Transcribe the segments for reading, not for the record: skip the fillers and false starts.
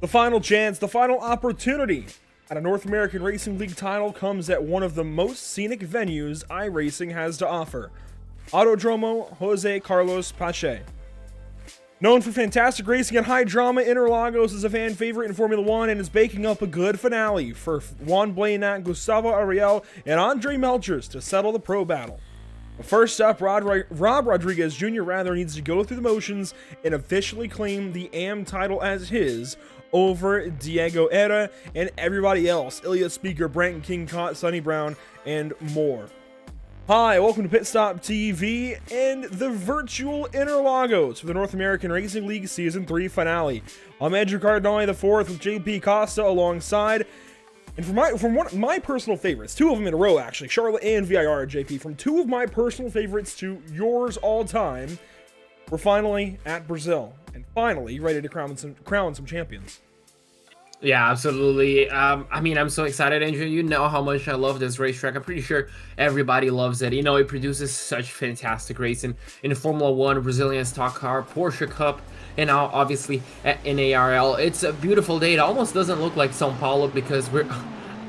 The final chance, the final opportunity at a North American Racing League title comes at one of the most scenic venues iRacing has to offer, Autodromo Jose Carlos Pache. Known for fantastic racing and high drama, Interlagos is a fan favorite in Formula One and is baking up a good finale for Juan Blanat, Gustavo Ariel, and Andre Melchers to settle the pro battle. But first up, Rob Rodriguez Jr. needs to go through the motions and officially claim the AM title as his over Diego Era and everybody else, Ilya Speaker, Brent King, Cott, Sonny Brown, and more. Hi, welcome to PitStop TV and the virtual Interlagos for the North American Racing League Season 3 finale. I'm Andrew Cardinale IV with JP Costa alongside. And from one of my personal favorites, two of them in a row actually, Charlotte and VIR, JP, from two of my personal favorites to yours all time, we're finally at Brazil and finally ready to crown some champions. Yeah, absolutely. I'm so excited, Andrew. You know how much I love this racetrack. I'm pretty sure everybody loves it. You know, it produces such fantastic racing in Formula One, Brazilian Stock Car, Porsche Cup, and now obviously at NARL. It's a beautiful day. It almost doesn't look like São Paulo because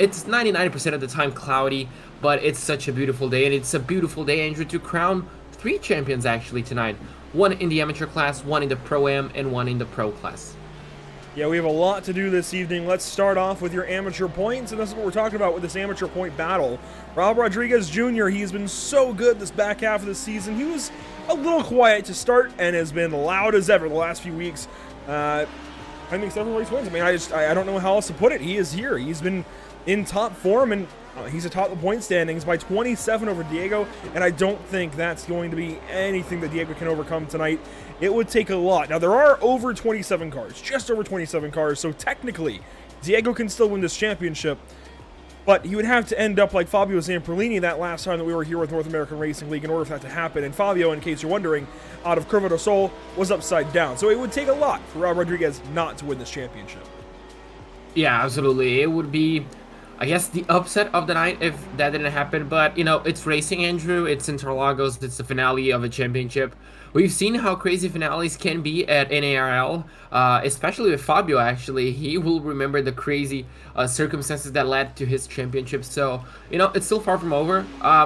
it's 99% of the time cloudy, but it's such a beautiful day, and it's a beautiful day, Andrew, to crown 3 champions actually tonight. One in the amateur class, one in the Pro-Am, and one in the Pro class. Yeah, we have a lot to do this evening. Let's start off with your amateur points, and this is what we're talking about with this amateur point battle. Rob Rodriguez Jr., he's been so good this back half of the season. He was a little quiet to start and has been loud as ever the last few weeks. I think 7 race wins. I mean, I don't know how else to put it. He is here. He's been in top form, and he's atop the point standings by 27 over Diego, and I don't think that's going to be anything that Diego can overcome tonight. It would take a lot. Now, there are over 27 cars, just over 27 cars, so technically, Diego can still win this championship, but he would have to end up like Fabio Zamperlini that last time that we were here with North American Racing League in order for that to happen, and Fabio, in case you're wondering, out of Curva do Sol, was upside down. So it would take a lot for Rob Rodriguez not to win this championship. Yeah, absolutely. It would be, I guess, the upset of the night if that didn't happen, but, you know, it's racing, Andrew. It's Interlagos. It's the finale of a championship. We've seen how crazy finales can be at NARL, especially with Fabio, actually. He will remember the crazy circumstances that led to his championship. So, you know, it's still far from over.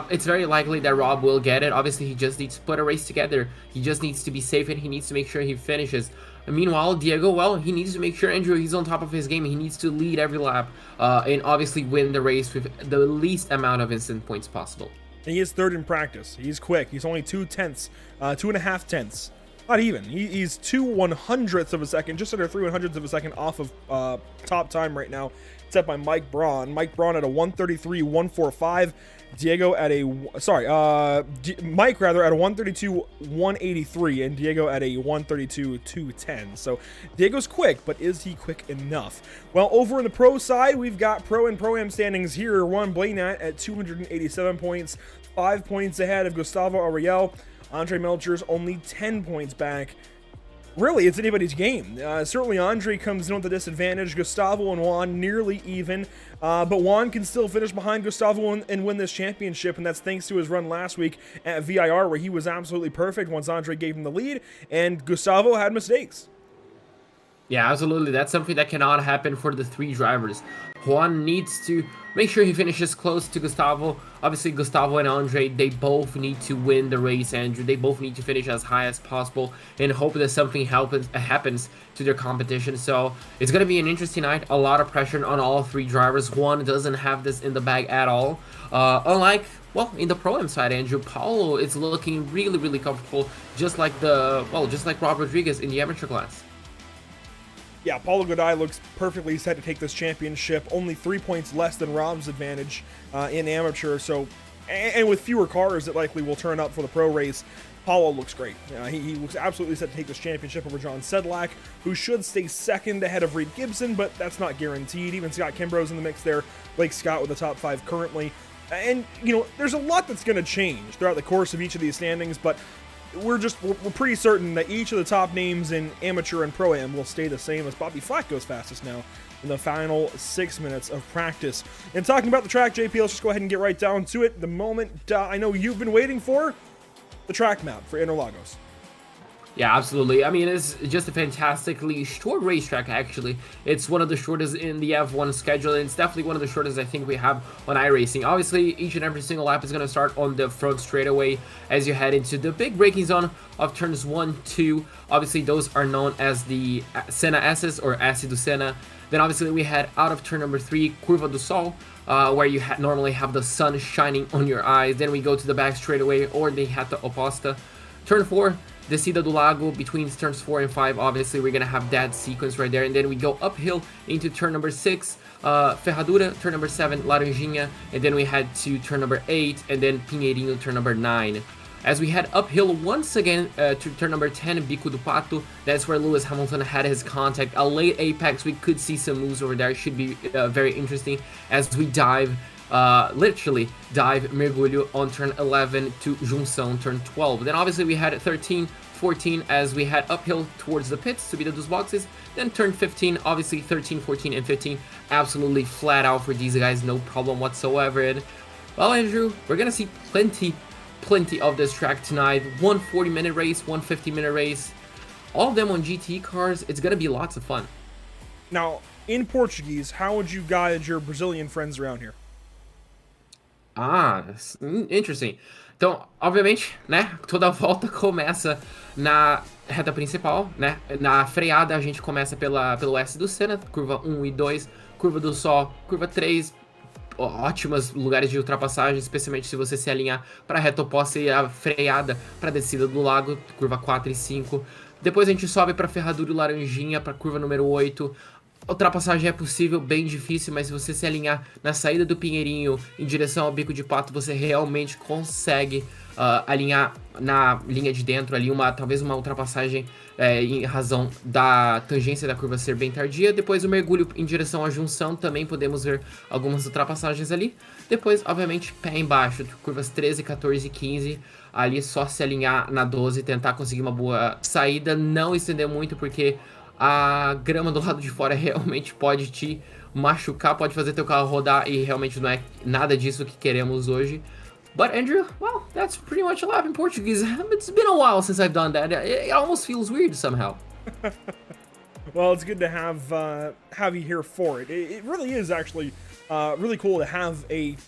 It's very likely that Rob will get it. Obviously, he just needs to put a race together. He just needs to be safe, and he needs to make sure he finishes. And meanwhile, Diego, well, he needs to make sure, Andrew, he's on top of his game. He needs to lead every lap and obviously win the race with the least amount of instant points possible. And he is third in practice. He's quick. He's only 2.5 tenths. Not even. He's 2/100ths of a second, just under 3/100ths of a second off of top time right now, set by Mike Braun. Mike Braun at a 1:33.145. Diego at a Mike at a 1:32.183, and Diego at a 1:32.210. So Diego's quick, but is he quick enough? Well, over in the pro side, we've got Pro and Pro-Am standings here. Juan Blanat at 287 points, 5 points ahead of Gustavo Ariel. Andre Melchers only 10 points back. Really, it's anybody's game. Certainly Andre comes in with the disadvantage. Gustavo and Juan nearly even, but Juan can still finish behind Gustavo and win this championship, and that's thanks to his run last week at VIR, where he was absolutely perfect once Andre gave him the lead, and Gustavo had mistakes. Yeah, absolutely. That's something that cannot happen for the 3 drivers. Juan needs to make sure he finishes close to Gustavo. Obviously, Gustavo and Andre, they both need to win the race, Andrew. They both need to finish as high as possible and hope that something happens to their competition. So it's going to be an interesting night. A lot of pressure on all 3 drivers. Juan doesn't have this in the bag at all. Unlike, well, in the Pro-Am side, Andrew, Paulo is looking really, really comfortable, just like Rob Rodriguez in the amateur class. Yeah, Paulo Godoy looks perfectly set to take this championship. Only 3 points less than Rob's advantage in amateur. So, and with fewer cars that likely will turn up for the pro race, Paulo looks great. He looks absolutely set to take this championship over John Sedlak, who should stay second ahead of Reed Gibson, but that's not guaranteed. Even Scott Kimbrough's in the mix there. Blake Scott with the top 5 currently. And, you know, there's a lot that's going to change throughout the course of each of these standings, but we're pretty certain that each of the top names in amateur and pro-am will stay the same, as Bobby Flack goes fastest now in the final 6 minutes of practice. And talking about the track, JP, let's just go ahead and get right down to it. The moment I know you've been waiting for, the track map for Interlagos. Yeah, absolutely. I mean, it's just a fantastically short racetrack, actually. It's one of the shortest in the F1 schedule, and it's definitely one of the shortest I think we have on iRacing. Obviously, each and every single lap is going to start on the front straightaway as you head into the big braking zone of turns 1, 2. Obviously, those are known as the Senna S's, or S do Senna. Then obviously we head out of turn number 3, Curva do Sol, where you normally have the sun shining on your eyes. Then we go to the back straightaway, or the Reta Oposta. Turn 4, Descida do Lago. Between turns 4 and 5, obviously we're gonna have that sequence right there, and then we go uphill into turn number 6, Ferradura, turn number 7, Laranjinha, and then we head to turn number 8, and then Pinheirinho, turn number 9. As we head uphill once again to turn number 10, Bico do Pato, that's where Lewis Hamilton had his contact. A late apex, we could see some moves over there. Should be very interesting as we dive, literally dive mergulho on turn 11 to Junção, turn 12. Then obviously we had 13, 14 as we head uphill towards the pits, Subida dos Boxes. Then turn 15, obviously 13, 14, and 15, absolutely flat out for these guys, no problem whatsoever. And, well, Andrew, we're gonna see plenty of this track tonight. One 40-minute race, one 50-minute race, all of them on GT cars. It's gonna be lots of fun. Now, in Portuguese, how would you guide your Brazilian friends around here? Ah, interesting. Então, obviamente, né, toda volta começa na reta principal, né? Na freada a gente começa pelo S do Senna, curva 1 e 2, curva do Sol, curva 3, ótimos lugares de ultrapassagem, especialmente se você se alinhar para a reta oposta e a freada para a descida do lago, curva 4 e 5. Depois a gente sobe para Ferradura e Laranjinha, para a curva número 8. A ultrapassagem é possível, bem difícil, mas se você se alinhar na saída do Pinheirinho em direção ao Bico de Pato, você realmente consegue alinhar na linha de dentro ali, talvez uma ultrapassagem em razão da tangência da curva ser bem tardia. Depois o mergulho em direção à junção, também podemos ver algumas ultrapassagens ali. Depois, obviamente, pé embaixo, curvas 13, 14 e 15, ali só se alinhar na 12 e tentar conseguir uma boa saída, não estender muito porque a grama do lado de fora realmente pode te machucar, pode fazer teu carro rodar e realmente não é nada disso que queremos hoje. But Andrew, well, that's pretty much a lot in Portuguese. It's been a while since I've done that. It almost feels weird somehow. Well, it's good to have you here for it. It really is actually really cool to have a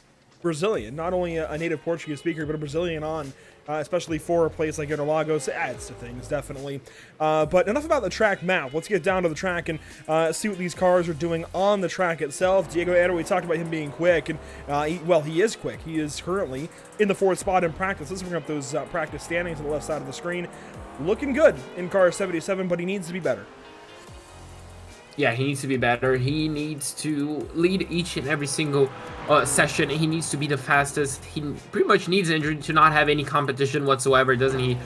Brazilian, not only a native Portuguese speaker, but a Brazilian on, especially for a place like Interlagos. It adds to things, definitely. But enough about the track map. Let's get down to the track and see what these cars are doing on the track itself. Diego Eder, we talked about him being quick, and he is quick. He is currently in the 4th spot in practice. Let's bring up those practice standings on the left side of the screen. Looking good in car 77, but he needs to be better. Yeah, he needs to be better. He needs to lead each and every single session. He needs to be the fastest. He pretty much needs injury to not have any competition whatsoever, doesn't he?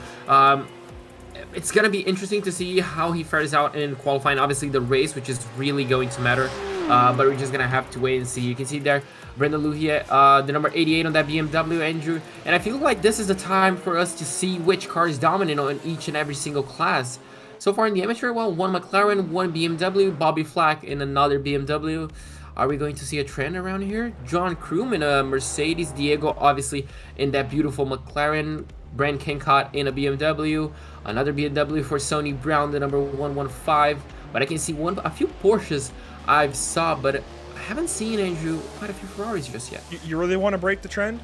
It's going to be interesting to see how he fares out in qualifying. Obviously, the race, which is really going to matter. But we're just going to have to wait and see. You can see there, Brenda Luhier, the number 88 on that BMW, Andrew. And I feel like this is the time for us to see which car is dominant on each and every single class. So far in the amateur, well, one McLaren, one BMW, Bobby Flack in another BMW. Are we going to see a trend around here? John Kroom in a Mercedes, Diego obviously in that beautiful McLaren, Brand Kencott in a BMW, another BMW for Sony Brown, the number 115. But I can see a few Porsches I've saw, but I haven't seen, Andrew, quite a few Ferraris just yet. You really want to break the trend?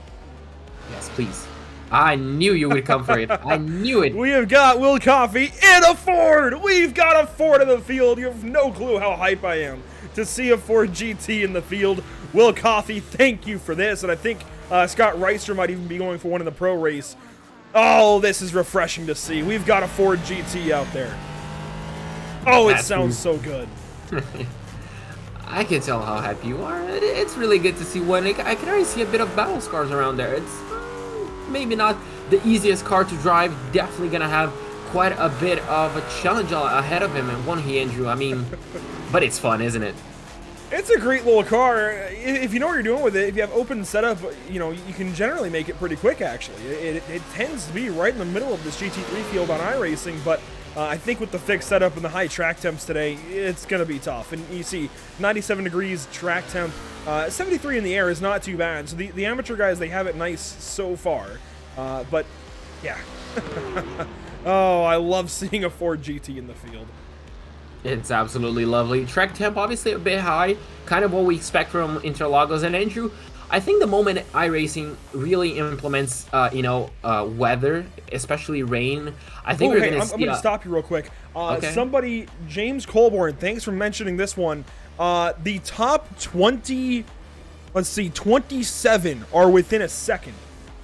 Yes, please. I knew you would come for it. I knew it. We have got Will Coffey in a Ford. We've got a Ford in the field. You have no clue how hype I am to see a Ford GT in the field. Will Coffey, thank you for this. And I think Scott Reister might even be going for one in the pro race. Oh, this is refreshing to see. We've got a Ford GT out there. Oh, it sounds so good. I can tell how happy you are. It's really good to see one. I can already see a bit of battle scars around there. It's maybe not the easiest car to drive. Definitely gonna have quite a bit of a challenge ahead of him, and won't he, Andrew? I mean, but it's fun, isn't it? It's a great little car. If you know what you're doing with it, if you have open setup, you know, you can generally make it pretty quick, actually. It tends to be right in the middle of this GT3 field on iRacing, but I think with the fixed setup and the high track temps today, it's going to be tough. And you see 97 degrees track temp, 73 in the air is not too bad. So the amateur guys, they have it nice so far. But yeah. Oh, I love seeing a Ford GT in the field. It's absolutely lovely. Track temp obviously a bit high, kind of what we expect from Interlagos. And Andrew, I think the moment iRacing really implements, weather, especially rain, I think we're going to see... I'm going to stop you real quick. Okay. Somebody, James Colborn, thanks for mentioning this one. The top 20, let's see, 27 are within a second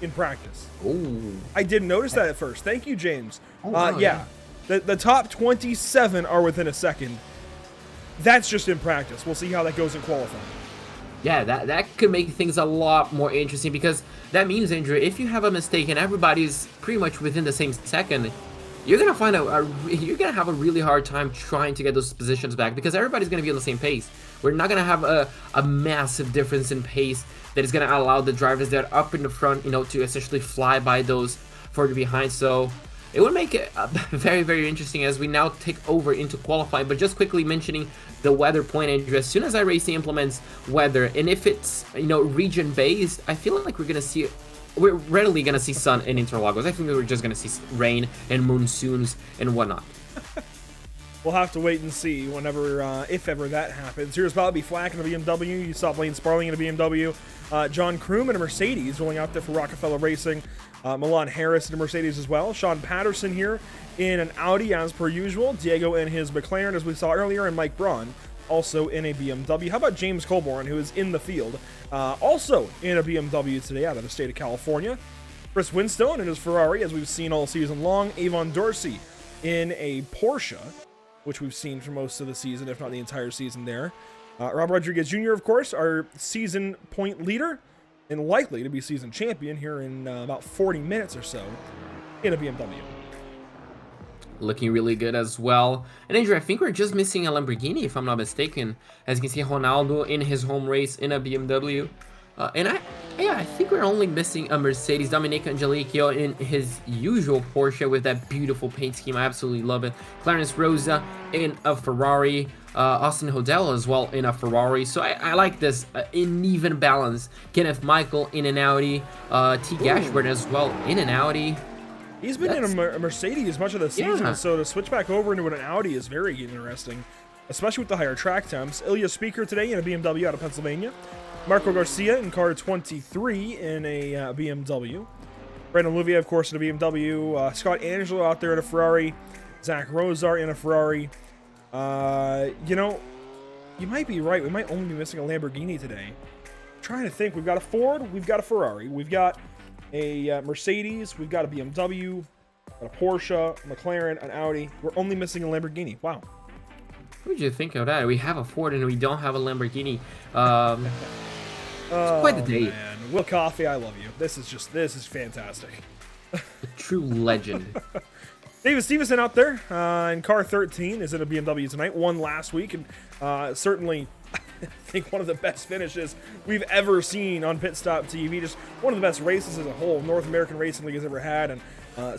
in practice. Ooh. I didn't notice that at first. Thank you, James. Oh, wow, yeah. The top 27 are within a second. That's just in practice. We'll see how that goes in qualifying. Yeah, that could make things a lot more interesting, because that means, Andrew, if you have a mistake and everybody's pretty much within the same second, you're gonna find you're gonna have a really hard time trying to get those positions back, because everybody's gonna be on the same pace. We're not gonna have a massive difference in pace that is gonna allow the drivers that are up in the front, to essentially fly by those further behind. So it would make it very, very interesting as we now take over into qualifying. But just quickly mentioning the weather point, Andrew, as soon as iRacing implements weather, and if it's region based, I feel like we're readily gonna see sun in Interlagos. I think we're just gonna see rain and monsoons and whatnot. We'll have to wait and see whenever, if ever that happens. Here's Bobby Flack in a BMW. You saw Blaine Sparling in a BMW. John Kroom in a Mercedes rolling out there for Rockefeller Racing. Milan Harris in a Mercedes as well. Sean Patterson here in an Audi as per usual. Diego in his McLaren as we saw earlier, and Mike Braun also in a BMW. How about James Colborn, who is in the field, also in a BMW today out of the state of California. Chris Winstone in his Ferrari, as we've seen all season long. Avon Dorsey in a Porsche, which we've seen for most of the season, if not the entire season there. Rob Rodriguez Jr., of course, our season point leader, and likely to be season champion here in about 40 minutes or so in a BMW. Looking really good as well. And Andrew, I think we're just missing a Lamborghini, if I'm not mistaken. As you can see, Ronaldo in his home race in a BMW. I think we're only missing a Mercedes. Domenico Angelichio in his usual Porsche with that beautiful paint scheme. I absolutely love it. Clarence Rosa in a Ferrari. Austin Hodel as well in a Ferrari. So I like this in even balance. Kenneth Michael in an Audi. T. Gashburn as well in an Audi. He's been in a Mercedes much of the season, so to switch back over into an Audi is very interesting, especially with the higher track temps. Ilya Speaker today in a BMW out of Pennsylvania. Marco Garcia in car 23 in a BMW. Brandon Louvier, of course, in a BMW. Scott Angelo out there in a Ferrari. Zach Rosar in a Ferrari. You might be right. We might only be missing a Lamborghini today. I'm trying to think. We've got a Ford. We've got a Ferrari. We've got a Mercedes. We've got a BMW. Got a Porsche, a McLaren, an Audi. We're only missing a Lamborghini. Wow. What did you think of that? We have a Ford and we don't have a Lamborghini. It's quite the day. Man. Will Coffey, I love you. This is fantastic. A true legend. David Stevenson out there in car 13 is in a BMW tonight. Won last week, and certainly I think one of the best finishes we've ever seen on PitStop TV. Just one of the best races as a whole North American Racing League has ever had, and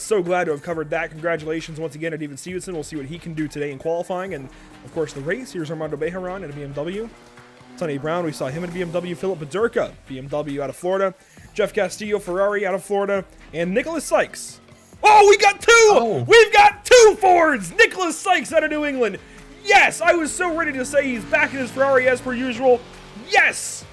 so glad to have covered that. Congratulations once again to David Stevenson. We'll see what he can do today in qualifying, and of course the race. Here's Armando Bejaran in a BMW. Sonny Brown, we saw him in a BMW. Philip Bedurka, BMW out of Florida. Jeff Castillo, Ferrari out of Florida. And Nicholas Sykes. Oh, we got two! Oh. We've got two Fords! Nicholas Sykes out of New England. Yes! I was so ready to say he's back in his Ferrari as per usual. Yes!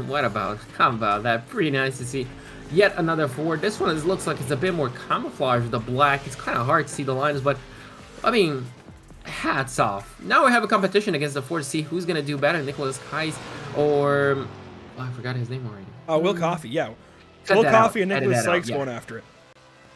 What about? How about that? Pretty nice to see. Yet another Ford. This one looks like it's a bit more camouflage with the black. It's kind of hard to see the lines, but I mean, hats off. Now we have a competition against the Ford to see who's going to do better, Nicholas Kais or... Oh, I forgot his name already. Will Coffey, yeah. Will Coffey and Nicholas Sykes going after it.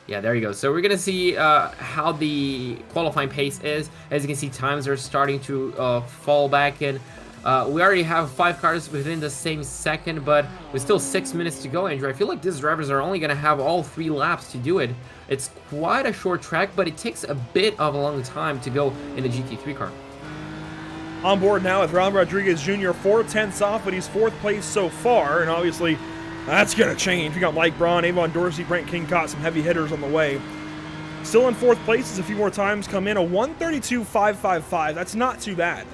Yeah, there you go. So we're going to see how the qualifying pace is. As you can see, times are starting to fall back in. We already have 5 cars within the same second, but with still 6 minutes to go, Andrew, I feel like these drivers are only going to have all 3 laps to do it. It's quite a short track, but it takes a bit of a long time to go in the GT3 car. On board now with Rob Rodriguez Jr., 4/10 off, but he's 4th place so far, and obviously that's going to change. We got Mike Braun, Avon Dorsey, Brent King caught some heavy hitters on the way. Still in 4th place as a few more times come in. A 1:32.555. That's not too bad.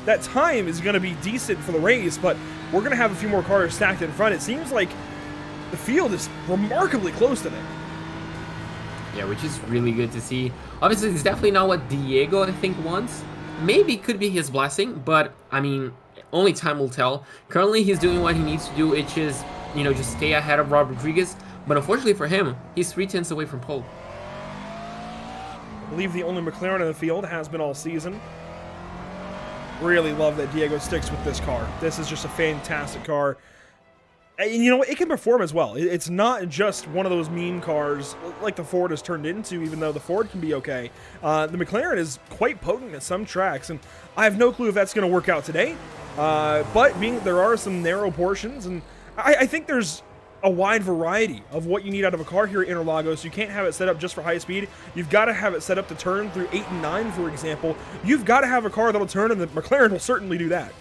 That time is going to be decent for the race, but we're going to have a few more cars stacked in front. It seems like the field is remarkably close today. Yeah, which is really good to see. Obviously, it's definitely not what Diego, I think, wants. Maybe it could be his blessing, but, I mean, only time will tell. Currently, he's doing what he needs to do, which is, you know, just stay ahead of Rob Rodriguez. But unfortunately for him, he's 3/10 away from pole. I believe the only McLaren in the field, has been all season. Really love that Diego sticks with this car. This is just a fantastic car. And you know, it can perform as well. It's not just one of those mean cars like the Ford has turned into, even though the Ford can be okay. The McLaren is quite potent at some tracks, and I have no clue if that's going to work out today. But there are some narrow portions, and I think there's a wide variety of what you need out of a car here at Interlagos. You can't have it set up just for high speed. You've got to have it set up to turn through 8 and 9, for example. You've got to have a car that'll turn, and the McLaren will certainly do that.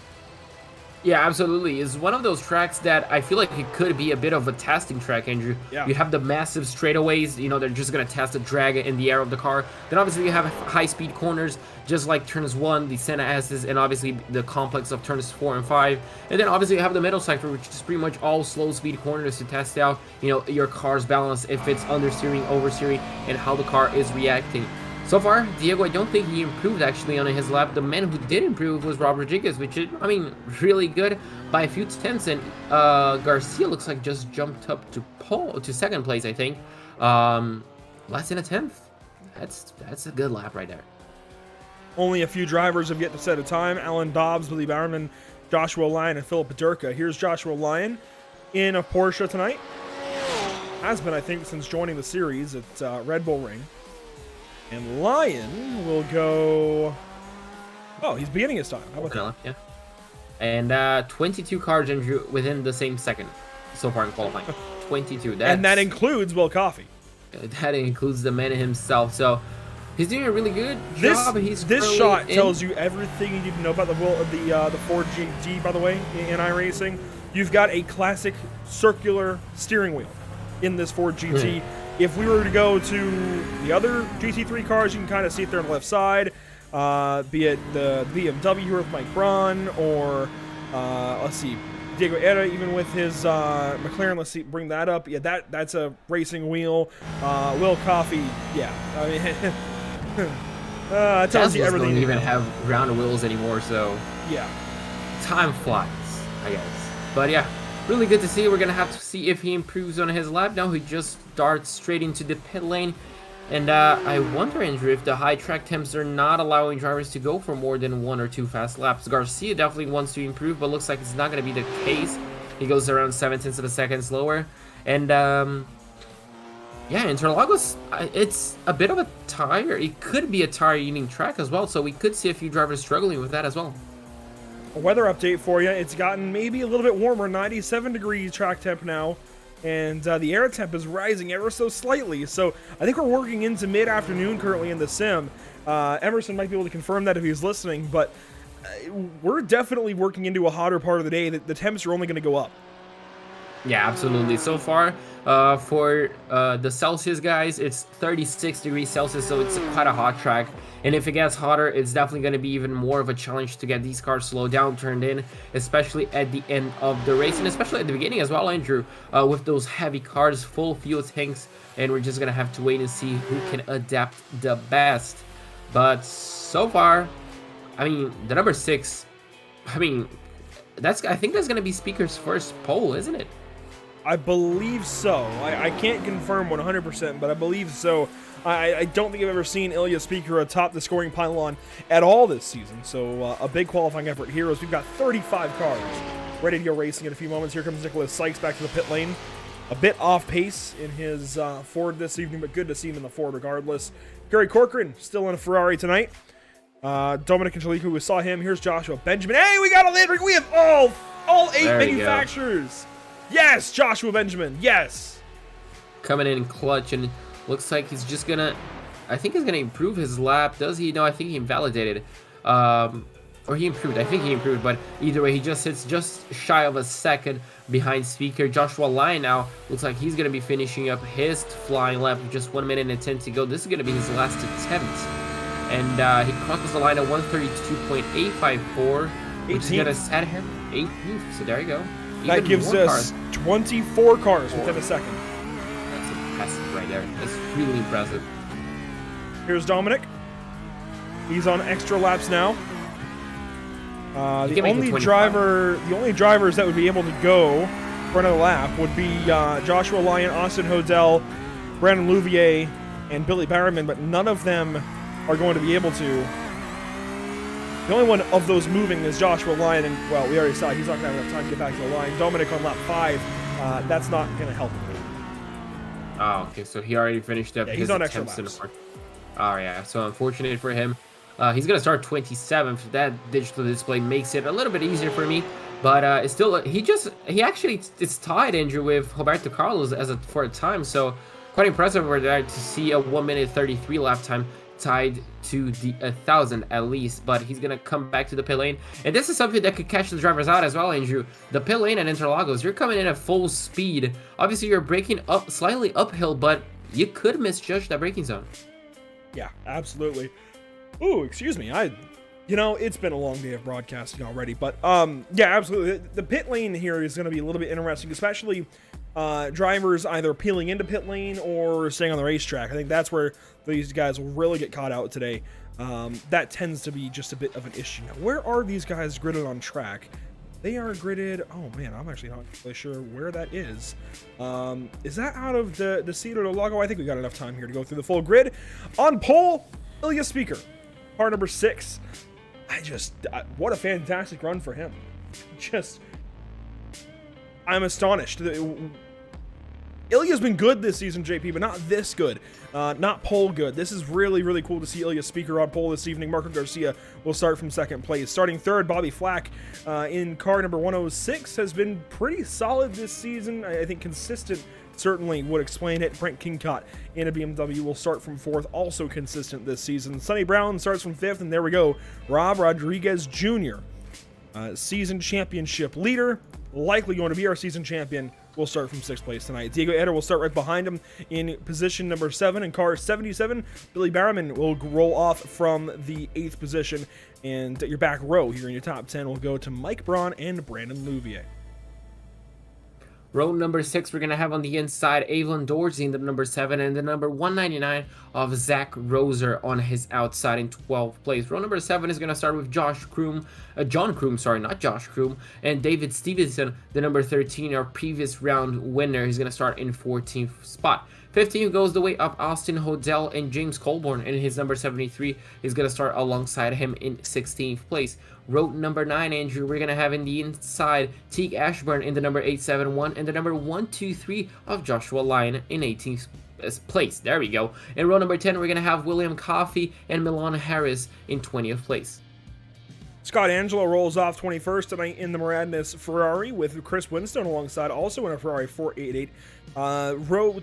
Yeah, absolutely. It's one of those tracks that I feel like it could be a bit of a testing track, Andrew. Yeah. You have the massive straightaways, you know, they're just going to test the drag in the air of the car. Then obviously you have high-speed corners, just like turns 1, the Santa S's, and obviously the complex of turns 4 and 5. And then obviously you have the middle sector, which is pretty much all slow-speed corners to test out, you know, your car's balance, if it's understeering, oversteering, and how the car is reacting. So far, Diego, I don't think he improved actually on his lap. The man who did improve was Rob Rodriguez, which is, I mean, really good by a few tenths. And Garcia looks like just jumped up to second place, I think. Less than a tenth. That's a good lap right there. Only a few drivers have yet to set a time. Alan Dobbs, Billy Bowerman, Joshua Lyon, and Philip Paterka. Here's Joshua Lyon in a Porsche tonight. Has been, I think, since joining the series at Red Bull Ring. And Lyon will go... Oh, he's beginning his time. How about that? Yeah. And 22 cars, Andrew, within the same second so far in qualifying. 22. And that includes Will Coffey. That includes the man himself. So he's doing a really good job. This shot tells you everything you need to know about the Ford GT, by the way, in iRacing. You've got a classic circular steering wheel in this Ford GT. If we were to go to the other GT3 cars, you can kind of see it there on the left side, be it the BMW here with Mike Braun, or let's see, Diego Era, even with his McLaren. Let's see, bring that up. Yeah, that's a racing wheel. Will Coffey, yeah. I mean, it tells you everything. Don't even have round wheels anymore, so yeah, time flies, I guess. But yeah. Really good to see. We're going to have to see if he improves on his lap. Now he just darts straight into the pit lane. And I wonder, Andrew, if the high track temps are not allowing drivers to go for more than 1 or 2 fast laps. Garcia definitely wants to improve, but looks like it's not going to be the case. He goes around 0.7 of a second slower. And yeah, Interlagos, it's a bit of a tire. It could be a tire-eating track as well, so we could see a few drivers struggling with that as well. A weather update for you. It's gotten maybe a little bit warmer, 97 degrees track temp now, and the air temp is rising ever so slightly. So I think we're working into mid-afternoon currently in the sim. Emerson might be able to confirm that if he's listening, but we're definitely working into a hotter part of the day. The temps are only going to go up. Yeah, absolutely. So far, for the Celsius guys, it's 36 degrees Celsius, so it's quite a hot track. And if it gets hotter, it's definitely going to be even more of a challenge to get these cars slowed down, turned in, especially at the end of the race, and especially at the beginning as well, Andrew, with those heavy cars, full fuel tanks, and we're just going to have to wait and see who can adapt the best. But so far, I mean, the number 6, I mean, I think that's going to be Speaker's first pole, isn't it? I believe so. I can't confirm 100%, but I believe so. I don't think I've ever seen Ilya Speaker atop the scoring pylon at all this season. So a big qualifying effort here as we've got 35 cars ready to go racing in a few moments. Here comes Nicholas Sykes back to the pit lane. A bit off pace in his Ford this evening, but good to see him in the Ford regardless. Gary Corcoran still in a Ferrari tonight. Dominic Angelico, we saw him. Here's Joshua Benjamin. Hey, we got a Landry. We have all 8 manufacturers. Yes, Joshua Benjamin. Yes. Coming in clutch, and looks like he's just gonna, I think he's gonna improve his lap. Does he? No, I think he invalidated. Or he improved. I think he improved, but either way, he just sits just shy of a second behind Speaker. Joshua Lyon now looks like he's gonna be finishing up his flying lap with just 1 minute and 10 to go. This is gonna be his last attempt. And he crosses the line at 132.854, which is gonna set him 18th. So there you go. That gives us 24 cars within a second. That's a fantastic right there. It's really impressive. Here's Dominic. He's on extra laps now. The only drivers that would be able to go for another lap would be Joshua Lyon, Austin Hodel, Brandon Louvier, and Billy Barriman, but none of them are going to be able to. The only one of those moving is Joshua Lyon, and, well, we already saw he's not going to have enough time to get back to the line. Dominic on lap 5, that's not going to help him. Oh, okay, so he already finished up his he's on extra attempts laps. Oh, yeah, so unfortunate for him. He's going to start 27th. That digital display makes it a little bit easier for me. But it's still, he actually is tied, Andrew, with Roberto Carlos for a time. So quite impressive over there to see a 1:33 lap time tied to the 1,000 at least. But he's going to come back to the pit lane. And this is something that could catch the drivers out as well, Andrew. The pit lane at Interlagos, you're coming in at full speed. Obviously, you're braking up slightly uphill, but you could misjudge that braking zone. Yeah, absolutely. Ooh, excuse me. You know, it's been a long day of broadcasting already, but yeah, absolutely. The pit lane here is going to be a little bit interesting, especially drivers either peeling into pit lane or staying on the racetrack. I think that's where these guys will really get caught out today. That tends to be just a bit of an issue. Now, where are these guys gridded on track? They are gridded. Oh man, I'm actually not really sure where that is. Is that out of the seat or the logo? I think we got enough time here to go through the full grid. On pole, Ilya Speaker, car number 6. What a fantastic run for him. I'm astonished. Ilya's been good this season, JP, but not this good. Not pole good. This is really, really cool to see Ilya Speaker on pole this evening. Marco Garcia will start from 2nd place. Starting 3rd, Bobby Flack in car number 106 has been pretty solid this season. I think consistent certainly would explain it. Brent Kingcott in a BMW will start from 4th, also consistent this season. Sonny Brown starts from 5th, and there we go. Rob Rodriguez Jr., season championship leader, likely going to be our season champion, will start from 6th place tonight. Diego Eder will start right behind him in position number 7 in car 77. Billy Barriman will roll off from the 8th position, and your back row here in your top 10 will go to Mike Braun and Brandon Louvier. Row number 6, we're going to have on the inside Avon Dorsey in the number 7 and the number 199 of Zach Roser on his outside in 12th place. Row number 7 is going to start with John Kroom, not Josh Kroom, and David Stevenson, the number 13, our previous round winner. He's going to start in 14th spot. 15 goes the way up Austin Hodel, and James Colborn in his number 73 is going to start alongside him in 16th place. Row number 9, Andrew, we're going to have in the inside Teague Ashburn in the number 871 and the number 123 of Joshua Lyon in 18th place. There we go. In row number 10, we're going to have William Coffey and Milan Harris in 20th place. Scott Angelo rolls off 21st tonight in the Maradness Ferrari with Chris Winstone alongside, also in a Ferrari 488. Row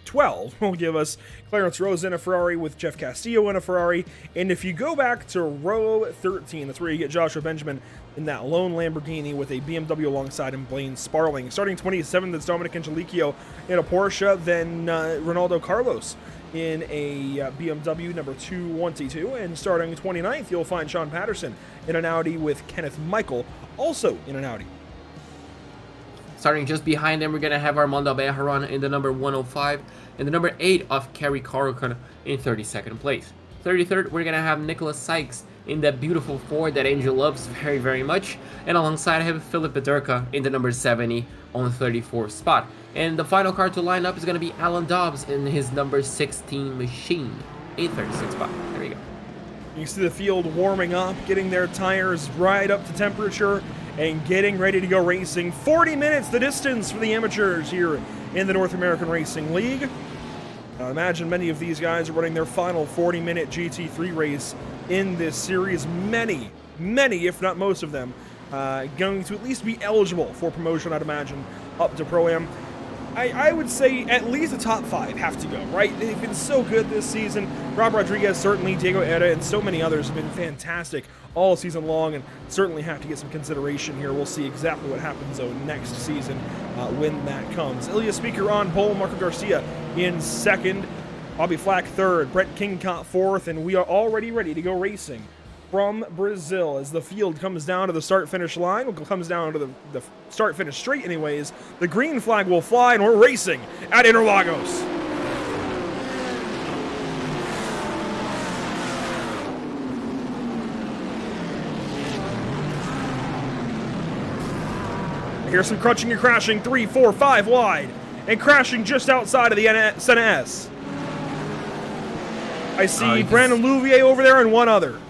12 will give us Clarence Rose in a Ferrari with Jeff Castillo in a Ferrari. And if you go back to row 13, that's where you get Joshua Benjamin in that lone Lamborghini with a BMW alongside him, Blaine Sparling. Starting 27th, that's Dominic Angelicchio in a Porsche, then Ronaldo Carlos in a BMW number 222, and starting 29th, you'll find Sean Patterson in an Audi with Kenneth Michael, also in an Audi. Starting just behind them, we're going to have Armando Bejarano in the number 105, and the number 8 of Kerry Corcoran in 32nd place. 33rd, we're going to have Nicholas Sykes in that beautiful Ford that Angel loves very, very much, and alongside him, Philip Bederka in the number 70 on the 34th spot. And the final car to line up is going to be Alan Dobbs in his number 16 machine, 836 spot. There we go. You see the field warming up, getting their tires right up to temperature, and getting ready to go racing. 40 minutes the distance for the amateurs here in the North American Racing League. Now imagine many of these guys are running their final 40-minute GT3 race in this series. Many, if not most of them, going to at least be eligible for promotion, I'd imagine, up to Pro-Am. I would say at least the top 5 have to go, right? They've been so good this season. Rob Rodriguez, certainly, Diego Eda, and so many others have been fantastic all season long, and certainly have to get some consideration here. We'll see exactly what happens, though, next season when that comes. Ilya Speaker on pole, Marco Garcia in 2nd, Bobby Flack 3rd, Brett Kingcott 4th, and we are already ready to go racing from Brazil as the field comes down to the start-finish line. It comes down to the start-finish straight anyways. The green flag will fly, and we're racing at Interlagos. Here's some crunching and crashing, 3, 4, 5 wide, and crashing just outside of the Senna S. I see Brandon Louvier over there and one other.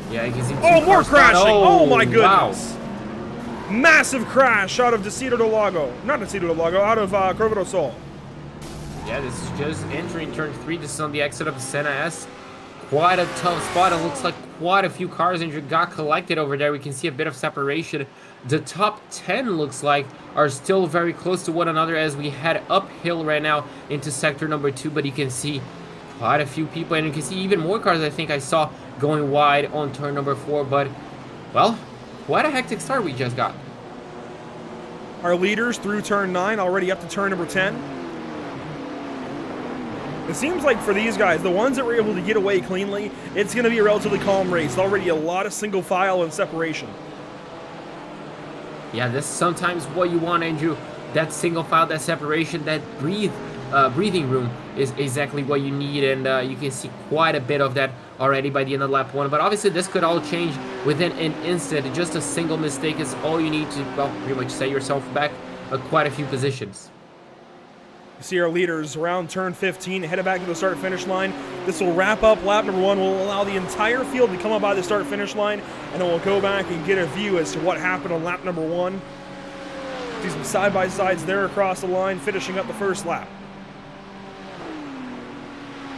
Yeah, you can see oh, more crashing! Oh my goodness! Wow. Massive crash out of Decido del Lago. Not Decido del Lago, out of Curva do Sol. Yeah, this is just entering turn 3. This is on the exit of the Senna S. Quite a tough spot. It looks like quite a few cars got collected over there. We can see a bit of separation. The top 10 looks like are still very close to one another as we head uphill right now into sector number 2, but you can see quite a few people, and you can see even more cars I think I saw going wide on turn number 4, but, well, quite a hectic start we just got. Our leaders through turn 9, already up to turn number 10. It seems like for these guys, the ones that were able to get away cleanly, it's going to be a relatively calm race. Already a lot of single file and separation. Yeah, this is sometimes what you want, Andrew. That single file, that separation, that breathing room is exactly what you need, and you can see quite a bit of that already by the end of lap 1. But obviously, this could all change within an instant. Just a single mistake is all you need to, well, pretty much set yourself back quite a few positions. You see our leaders around turn 15, headed back to the start-finish line. This will wrap up lap number 1. We'll allow the entire field to come up by the start-finish line, and then we'll go back and get a view as to what happened on lap number 1. See some side-by-sides there across the line, finishing up the first lap.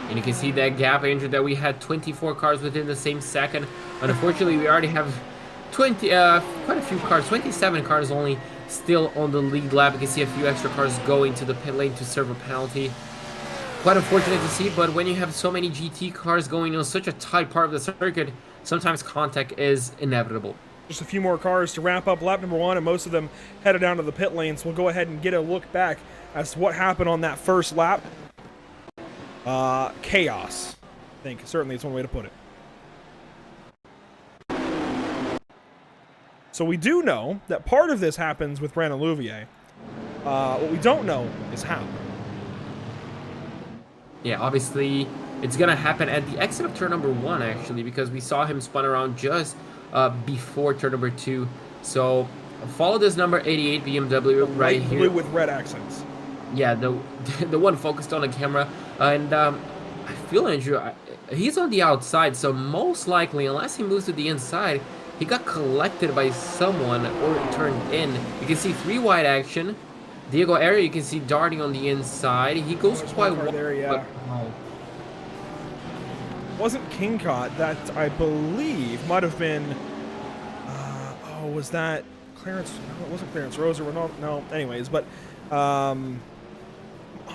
And you can see that gap, Andrew, that we had 24 cars within the same second. And unfortunately, we already have quite a few cars, 27 cars only, still on the lead lap. You can see a few extra cars going to the pit lane to serve a penalty. Quite unfortunate to see, but when you have so many GT cars going on such a tight part of the circuit, sometimes contact is inevitable. Just a few more cars to wrap up lap number 1, and most of them headed down to the pit lane, so we'll go ahead and get a look back as to what happened on that first lap. Chaos. I think, certainly it's one way to put it. So we do know that part of this happens with Brandon Louvier. What we don't know is how. Yeah, obviously, it's going to happen at the exit of turn number 1, actually, because we saw him spun around just before turn number 2. So, follow this number 88 BMW right here. Blue with red accents. Yeah, the one focused on the camera. And I feel, Andrew, he's on the outside, so most likely, unless he moves to the inside, he got collected by someone or turned in. You can see 3 wide action. Diego Area, you can see darting on the inside. He goes quite well. There, yeah. Oh. Wasn't King Caught that I believe might have been. Oh, was that Clarence? No, it wasn't Clarence Rose or no. Anyways, but I'm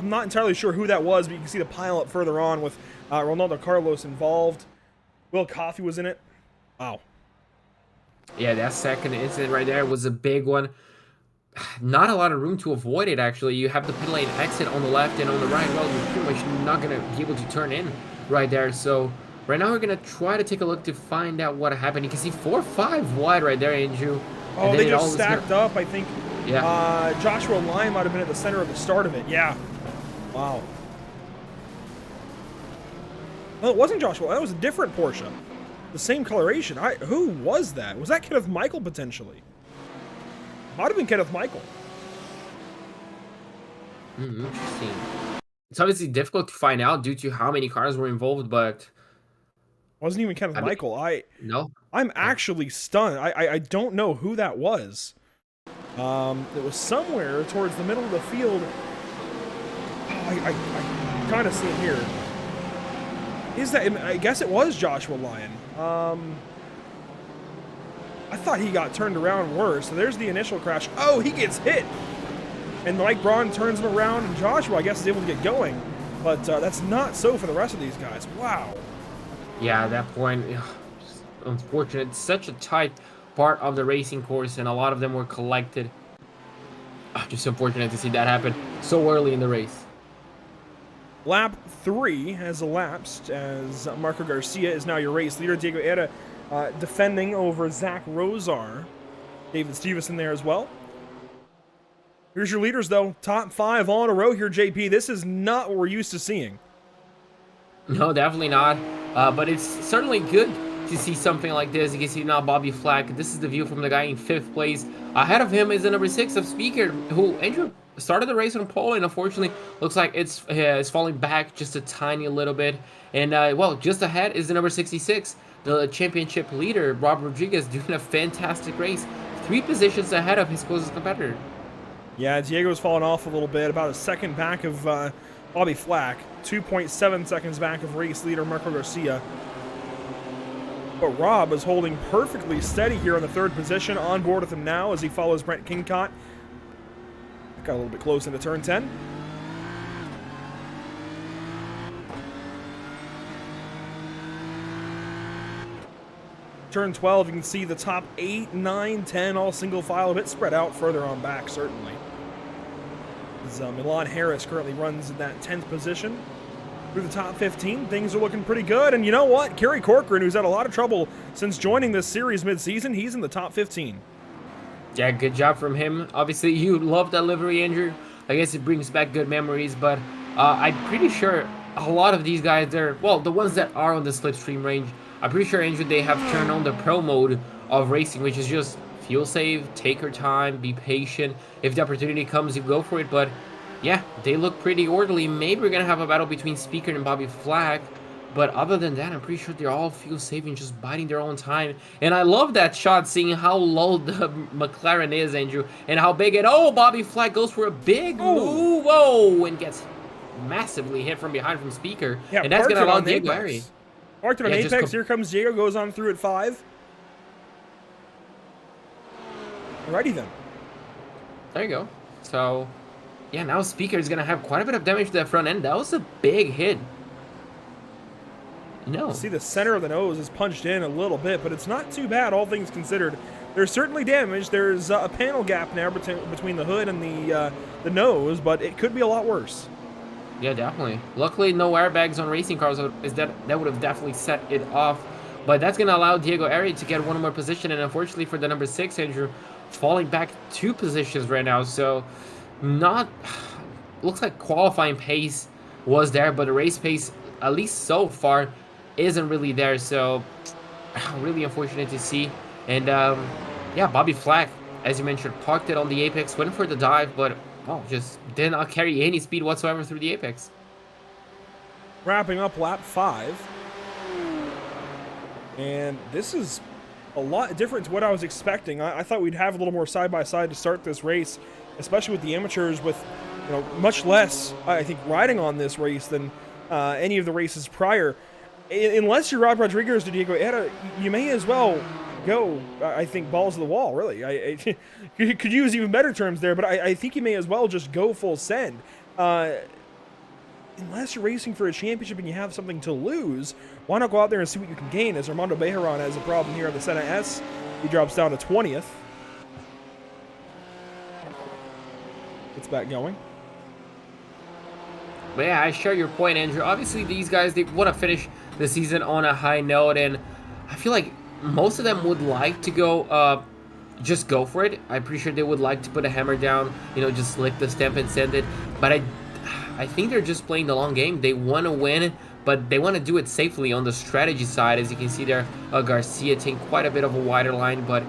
not entirely sure who that was. But you can see the pile up further on with Ronaldo Carlos involved. Will Coffey was in it. Wow. Yeah, that second incident right there was a big one. Not a lot of room to avoid it, actually. You have the pit lane exit on the left and on the right. Well, you're pretty much not going to be able to turn in right there. So right now we're going to try to take a look to find out what happened. You can see 4 or 5 wide right there, Andrew. Oh, they just stacked up, I think. Yeah. Joshua Lyon might have been at the center of the start of it. Yeah. Wow. Well, it wasn't Joshua. That was a different Porsche. The same coloration. Who was that? Was that Kenneth Michael, potentially? Might have been Kenneth Michael. Interesting. It's obviously difficult to find out due to how many cars were involved, but... Wasn't even Kenneth Michael. No. I'm actually stunned. I don't know who that was. It was somewhere towards the middle of the field. I kind of see it here. Is that... I guess it was Joshua Lyon. I thought he got turned around worse. So there's the initial crash. Oh, he gets hit. And Mike Braun turns him around, and Joshua, I guess, is able to get going. But that's not so for the rest of these guys. Wow. Yeah, at that point, just unfortunate. It's such a tight part of the racing course, and a lot of them were collected. Just unfortunate to see that happen so early in the race. Lap 3 has elapsed as Marco Garcia is now your race leader. Diego Era defending over Zach Rosar. David Stevenson there as well. Here's your leaders, though. Top 5 all in a row here, JP. This is not what we're used to seeing. No, definitely not. But it's certainly good to see something like this. You can see now Bobby Flack. This is the view from the guy in 5th place. Ahead of him is the number 6 of Speaker, who Andrew started the race on pole, and unfortunately looks like it's falling back just a tiny little bit. And well, just ahead is the number 66, the championship leader, Rob Rodriguez, doing a fantastic race. 3 positions ahead of his closest competitor. Yeah, Diego's fallen off a little bit, about a second back of Bobby Flack, 2.7 seconds back of race leader Marco Garcia. But Rob is holding perfectly steady here in the 3rd position, on board with him now as he follows Brent Kingcott. Got a little bit close into turn 10. Turn 12, you can see the top 8, 9, 10, all single file, a bit spread out further on back, certainly. As Milan Harris currently runs in that 10th position. Through the top 15, things are looking pretty good. And you know what? Kerry Corcoran, who's had a lot of trouble since joining this series mid-season, he's in the top 15. Yeah, good job from him. Obviously, you love that livery, Andrew. I guess it brings back good memories, but I'm pretty sure a lot of these guys, well, the ones that are on the slipstream range, I'm pretty sure, Andrew, they have turned on the pro mode of racing, which is just fuel save, take your time, be patient. If the opportunity comes, you go for it. But yeah, they look pretty orderly. Maybe we're gonna have a battle between Speaker and Bobby Flack, but other than that, I'm pretty sure they're all fuel saving, just biding their own time. And I love that shot, seeing how low the McLaren is, Andrew, and how big it. Oh, Bobby Flack goes for a big move, whoa, and gets massively hit from behind from Speaker. Yeah, and that's gonna allow Diego Ari. Parked it on Apex. Here comes Diego, goes on through at 5. Alrighty then. There you go. So, yeah, now Speaker is going to have quite a bit of damage to that front end. That was a big hit. No. See, the center of the nose is punched in a little bit, but it's not too bad, all things considered. There's certainly damage. There's a panel gap now between the hood and the nose, but it could be a lot worse. Yeah, definitely. Luckily, no airbags on racing cars. That would have definitely set it off. But that's going to allow Diego Ari to get one more position. And unfortunately for the number 6, Andrew, falling back 2 positions right now. So, looks like qualifying pace was there, but the race pace, at least so far, isn't really there. So, really unfortunate to see. And, yeah, Bobby Flack, as you mentioned, parked it on the apex, went for the dive, but oh, just did not carry any speed whatsoever through the apex. Wrapping up lap 5. And this is a lot different to what I was expecting. I thought we'd have a little more side-by-side to start this race, especially with the amateurs with, you know, much less, I think, riding on this race than any of the races prior. Unless you're Rob Rodriguez or Diego, you may as well go, I think, balls to the wall, really. I could use even better terms there, but I think you may as well just go full send. Unless you're racing for a championship and you have something to lose, why not go out there and see what you can gain? As Armando Bejaran has a problem here on the Senna S. He drops down to 20th. Gets back going. But yeah, I share your point, Andrew. Obviously, these guys, they want to finish the season on a high note, and I feel like most of them would like to go, just go for it. I'm pretty sure they would like to put a hammer down, you know, just lick the stamp and send it. But I think they're just playing the long game. They want to win, but they want to do it safely on the strategy side. As you can see there, Garcia taking quite a bit of a wider line. But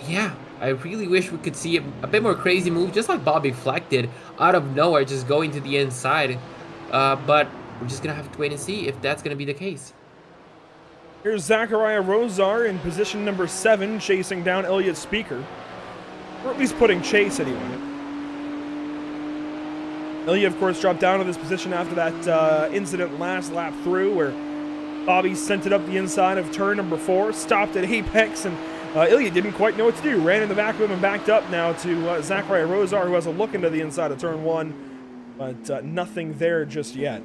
yeah, I really wish we could see a bit more crazy move, just like Bobby Flack did, out of nowhere, just going to the inside. But we're just going to have to wait and see if that's going to be the case. Here's Zachariah Rosar in position number 7, chasing down Elliott Speaker. Or at least putting chase, anyway. Elliott, of course, dropped down to this position after that incident last lap through, where Bobby sent it up the inside of turn number 4, stopped at apex, and Elliott didn't quite know what to do. Ran in the back of him and backed up now to Zachariah Rosar, who has a look into the inside of turn 1, but nothing there just yet.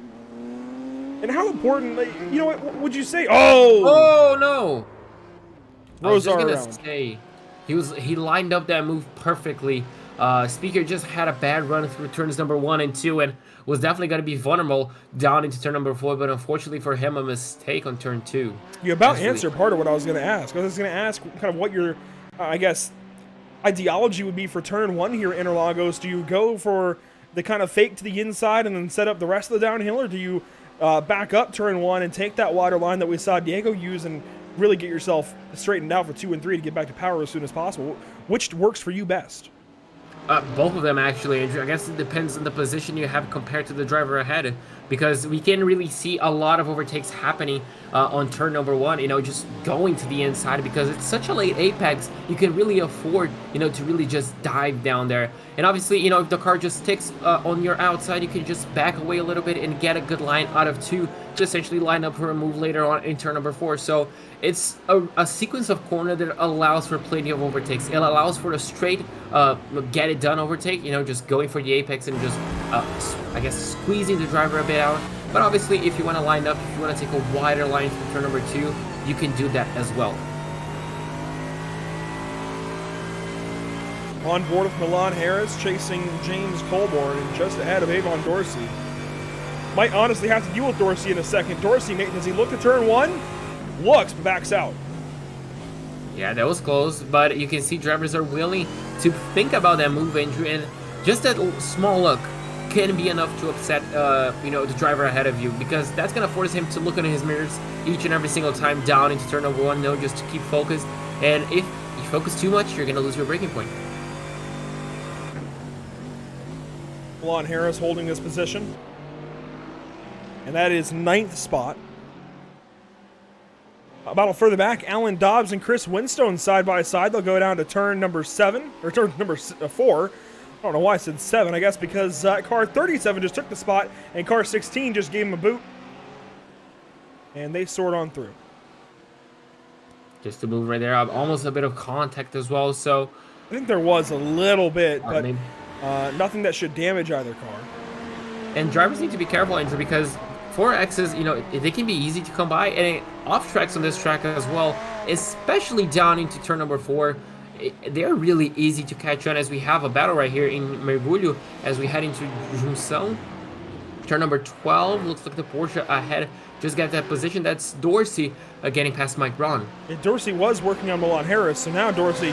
And how important, you know what would you say? Oh no! Rosar I was just gonna around. say, he lined up that move perfectly. Speaker just had a bad run through turns number 1 and 2, and was definitely going to be vulnerable down into turn number 4, but unfortunately for him, a mistake on turn 2. You about answered part of what I was going to ask. I was going to ask kind of what your, I guess, ideology would be for turn 1 here at Interlagos. Do you go for the kind of fake to the inside and then set up the rest of the downhill, or do you back up turn 1 and take that wider line that we saw Diego use and really get yourself straightened out for 2 and 3 to get back to power as soon as possible? Which works for you best? Both of them, actually, Andrew. I guess it depends on the position you have compared to the driver ahead, because we can really see a lot of overtakes happening on turn number 1, you know, just going to the inside, because it's such a late apex. You can really afford, you know, to really just dive down there. And obviously, you know, if the car just sticks on your outside, you can just back away a little bit and get a good line out of 2 to essentially line up for a move later on in turn number 4. So it's a sequence of corner that allows for plenty of overtakes. It allows for a straight get it done overtake, you know, just going for the apex and just I guess squeezing the driver a bit out. But obviously, if you want to line up, if you want to take a wider line from turn number 2, you can do that as well. On board with Milan Harris, chasing James Colborn and just ahead of Avon Dorsey. Might honestly have to deal with Dorsey in a second. Dorsey, Nathan, does he look to turn 1? Looks, but backs out. Yeah, that was close, but you can see drivers are willing to think about that move, Andrew, and just that small look can be enough to upset, you know, the driver ahead of you, because that's going to force him to look in his mirrors each and every single time down into turn number 1, you know, just to keep focused. And if you focus too much, you're going to lose your braking point. Milan Harris holding this position. And that is 9th spot. A battle further back, Alan Dobbs and Chris Winstone side by side. They'll go down to turn number 7, or turn number 4. I don't know why I said 7, I guess because car 37 just took the spot, and car 16 just gave him a boot. And they soared on through. Just to move right there, almost a bit of contact as well, so... I think there was a little bit, but maybe. Nothing that should damage either car. And drivers need to be careful, Andrew, because 4Xs, you know, they can be easy to come by, and off tracks on this track as well, especially down into turn number 4. They're really easy to catch on, as we have a battle right here in Mergulho as we head into Junção. Turn number 12, looks like the Porsche ahead just got that position. That's Dorsey getting past Mike Braun. Yeah, Dorsey was working on Milan Harris, so now Dorsey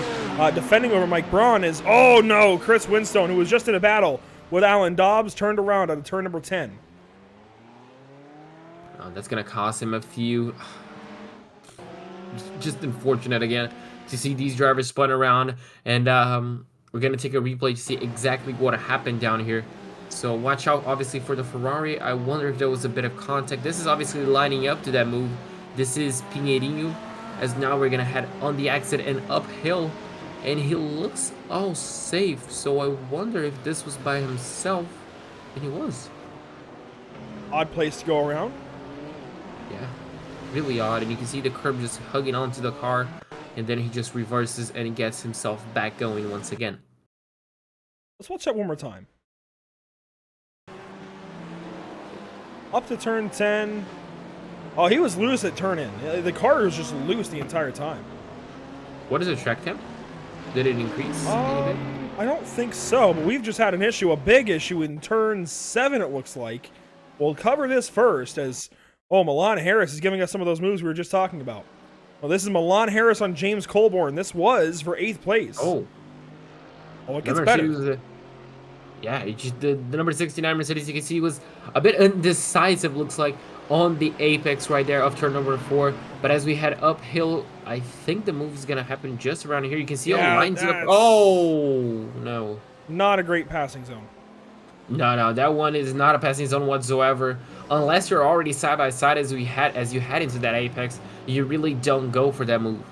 defending over Mike Braun is, oh no, Chris Winstone, who was just in a battle with Alan Dobbs, turned around at turn number 10. That's going to cost him a few. Just unfortunate again to see these drivers spun around, and we're going to take a replay to see exactly what happened down here. So watch out, obviously, for the Ferrari. I wonder if there was a bit of contact. This is obviously lining up to that move. This is Pinheirinho, as now we're going to head on the exit and uphill, and he looks all safe. So I wonder if this was by himself, and he was. Odd place to go around. Yeah, really odd, and you can see the curb just hugging onto the car, and then he just reverses and he gets himself back going once again. Let's watch that one more time. Up to turn 10. Oh, he was loose at turn in. The car was just loose the entire time. What is the track temp? Did it increase any bit? I don't think so, but we've just had an issue, a big issue in turn 7, it looks like. We'll cover this first, as, oh, Milan Harris is giving us some of those moves we were just talking about. Well, this is Milan Harris on James Colborn. This was for 8th place. Oh, it gets better. Yeah, the number 69 Mercedes, you can see, was a bit indecisive, looks like, on the apex right there of turn number 4. But as we head uphill, I think the move is going to happen just around here. You can see how it lines up. Oh, no. Not a great passing zone. No, that one is not a passing zone whatsoever. Unless you're already side by side as you head into that apex, you really don't go for that move.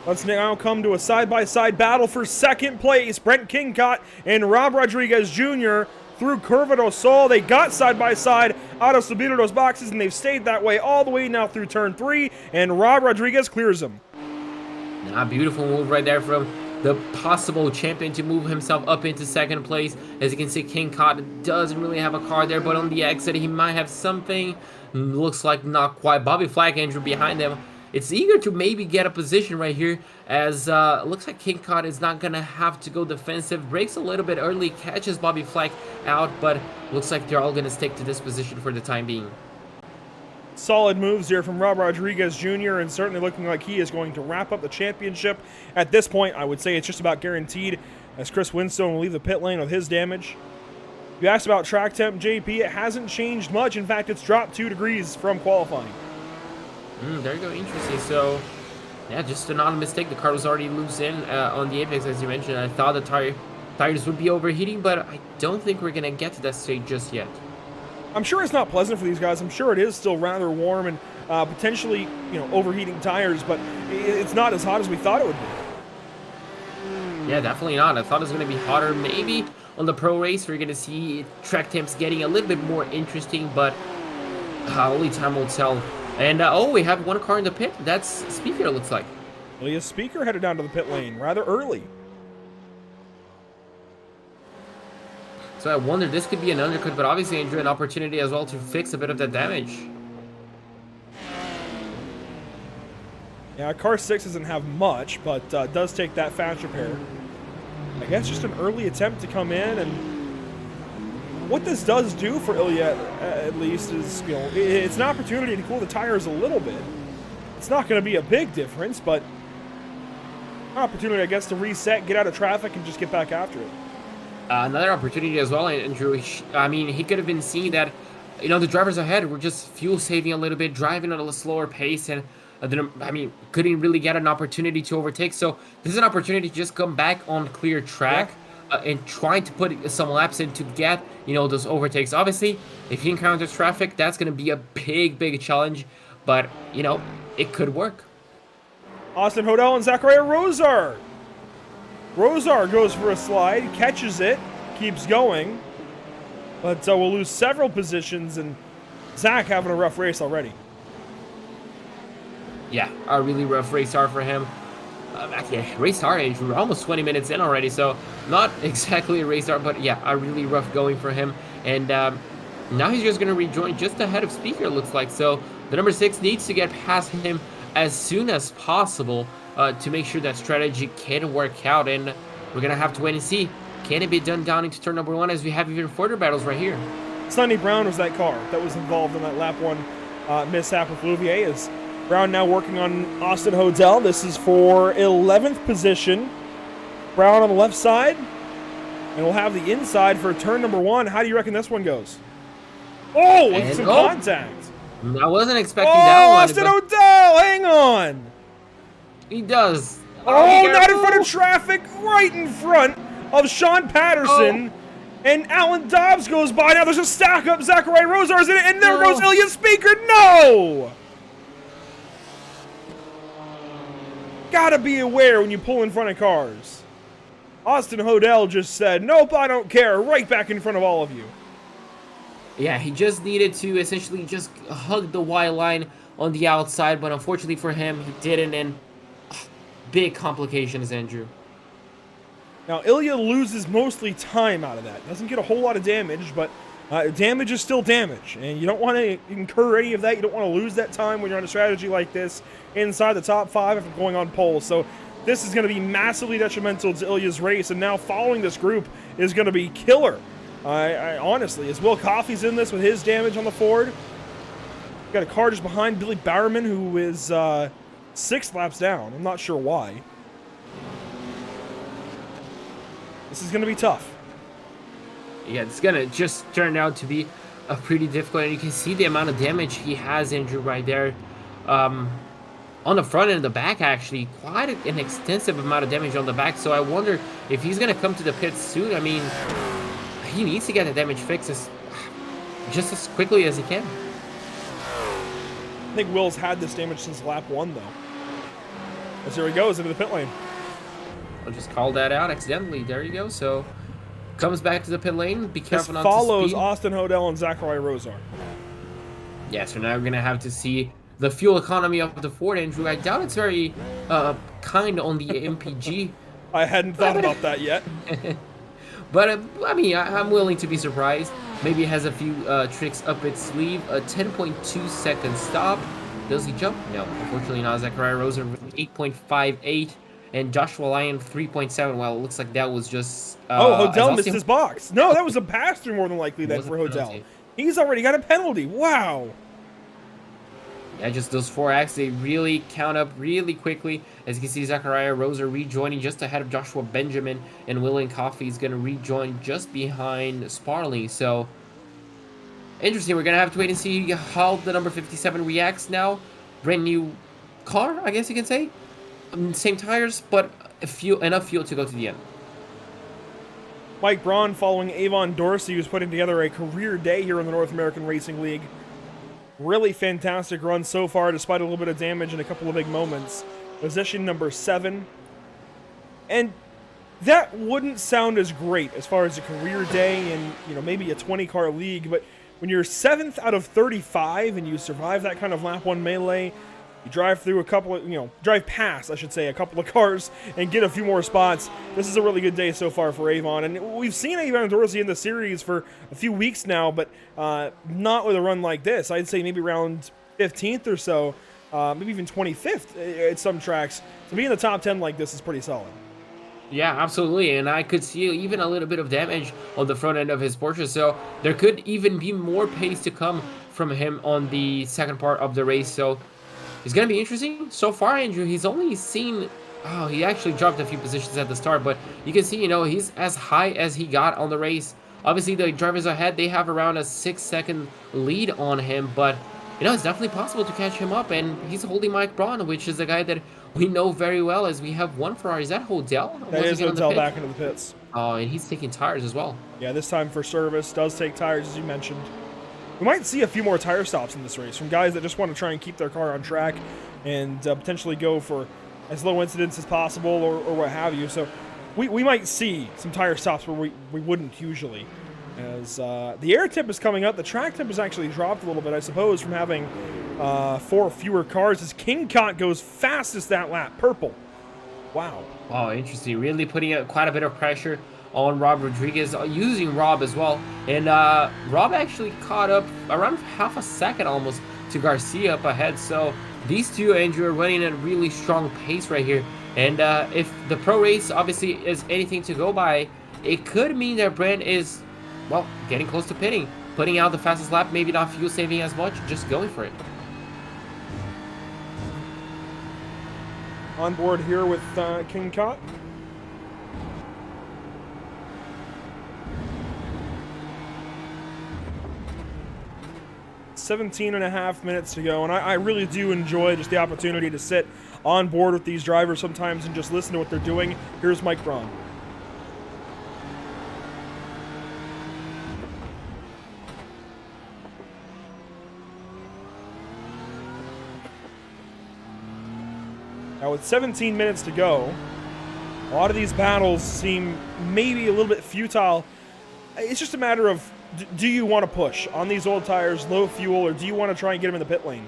Let's now come to a side-by-side battle for 2nd place. Brent Kingcott and Rob Rodriguez Jr. through Curva do Sol. They got side-by-side out of Subidos boxes, and they've stayed that way all the way now through turn 3, and Rob Rodriguez clears them. Beautiful move right there from the possible champion to move himself up into 2nd place. As you can see, Kingcott doesn't really have a car there, but on the exit, he might have something. Looks like not quite. Bobby Flagg, Andrew, behind them. It's eager to maybe get a position right here, as looks like Kingcott is not going to have to go defensive. Breaks a little bit early, catches Bobby Flagg out, but looks like they're all going to stick to this position for the time being. Solid moves here from Rob Rodriguez Jr. and certainly looking like he is going to wrap up the championship. At this point, I would say it's just about guaranteed, as Chris Winstone will leave the pit lane with his damage. You asked about track temp, JP. It hasn't changed much. In fact, it's dropped 2 degrees from qualifying. There you go. Interesting. So, yeah, just not a mistake. The car was already loose in on the apex, as you mentioned. I thought the tires would be overheating, but I don't think we're going to get to that stage just yet. I'm sure it's not pleasant for these guys. I'm sure it is still rather warm and potentially, overheating tires, but it's not as hot as we thought it would be. Yeah, definitely not. I thought it was going to be hotter. Maybe on the pro race, we're going to see track temps getting a little bit more interesting, but only time will tell. And, we have one car in the pit. That's Speaker, it looks like. Ilya Speaker headed down to the pit lane rather early. So I wonder, this could be an undercut, but obviously Andrew, an opportunity as well to fix a bit of that damage. Yeah, car 6 doesn't have much, but does take that fast repair. I guess just an early attempt to come in, and what this does do for Ilya, at least, is, it's an opportunity to cool the tires a little bit. It's not going to be a big difference, but an opportunity, I guess, to reset, get out of traffic, and just get back after it. Another opportunity as well, Andrew. I mean, he could have been seeing that, the drivers ahead were just fuel saving a little bit, driving at a slower pace, and couldn't really get an opportunity to overtake. So this is an opportunity to just come back on clear track and try to put some laps in to get, those overtakes. Obviously, if he encounters traffic, that's going to be a big challenge, but, it could work. Austin Hodel and Zachariah Rosar. Rosar goes for a slide, catches it, keeps going, but we'll lose several positions, and Zach having a rough race already. Yeah, a really rough race start for him. Actually, race start, Andrew, we're almost 20 minutes in already, so not exactly a race start, but yeah, a really rough going for him. And now he's just going to rejoin just ahead of Speaker, it looks like. So the number 6 needs to get past him as soon as possible to make sure that strategy can work out, and we're going to have to wait and see. Can it be done down into turn number 1 as we have even further battles right here? Sonny Brown was that car that was involved in that lap 1 mishap with Louvier. Is Brown now working on Austin Hodel. This is for 11th position. Brown on the left side, and we'll have the inside for turn number 1. How do you reckon this one goes? Oh, with some contact. I wasn't expecting that one. Austin Hodel, hang on. He does. Oh, not in front of traffic, right in front of Sean Patterson. And Alan Dobbs goes by. Now there's a stack up. Zachariah Rosar's in it, and there goes Ilya Speaker. No! Gotta be aware when you pull in front of cars. Austin Hodel just said, nope, I don't care, right back in front of all of you. Yeah, he just needed to essentially just hug the white line on the outside, but unfortunately for him, he didn't, and big complications, Andrew. Now, Ilya loses mostly time out of that. Doesn't get a whole lot of damage, but damage is still damage, and you don't want to incur any of that. You don't want to lose that time when you're on a strategy like this inside the top 5 after going on pole. So this is going to be massively detrimental to Ilya's race, and now following this group is going to be killer. Honestly, as Will Coffey's in this with his damage on the Ford. Got a car just behind Billy Bowerman, who is 6 laps down. I'm not sure why. This is going to be tough. Yeah, it's going to just turn out to be a pretty difficult, and you can see the amount of damage he has, Andrew, right there. On the front and the back, actually, quite an extensive amount of damage on the back, so I wonder if he's going to come to the pits soon. I mean, he needs to get the damage fixed just as quickly as he can. I think Will's had this damage since lap 1, though. As here he goes into the pit lane. I'll just call that out accidentally. There you go. So, comes back to the pit lane. Be careful not to follows speed. Austin Hodel and Zachariah Rosar. Yeah, so now we're going to have to see the fuel economy of the Ford, Andrew. I doubt it's very kind on the MPG. I hadn't thought about that yet. But, I mean, I'm willing to be surprised. Maybe it has a few tricks up its sleeve. A 10.2 second stop. Does he jump? No, unfortunately not. Zachariah Rosar with 8.58. And Joshua Lyon 3.7. Well, it looks like that was just... Hodel missed his box. No, that was a pass-through more than likely then for Hodel. Penalty. He's already got a penalty. Wow. Yeah, just those 4X, they really count up really quickly. As you can see, Zachariah Rosa rejoining just ahead of Joshua Benjamin, and William Coffey is going to rejoin just behind Sparley. So, interesting. We're going to have to wait and see how the number 57 reacts now. Brand new car, I guess you can say. Same tires, but enough fuel to go to the end. Mike Braun following Avon Dorsey, who's putting together a career day here in the North American Racing League. Really fantastic run so far, despite a little bit of damage and a couple of big moments. Position number 7. And that wouldn't sound as great as far as a career day in, maybe a 20-car league, but when you're 7th out of 35 and you survive that kind of lap 1 melee, you drive through a couple of, drive past, I should say, a couple of cars and get a few more spots. This is a really good day so far for Avon. And we've seen Avon Dorsey in the series for a few weeks now, but not with a run like this. I'd say maybe around 15th or so, maybe even 25th at some tracks. To be in the top 10 like this is pretty solid. Yeah, absolutely, and I could see even a little bit of damage on the front end of his Porsche, so there could even be more pace to come from him on the second part of the race, so it's going to be interesting. So far, Andrew, he's only seen... Oh, he actually dropped a few positions at the start, but you can see, he's as high as he got on the race. Obviously, the drivers ahead, they have around a 6-second lead on him, but, it's definitely possible to catch him up, and he's holding Mike Braun, which is a guy that we know very well, as we have one Ferrari. Is that Hodel? That is Hodel back into the pits. Oh, and he's taking tires as well. Yeah, this time for service. Does take tires, as you mentioned. We might see a few more tire stops in this race from guys that just want to try and keep their car on track and potentially go for as low incidents as possible or what have you. So we might see some tire stops where we wouldn't usually. As the air tip is coming up, the track tip has actually dropped a little bit, I suppose, from having 4 fewer cars as King Cot goes fastest that lap. Purple. Wow. Oh, interesting. Really putting quite a bit of pressure on Rob Rodriguez, using Rob as well. And Rob actually caught up around half a second almost to Garcia up ahead. So these two, Andrew, are running at a really strong pace right here. And if the pro race obviously is anything to go by, it could mean that Brent is, well, getting close to pitting. Putting out the fastest lap, maybe not fuel saving as much, just going for it. On board here with King Cot. .5 minutes to go, and I really do enjoy just the opportunity to sit on board with these drivers sometimes and just listen to what they're doing. Here's Mike Braun. Now with 17 minutes to go, a lot of these battles seem maybe a little bit futile. It's just a matter of, do you want to push on these old tires, low fuel, or do you want to try and get them in the pit lane?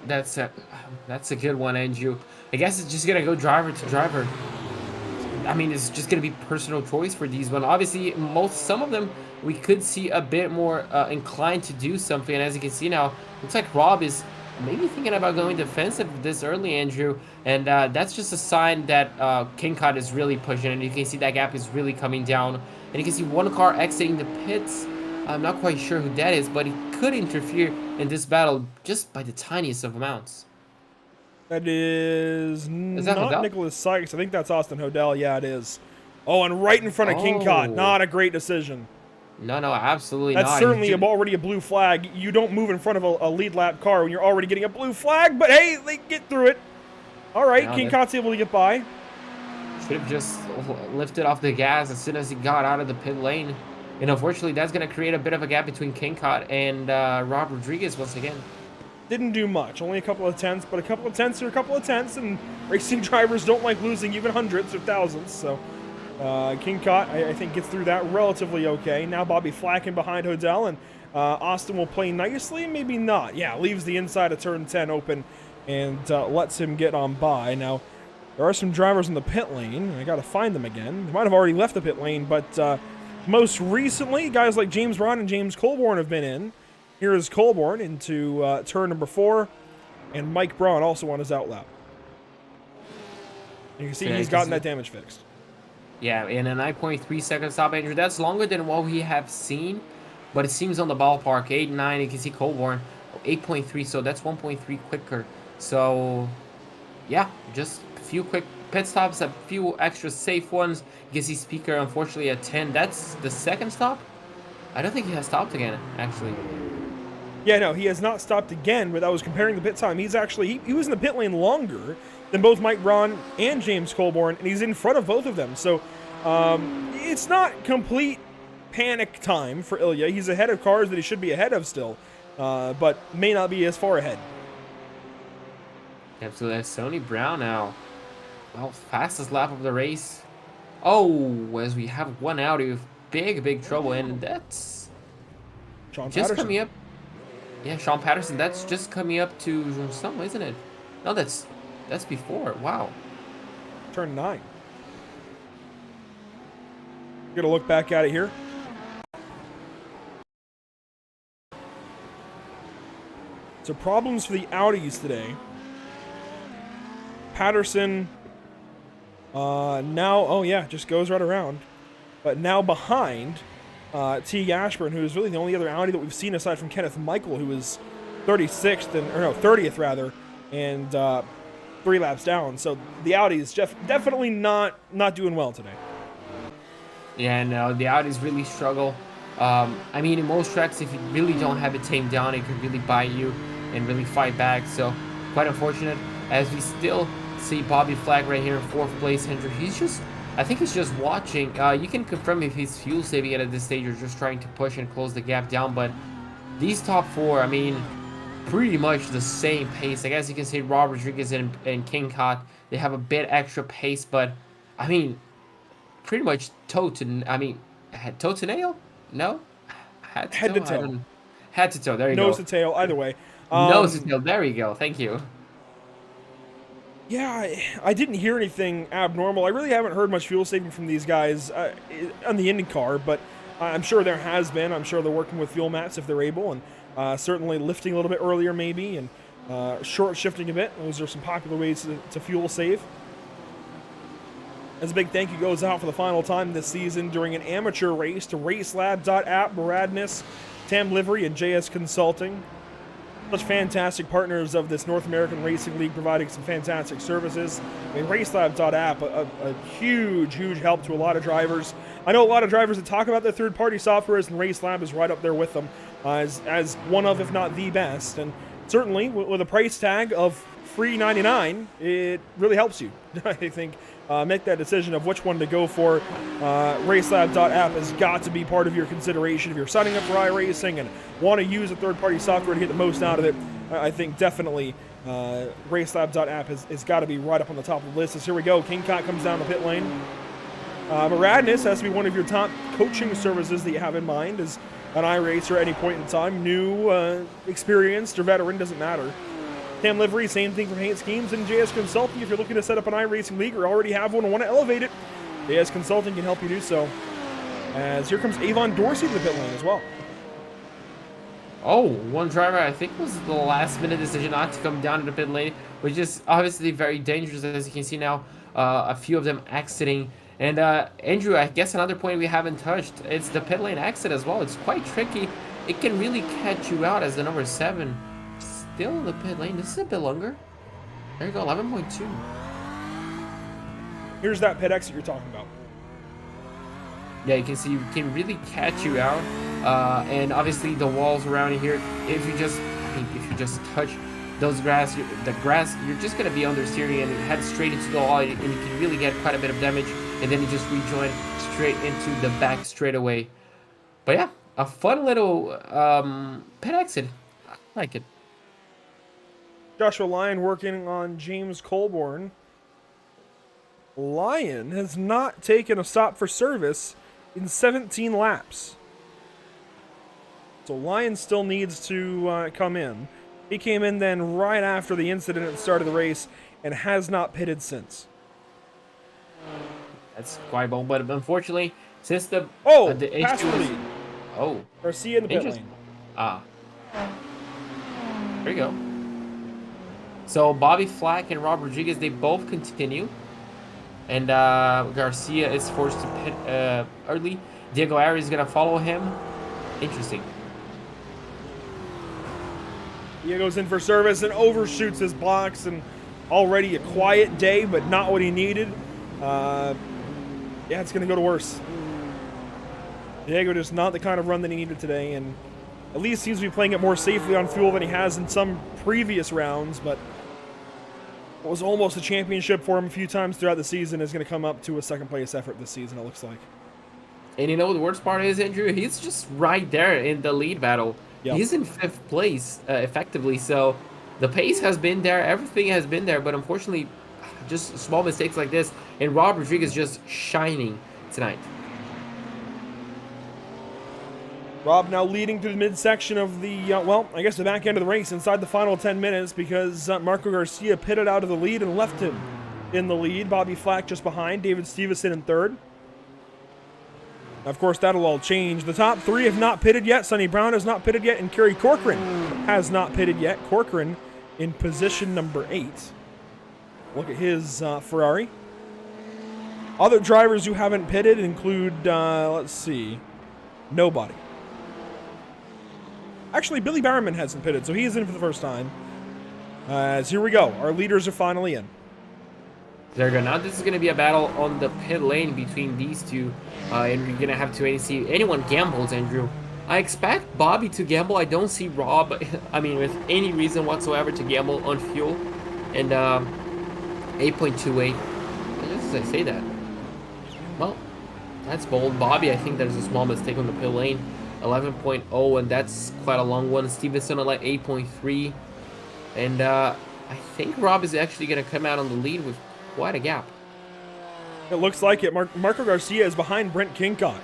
That's a good one, Andrew. I guess it's just gonna go driver to driver. I mean, it's just gonna be personal choice for these ones. Obviously, some of them we could see a bit more inclined to do something. And as you can see now, looks like Rob is maybe thinking about going defensive this early, Andrew. And that's just a sign that King Cod is really pushing, and you can see that gap is really coming down. And you can see one car exiting the pits. I'm not quite sure who that is, but he could interfere in this battle just by the tiniest of amounts. That is that not Hodel? Nicholas Sykes. I think that's Austin Hodel. Yeah, it is. Oh, and right in front of King Cod. Not a great decision. No, absolutely not. That's certainly already a blue flag. You don't move in front of a lead lap car when you're already getting a blue flag, but hey, they get through it. All right, King Cod's able to get by. Should have just lifted off the gas as soon as he got out of the pit lane. And unfortunately, that's going to create a bit of a gap between King Cod and Rob Rodriguez once again. Didn't do much. Only a couple of tenths, but a couple of tenths are a couple of tenths, and racing drivers don't like losing even hundreds or thousands. So King Cod, I think, gets through that relatively okay. Now Bobby Flacken behind Hodel, and Austin will play nicely, maybe not. Yeah, leaves the inside of turn 10 open and lets him get on by. Now, there are some drivers in the pit lane. I got to find them again. They might have already left the pit lane, but most recently, guys like James Rod and James Colborn have been in. Here is Colborn into turn number 4, and Mike Braun also on his outlap. You can see he's gotten that damage fixed. Yeah, in a 9.3 second stop, Andrew. That's longer than what we have seen, but it seems on the ballpark. 8 and 9, you can see Colborn 8.3, so that's 1.3 quicker. So yeah, just a few quick pit stops, a few extra safe ones. You can see Speaker unfortunately at 10. That's the second stop. I don't think he has stopped again, actually. Yeah, no, he has not stopped again, but I was comparing the pit time. He's actually, he was in the pit lane longer than both Mike Braun and James Colborn, and he's in front of both of them. So it's not complete panic time for Ilya. He's ahead of cars that he should be ahead of still, but may not be as far ahead. Absolutely. That's Sony Brown now. Well, fastest lap of the race. Oh, as we have one Audi with big trouble, and that's Sean just Patterson. coming up. Yeah, Sean Patterson. That's just coming up to some, isn't it? No, that's before. Wow. Turn 9. Gonna look back at it here. So problems for the Audis today. Patterson now, oh yeah, just goes right around. But now behind T. Ashburn, who is really the only other Audi that we've seen aside from Kenneth Michael, who was 36th, or no, 30th rather, and 3 laps down. So the Audis definitely not doing well today. Yeah, no, the Audis really struggle. I mean, in most tracks, if you really don't have it tamed down, it could really bite you and really fight back. So, quite unfortunate. As we still see Bobby Flagg right here in 4th place. Hendrick, I think he's just watching. You can confirm if he's fuel saving at this stage or just trying to push and close the gap down. But these top 4, I mean, pretty much the same pace. I guess you can say Rob Rodriguez and King Cott, they have a bit extra pace. But, I mean, pretty much toe to nail? No? Head to toe. Head to toe, there you go. Nose to tail, either way. Nose to tail, there we go, thank you. Yeah, I didn't hear anything abnormal. I really haven't heard much fuel saving from these guys on the IndyCar, but I'm sure there has been. I'm sure they're working with fuel mats if they're able, and certainly lifting a little bit earlier maybe, and short shifting a bit. Those are some popular ways to fuel save. As a big thank you goes out for the final time this season during an amateur race to RaceLab.app, Baradness, Tam Livery, and JS Consulting. Such fantastic partners of this North American Racing League, providing some fantastic services. I mean, RaceLab.app, a huge help to a lot of drivers. I know a lot of drivers that talk about their third-party softwares, and RaceLab is right up there with them as one of, if not the best. And certainly, with a price tag of free $99, it really helps you, I think. Make that decision of which one to go for. RaceLab.app has got to be part of your consideration if you're signing up for iRacing and want to use a third-party software to get the most out of it. I think definitely RaceLab.app has got to be right up on the top of the list. So here we go. King Cott comes down the pit lane. Baradness has to be one of your top coaching services that you have in mind as an iRacer at any point in time. New, experienced, or veteran, doesn't matter. Tam Livery, same thing from Haynes Schemes and JS Consulting. If you're looking to set up an iRacing league or already have one and want to elevate it, JS Consulting can help you do so. As here comes Avon Dorsey to the pit lane as well. Oh, one driver I think was the last minute decision not to come down to the pit lane, which is obviously very dangerous, as you can see now. A few of them exiting. And Andrew, I guess another point we haven't touched, it's the pit lane exit as well. It's quite tricky. It can really catch you out as the number 7. Still in the pit lane. This is a bit longer. There you go, 11.2. Here's that pit exit you're talking about. Yeah, you can see you can really catch you out, and obviously the walls around here. If you just touch those grass, the grass, you're just gonna be understeering and head straight into the wall, and you can really get quite a bit of damage. And then you just rejoin straight into the back straightaway. But yeah, a fun little pit exit. I like it. Joshua Lyon working on James Colborn. Lyon has not taken a stop for service in 17 laps. So Lyon still needs to come in. He came in then right after the incident at the start of the race and has not pitted since. That's quite bold, but unfortunately, since the pass lead. Oh, Garcia in the pit lane. Ah, there you go. So Bobby Flack and Rob Rodriguez, they both continue. And Garcia is forced to pit early. Diego Ari is going to follow him. Interesting. He goes in for service and overshoots his blocks, and already a quiet day, but not what he needed. Yeah, it's going to go to worse. Diego just not the kind of run that he needed today, and at least seems to be playing it more safely on fuel than he has in some previous rounds, but what was almost a championship for him a few times throughout the season is going to come up to a second-place effort this season, it looks like. And you know what the worst part is, Andrew? He's just right there in the lead battle. Yep. He's in 5th place, effectively, so the pace has been there, everything has been there, but unfortunately, just small mistakes like this, and Rob Rodriguez just shining tonight. Rob now leading through the midsection of the, well, I guess the back end of the race inside the final 10 minutes because Marco Garcia pitted out of the lead and left him in the lead. Bobby Flack just behind, David Stevenson in 3rd. Of course, that'll all change. The top 3 have not pitted yet. Sonny Brown has not pitted yet, and Kerry Corcoran has not pitted yet. Corcoran in position number 8. Look at his Ferrari. Other drivers who haven't pitted include, let's see, nobody. Actually, Billy Barriman hasn't pitted, so he is in for the first time. So here we go. Our leaders are finally in. There we go. Now this is going to be a battle on the pit lane between these two. And you're going to have to see anyone gambles, Andrew. I expect Bobby to gamble. I don't see Rob, I mean, with any reason whatsoever to gamble on fuel. And 8.28. Just as I say that. Well, that's bold. Bobby, I think there's a small mistake on the pit lane. 11.0, and that's quite a long one. Stevenson at like 8.3. And I think Rob is actually going to come out on the lead with quite a gap. It looks like it. Marco Garcia is behind Brent Kincott.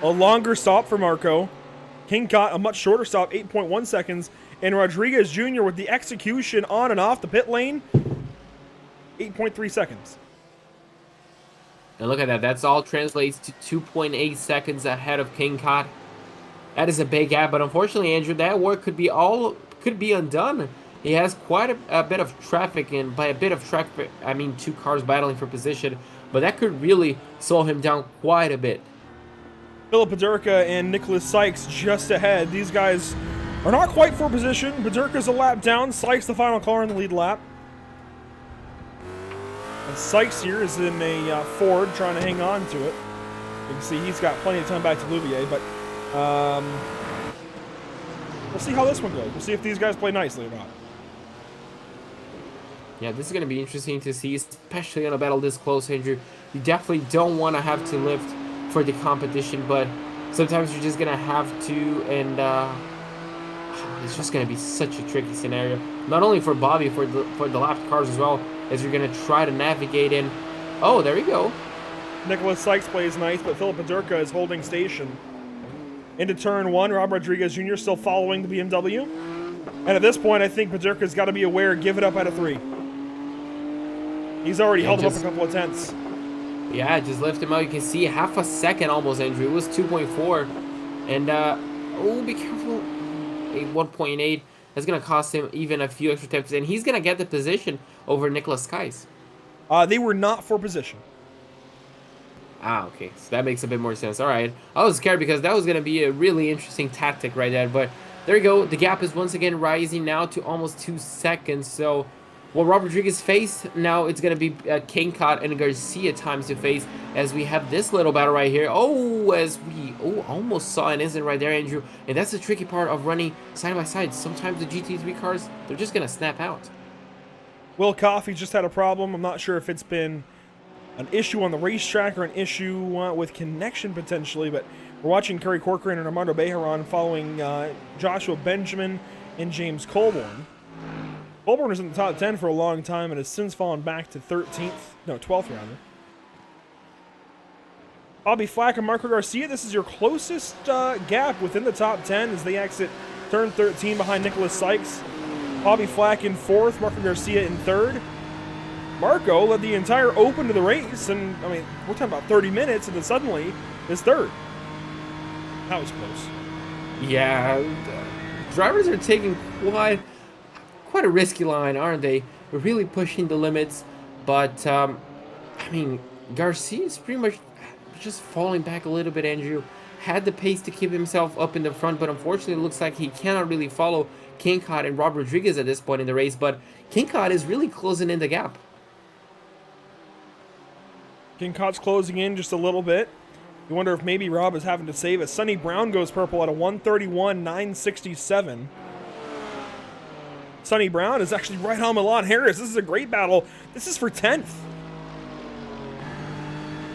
A longer stop for Marco. Kincott, a much shorter stop, 8.1 seconds. And Rodriguez Jr. with the execution on and off the pit lane, 8.3 seconds. And look at that. That's all translates to 2.8 seconds ahead of Kincott. That is a big gap, but unfortunately, Andrew, that work could be undone. He has quite a bit of traffic, and by a bit of traffic, I mean 2 cars battling for position, but that could really slow him down quite a bit. Philip Pedurka and Nicholas Sykes just ahead. These guys are not quite for position. Pedurka's a lap down. Sykes the final car in the lead lap. And Sykes here is in a Ford trying to hang on to it. You can see he's got plenty of time back to Louvier, but we'll see how this one goes. We'll see if these guys play nicely or not. Yeah, this is going to be interesting to see, especially on a battle this close, Andrew. You definitely don't want to have to lift for the competition, but sometimes you're just going to have to, and it's just going to be such a tricky scenario. Not only for Bobby, for the lapped cars as well, as you're going to try to navigate in. Oh, there we go. Nicholas Sykes plays nice, but Philip Pedurka is holding station. Into turn 1, Rob Rodriguez Jr. still following the BMW. And at this point, I think Pedurka's got to be aware, give it up out of 3. He's already held him up a couple of tenths. Yeah, just lift him out. You can see half a second almost, Andrew. It was 2.4. And, oh, be careful. 1.8. That's going to cost him even a few extra tenths. And he's going to get the position over Nicholas Sykes. They were not for position. Ah, okay. So that makes a bit more sense. All right. I was scared because that was going to be a really interesting tactic right there. But there you go. The gap is once again rising now to almost 2 seconds. So what Rob Rodriguez faced, now it's going to be Kincott and Garcia times to face as we have this little battle right here. Oh, as we almost saw an incident right there, Andrew. And that's the tricky part of running side by side. Sometimes the GT3 cars, they're just going to snap out. Will Coffey just had a problem. I'm not sure if it's been an issue on the racetrack or an issue with connection potentially, but we're watching Kerry Corcoran and Armando Bejaran following Joshua Benjamin and James Colborn. Colborn was in the top 10 for a long time and has since fallen back to 12th rather. Bobby Flack and Marco Garcia, this is your closest gap within the top 10 as they exit turn 13 behind Nicholas Sykes. Bobby Flack in 4th, Marco Garcia in 3rd. Marco led the entire open to the race, and I mean, we're talking about 30 minutes, and then suddenly is 3rd. That was close. Yeah, drivers are taking quite a risky line, aren't they? We're really pushing the limits, but I mean, Garcia is pretty much just falling back a little bit, Andrew. had the pace to keep himself up in the front, but unfortunately it looks like he cannot really follow King Cod and Rob Rodriguez at this point in the race, but King Cod is really closing in the gap. King Cod's closing in just a little bit. You wonder if maybe Rob is having to save as Sonny Brown goes purple at a 131.967. Sonny Brown is actually right on Milan Harris. This is a great battle. This is for 10th.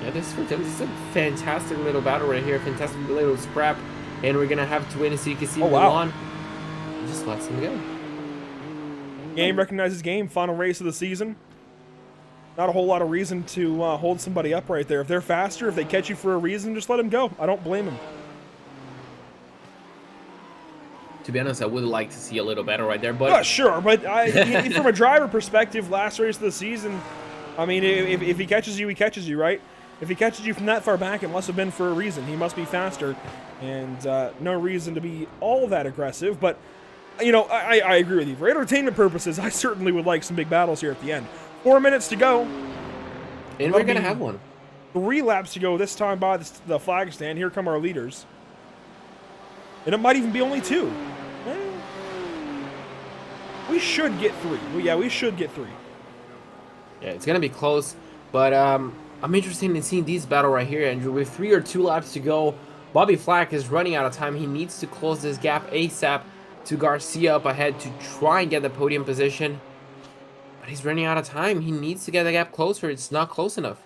Yeah, this is a fantastic little battle right here. Fantastic little scrap. And we're going to have to win so you can see Milan just lets him go. Game recognizes game. Final race of the season. Not a whole lot of reason to hold somebody up right there. If they're faster, if they catch you for a reason, just let them go. I don't blame them. To be honest, I would like to see a little better right there, but sure. But from a driver perspective, last race of the season, I mean, if he catches you, he catches you, right? If he catches you from that far back, it must have been for a reason. He must be faster, and no reason to be all that aggressive. But you know, I agree with you. For entertainment purposes, I certainly would like some big battles here at the end. 4 minutes to go, and we're gonna have one. 3 laps to go this time by the flag stand. Here come our leaders. And it might even be only 2. We should get 3. Yeah, we should get 3. Yeah, it's going to be close. But I'm interested in seeing this battle right here, Andrew. With 3 or 2 laps to go, Bobby Flack is running out of time. He needs to close this gap ASAP to Garcia up ahead to try and get the podium position. But he's running out of time. He needs to get the gap closer. It's not close enough.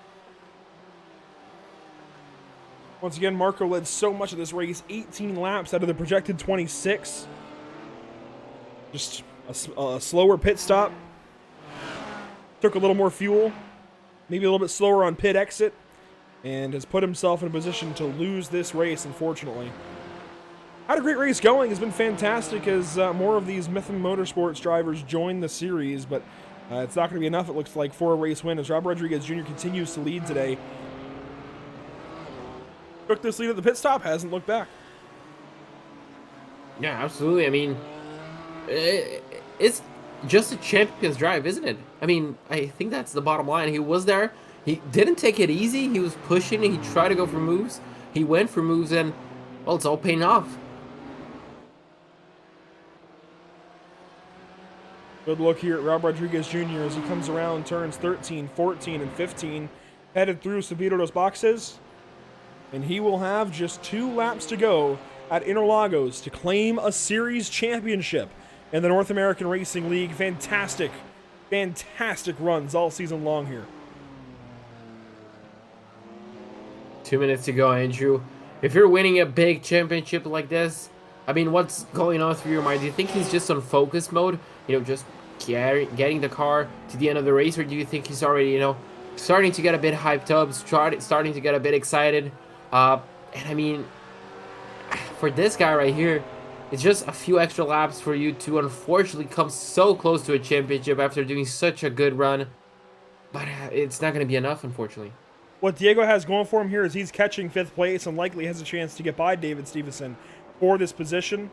Once again, Marco led so much of this race, 18 laps out of the projected 26. Just a slower pit stop. Took a little more fuel. Maybe a little bit slower on pit exit. And has put himself in a position to lose this race, unfortunately. Had a great race going. It's been fantastic as more of these Mitham Motorsports drivers join the series. But it's not going to be enough, it looks like, for a race win as Rob Rodriguez Jr. continues to lead today. Took this lead at the pit stop, hasn't looked back. Yeah, absolutely. I mean, it's just a champion's drive, isn't it? I mean, I think that's the bottom line. He was there. He didn't take it easy. He was pushing. He tried to go for moves. He went for moves, and, well, it's all paying off. Good look here at Rob Rodriguez Jr. as he comes around turns 13, 14, and 15. Headed through Sabito dos boxes. And he will have just 2 laps to go at Interlagos to claim a series championship in the North American Racing League. Fantastic, fantastic runs all season long here. 2 minutes to go, Andrew. If you're winning a big championship like this, I mean, what's going on through your mind? Do you think he's just on focus mode? You know, just getting the car to the end of the race? Or do you think he's already, you know, starting to get a bit hyped up, starting to get a bit excited? And I mean, for this guy right here, it's just a few extra laps for you to unfortunately come so close to a championship after doing such a good run. But it's not going to be enough, unfortunately. What Diego has going for him here is he's catching 5th place and likely has a chance to get by David Stevenson for this position.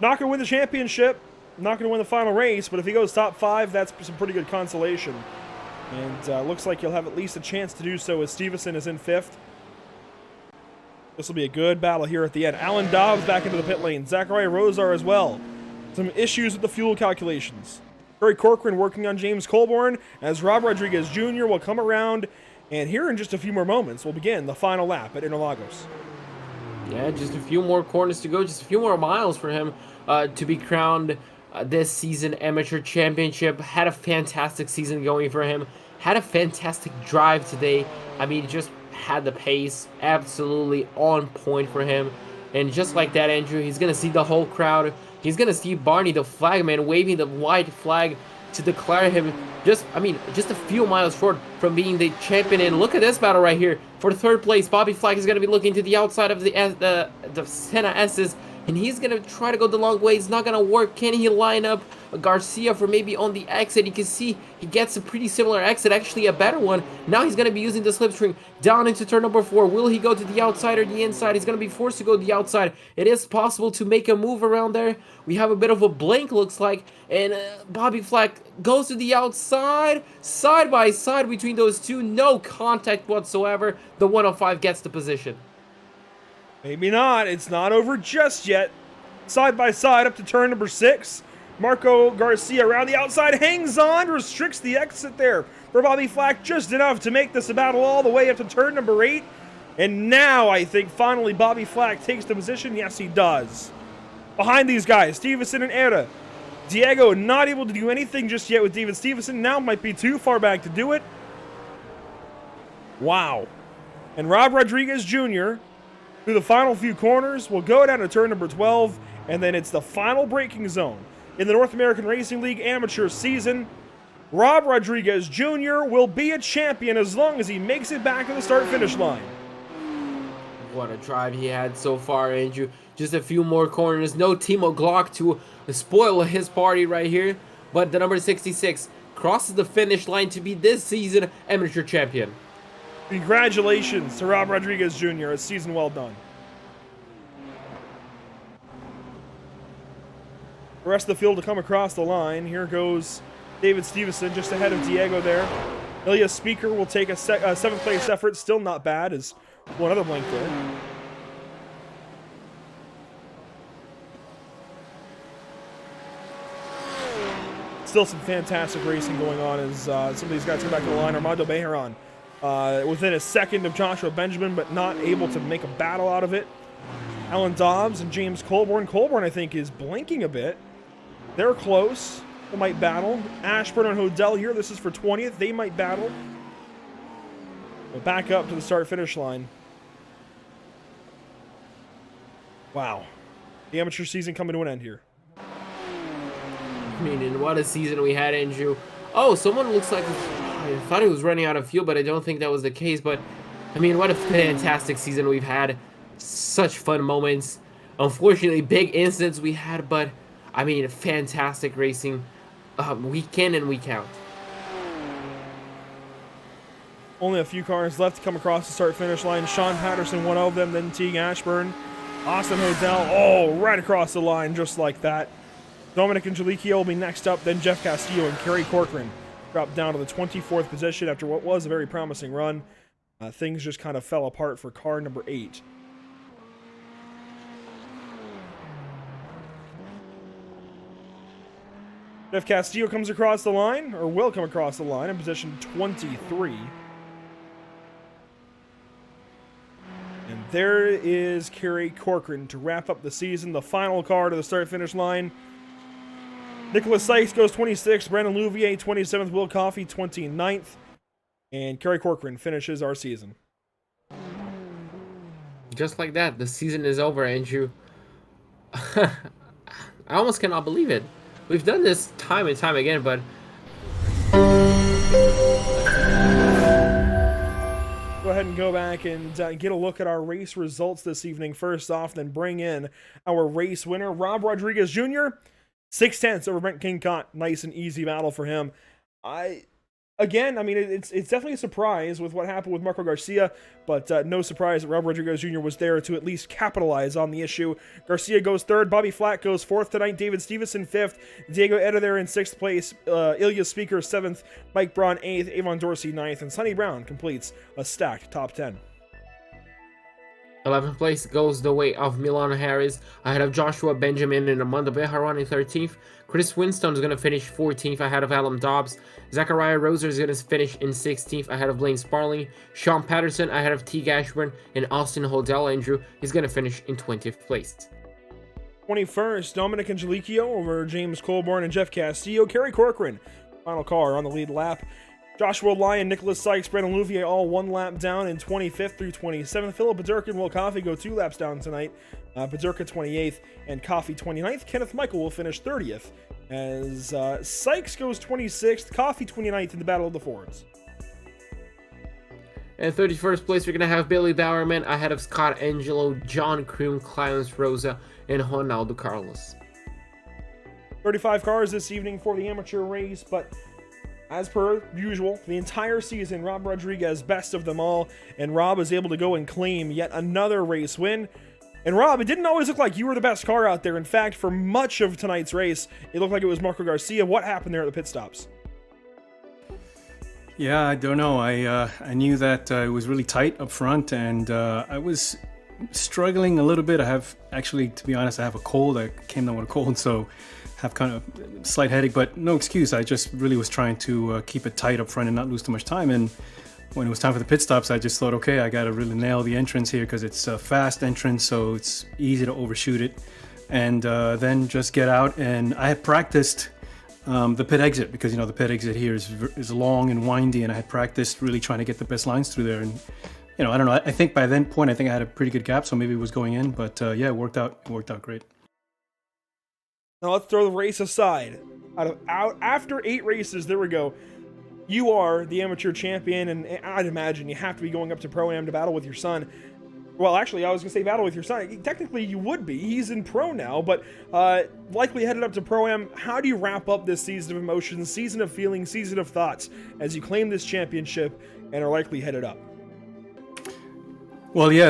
Not going to win the championship, not going to win the final race, but if he goes top 5, that's some pretty good consolation. And looks like he'll have at least a chance to do so as Stevenson is in 5th. This will be a good battle here at the end. Alan Dobbs back into the pit lane. Zachariah Rosar as well. Some issues with the fuel calculations. Barry Corcoran working on James Colborn as Rob Rodriguez Jr. will come around. And here in just a few more moments, we'll begin the final lap at Interlagos. Yeah, just a few more corners to go. Just a few more miles for him to be crowned this season amateur championship. Had a fantastic season going for him. Had a fantastic drive today. I mean, just had the pace absolutely on point for him. And just like that, Andrew, he's going to see the whole crowd. He's going to see Barney, the flagman, waving the white flag to declare him just a few miles short from being the champion. And look at this battle right here. For 3rd place, Bobby Flack is going to be looking to the outside of the Senna S's. And he's going to try to go the long way. It's not going to work. Can he line up Garcia for maybe on the exit? You can see he gets a pretty similar exit, actually a better one. Now he's going to be using the slipstream down into turn number 4. Will he go to the outside or the inside? He's going to be forced to go to the outside. It is possible to make a move around there. We have a bit of a blank, looks like. And Bobby Flack goes to the outside. Side by side between those two. No contact whatsoever. The 105 gets the position. Maybe not. It's not over just yet. Side by side up to turn number 6. Marco Garcia around the outside, hangs on, restricts the exit there for Bobby Flack just enough to make this a battle all the way up to turn number 8. And now I think finally Bobby Flack takes the position. Yes, he does. Behind these guys, Stevenson and Era. Diego not able to do anything just yet with David Stevenson. Now might be too far back to do it. Wow. And Rob Rodriguez Jr., through the final few corners, will go down to turn number 12. And then it's the final braking zone. In the North American Racing League amateur season, Rob Rodriguez Jr. will be a champion as long as he makes it back to the start-finish line. What a drive he had so far, Andrew. Just a few more corners. No Timo Glock to spoil his party right here. But the number 66 crosses the finish line to be this season amateur champion. Congratulations to Rob Rodriguez Jr. A season well done. The rest of the field to come across the line. Here goes David Stevenson just ahead of Diego there. Ilya Speaker will take a 7th place effort. Still not bad as one other blank there. Still some fantastic racing going on as some of these guys come back to the line. Armando Bejaran within a second of Joshua Benjamin, but not able to make a battle out of it. Alan Dobbs and James Colborn. Colborn, I think, is blinking a bit. They're close. They might battle. Ashburn and Hodel here. This is for 20th. They might battle. We'll back up to the start-finish line. Wow. The amateur season coming to an end here. I mean, and what a season we had, Andrew. Oh, someone looks like... I thought he was running out of fuel, but I don't think that was the case. But, I mean, what a fantastic season we've had. Such fun moments. Unfortunately, big incidents we had, but, I mean, fantastic racing week in and week out. Only a few cars left to come across the start-finish line. Sean Patterson, one of them, then Teague Ashburn. Austin Hodel, oh, right across the line, just like that. Dominic Angelicchio will be next up, then Jeff Castillo and Kerry Corcoran dropped down to the 24th position after what was a very promising run. Things just kind of fell apart for car number 8. Jeff Castillo comes across the line, or will come across the line, in position 23. And there is Kerry Corcoran to wrap up the season, the final car to the start-finish line. Nicholas Sykes goes 26th, Brandon Louvier 27th, Will Coffey 29th, and Kerry Corcoran finishes our season. Just like that, the season is over, Andrew. I almost cannot believe it. We've done this time and time again, but... Go ahead and go back and get a look at our race results this evening first off, then bring in our race winner, Rob Rodriguez Jr., 6/10 over Brent Kingcott. Nice and easy battle for him. Again, I mean, it's definitely a surprise with what happened with Marco Garcia, but no surprise that Rob Rodriguez Jr. was there to at least capitalize on the issue. Garcia goes 3rd, Bobby Flack goes 4th tonight, David Stevenson 5th, Diego Eda there in 6th place, Ilya Speaker 7th, Mike Braun 8th, Avon Dorsey 9th, and Sonny Brown completes a stacked top 10. 11th place goes the way of Milan Harris, ahead of Joshua Benjamin and Armando Bejaran in 13th. Chris Winston is going to finish 14th ahead of Alan Dobbs. Zachariah Roser is going to finish in 16th ahead of Blaine Sparling. Sean Patterson ahead of Teague Ashburn, and Austin Hodel Andrew is going to finish in 20th place. 21st, Dominic Angelicchio over James Colborn and Jeff Castillo. Kerry Corcoran, final car on the lead lap. Joshua Lyon, Nicholas Sykes, Brandon Louvier all 1 lap down in 25th through 27th. Philip Bedurkin and Will Coffey go 2 laps down tonight. Bedurka 28th and Coffey 29th. Kenneth Michael will finish 30th as Sykes goes 26th, Coffey 29th in the Battle of the Fords. And 31st place, we're going to have Billy Bowerman ahead of Scott Angelo, John Kroom, Clarence Rosa, and Ronaldo Carlos. 35 cars this evening for the amateur race, but as per usual, the entire season, Rob Rodriguez best of them all, and Rob is able to go and claim yet another race win. And Rob, it didn't always look like you were the best car out there. In fact, for much of tonight's race, it looked like it was Marco Garcia. What happened there at the pit stops? Yeah, I don't know. I knew that it was really tight up front, and I was struggling a little bit. I have actually, to be honest, I have a cold. I came down with a cold, so have kind of slight headache, but no excuse. I just really was trying to keep it tight up front and not lose too much time. And when it was time for the pit stops, I just thought, okay, I got to really nail the entrance here because it's a fast entrance, so it's easy to overshoot it. And then just get out. And I had practiced the pit exit because, you know, the pit exit here is long and windy, and I had practiced really trying to get the best lines through there. And, you know, I don't know. I think by that point, I think I had a pretty good gap, so maybe it was going in. But yeah, it worked out. It worked out great. Now let's throw the race aside. After 8 races, there we go. You are the amateur champion, and I'd imagine you have to be going up to Pro-Am to battle with your son. Well, actually, I was going to say battle with your son. Technically, you would be. He's in Pro now, but likely headed up to Pro-Am. How do you wrap up this season of emotions, season of feelings, season of thoughts as you claim this championship and are likely headed up? Well, yeah,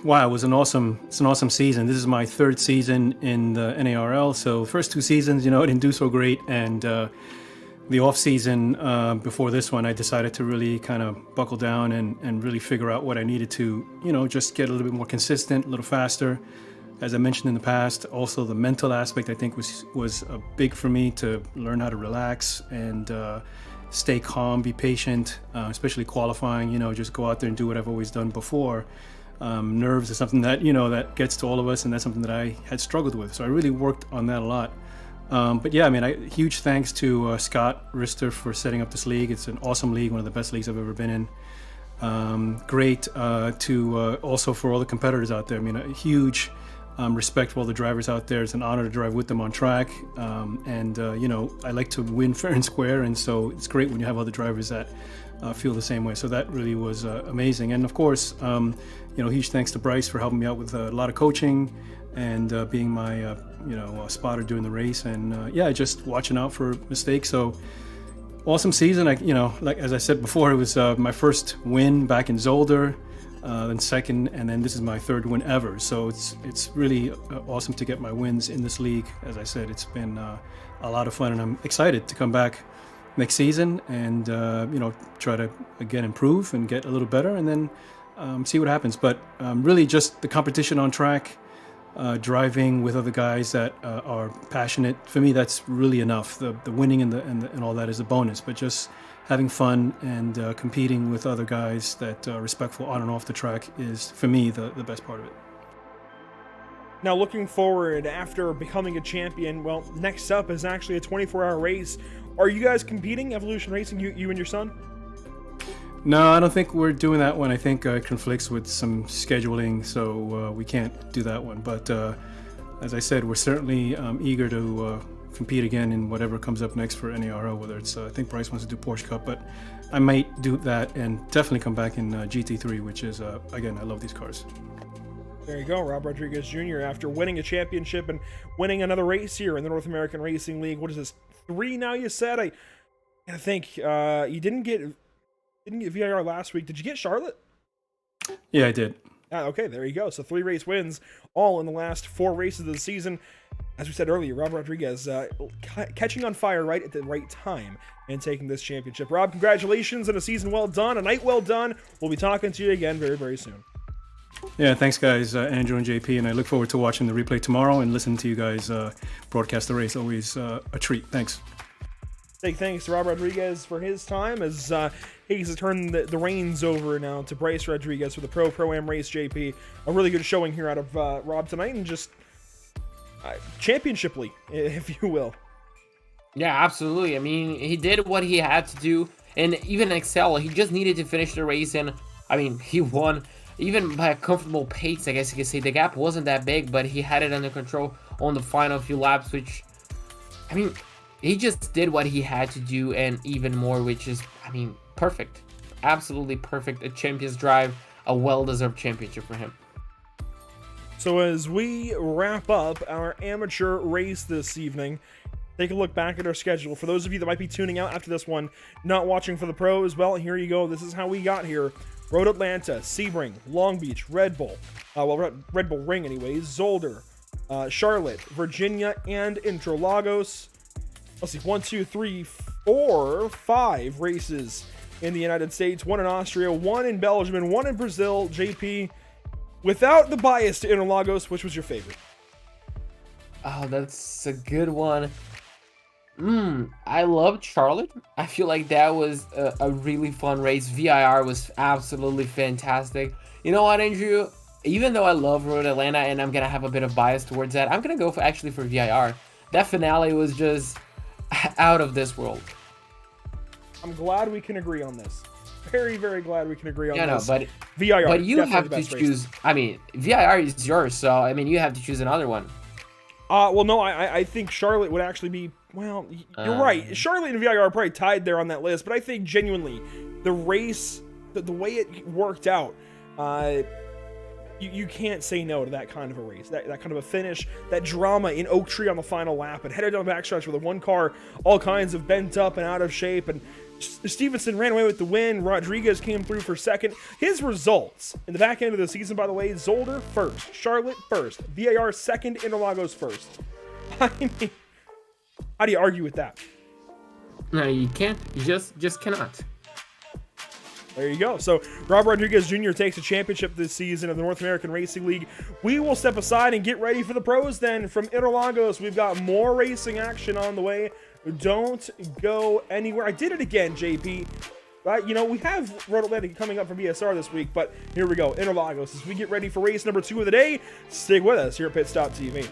wow, it's an awesome season. This is my 3rd season in the NARL. So the first 2 seasons, you know, it didn't do so great, and the off season before this one, I decided to really kind of buckle down and really figure out what I needed to, you know, just get a little bit more consistent, a little faster. As I mentioned in the past, also the mental aspect I think was big for me to learn how to relax and stay calm, be patient, especially qualifying, you know, just go out there and do what I've always done before. Nerves is something that, you know, that gets to all of us, and that's something that I had struggled with. So I really worked on that a lot. But yeah, I mean, huge thanks to Scott Rister for setting up this league. It's an awesome league, one of the best leagues I've ever been in. Great to also for all the competitors out there. I mean, a huge respect for all the drivers out there. It's an honor to drive with them on track. You know, I like to win fair and square, and so it's great when you have other drivers that feel the same way. So that really was amazing. And of course, you know, huge thanks to Bryce for helping me out with a lot of coaching and being my you know, spotter during the race, and yeah, just watching out for mistakes. So awesome season. You know, like as I said before, it was my first win back in Zolder, then second, and then this is my 3rd win ever. So it's really awesome to get my wins in this league. As I said, it's been a lot of fun, and I'm excited to come back next season and you know, try to again improve and get a little better, and then see what happens. But really just the competition on track, driving with other guys that are passionate. For me, that's really enough. The winning and all that is a bonus, but just having fun and competing with other guys that are respectful on and off the track is, for me, the best part of it. Now, looking forward after becoming a champion, well, next up is actually a 24-hour race. Are you guys competing, Evolution Racing, you and your son? No, I don't think we're doing that one. I think it conflicts with some scheduling, so we can't do that one. But as I said, we're certainly eager to compete again in whatever comes up next for NARL, whether it's, I think Bryce wants to do Porsche Cup, but I might do that and definitely come back in GT3, which is, again, I love these cars. There you go, Rob Rodriguez Jr. After winning a championship and winning another race here in the North American Racing League. What is this, 3 now you said? I think you didn't get VIR last week. Did you get Charlotte? Yeah, I did. Okay, there you go. So 3 race wins, all in the last 4 races of the season. As we said earlier, Rob Rodriguez catching on fire right at the right time and taking this championship. Rob, congratulations on a season well done, a night well done. We'll be talking to you again very, very soon. Yeah, thanks guys, Andrew and JP, and I look forward to watching the replay tomorrow and listening to you guys broadcast the race. Always a treat. Thanks. Big thanks to Rob Rodriguez for his time as Hayes has turned the reins over now to Bryce Rodriguez for the Pro-Am race, JP. A really good showing here out of Rob tonight, and just championship-ly, if you will. Yeah, absolutely. I mean, he did what he had to do, and even excel. He just needed to finish the race, and I mean, he won even by a comfortable pace, I guess you could say. The gap wasn't that big, but he had it under control on the final few laps, which, I mean, he just did what he had to do and even more, which is, I mean, perfect. Absolutely perfect. A champion's drive, a well-deserved championship for him. So as we wrap up our amateur race this evening, take a look back at our schedule. For those of you that might be tuning out after this one, not watching for the pros, well, here you go. This is how we got here. Road Atlanta, Sebring, Long Beach, Red Bull, Red Bull Ring anyways, Zolder, Charlotte, Virginia, and Interlagos. Let's see, 1, 2, 3, 4, 5 races in the United States, 1 in Austria, 1 in Belgium, and 1 in Brazil. JP, Without the bias to Interlagos, which was your favorite? Oh, that's a good one. I loved Charlotte. I feel like that was a really fun race. VIR was absolutely fantastic. You know what, Andrew? Even though I love Road Atlanta and I'm gonna have a bit of bias towards that, I'm gonna go for actually for VIR. That finale was just out of this world. I'm glad we can agree on this. Very, very glad we can agree on this. No, but VIR. But you definitely have the to best race. choose. I mean, VIR is yours, so I mean, you have to choose another one. Well, no, I think Charlotte would actually be. Well, you're right. Charlotte and VIR are probably tied there on that list, but I think genuinely the race, the way it worked out, you can't say no to that kind of a race, that kind of a finish, that drama in Oak Tree on the final lap, and headed down the backstretch with a one car all kinds of bent up and out of shape, and Stevenson ran away with the win. Rodriguez came through for second. His results in the back end of the season, by the way, Zolder first, Charlotte first, VAR second, Interlagos first. I mean, how do you argue with that? No, you can't. You just cannot. There you go. So Rob Rodriguez Jr. takes a championship this season of the North American Racing League. We will step aside and get ready for the pros then. From Interlagos, we've got more racing action on the way. Don't go anywhere. I did it again, JP. Right? You know, we have Road Atlanta coming up from BSR this week, but here we go. Interlagos, as we get ready for race number 2 of the day. Stick with us here at PitStop TV.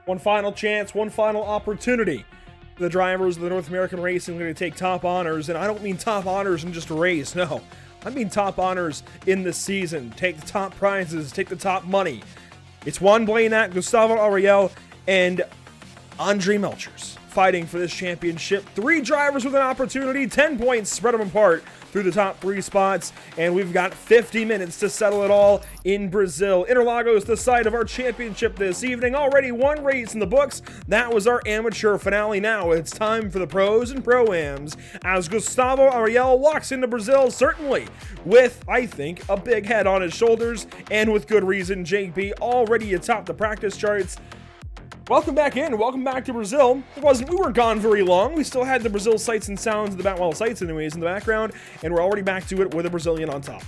One final chance, one final opportunity for the drivers of the North American Racing League to take top honors. And I don't mean top honors in just a race, no. I mean top honors in the season. Take the top prizes, take the top money. It's Juan Blanat, Gustavo Ariel, and Andre Melchers fighting for this championship. 3 drivers with an opportunity, 10 points, spread them apart through the top 3 spots, and we've got 50 minutes to settle it all in Brazil. Interlagos, the site of our championship this evening. Already 1 race in the books. That was our amateur finale. Now it's time for the pros and pro-ams as Gustavo Ariel walks into Brazil, certainly with, I think, a big head on his shoulders, and with good reason. JB already atop the practice charts. Welcome back in. Welcome back to Brazil. We weren't gone very long. We still had the Brazil sights and sounds, sights anyways, in the background, and we're already back to it with a Brazilian on top.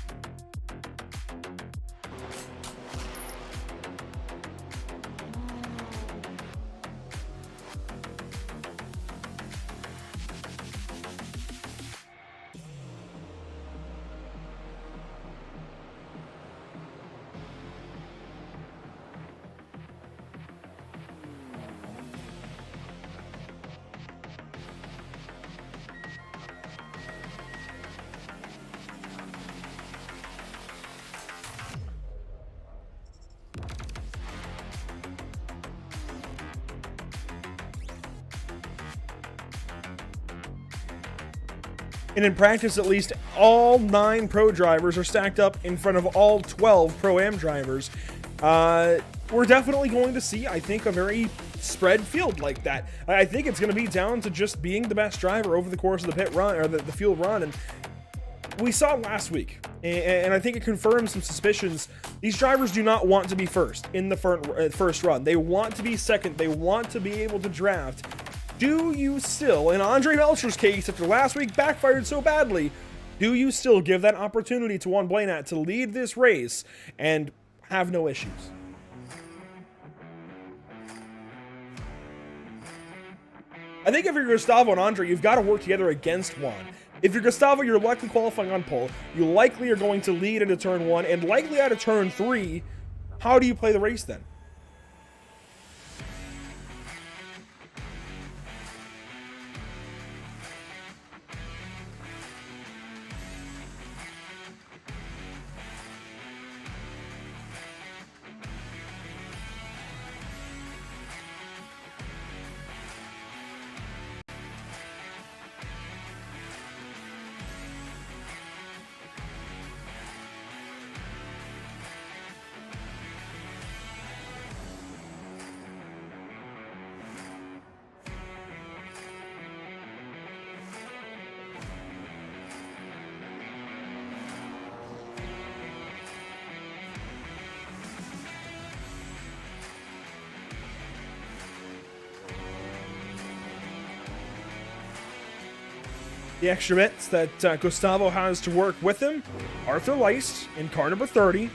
And in practice, at least all 9 pro drivers are stacked up in front of all 12 Pro-Am drivers. We're definitely going to see, I think, a very spread field like that. I think it's going to be down to just being the best driver over the course of the pit run, or the field run. And we saw it last week, and I think it confirms some suspicions. These drivers do not want to be first in the first run. They want to be second. They want to be able to draft. Do you still, in Andre Melcher's case, after last week backfired so badly, do you still give that opportunity to Juan Blanat to lead this race and have no issues? I think if you're Gustavo and Andre, you've got to work together against Juan. If you're Gustavo, you're likely qualifying on pole. You likely are going to lead into turn 1 and likely out of turn 3. How do you play the race then? The extra bits that Gustavo has to work with him: Arthur Leist in car number 30,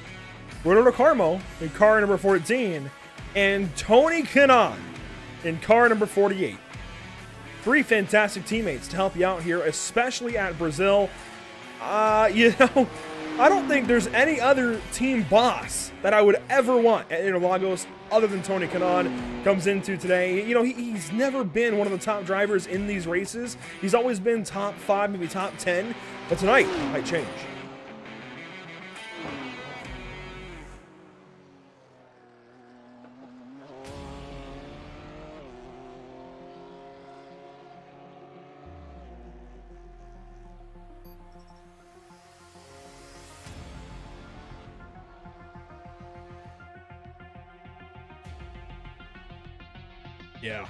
Bruno Carmo in car number 14, and Tony Kanaan in car number 48. 3 fantastic teammates to help you out here, especially at Brazil. I don't think there's any other team boss that I would ever want at Interlagos other than Tony Kanaan comes into today. You know, he's never been one of the top drivers in these races. He's always been top 5, maybe top 10, but tonight it might change. Yeah.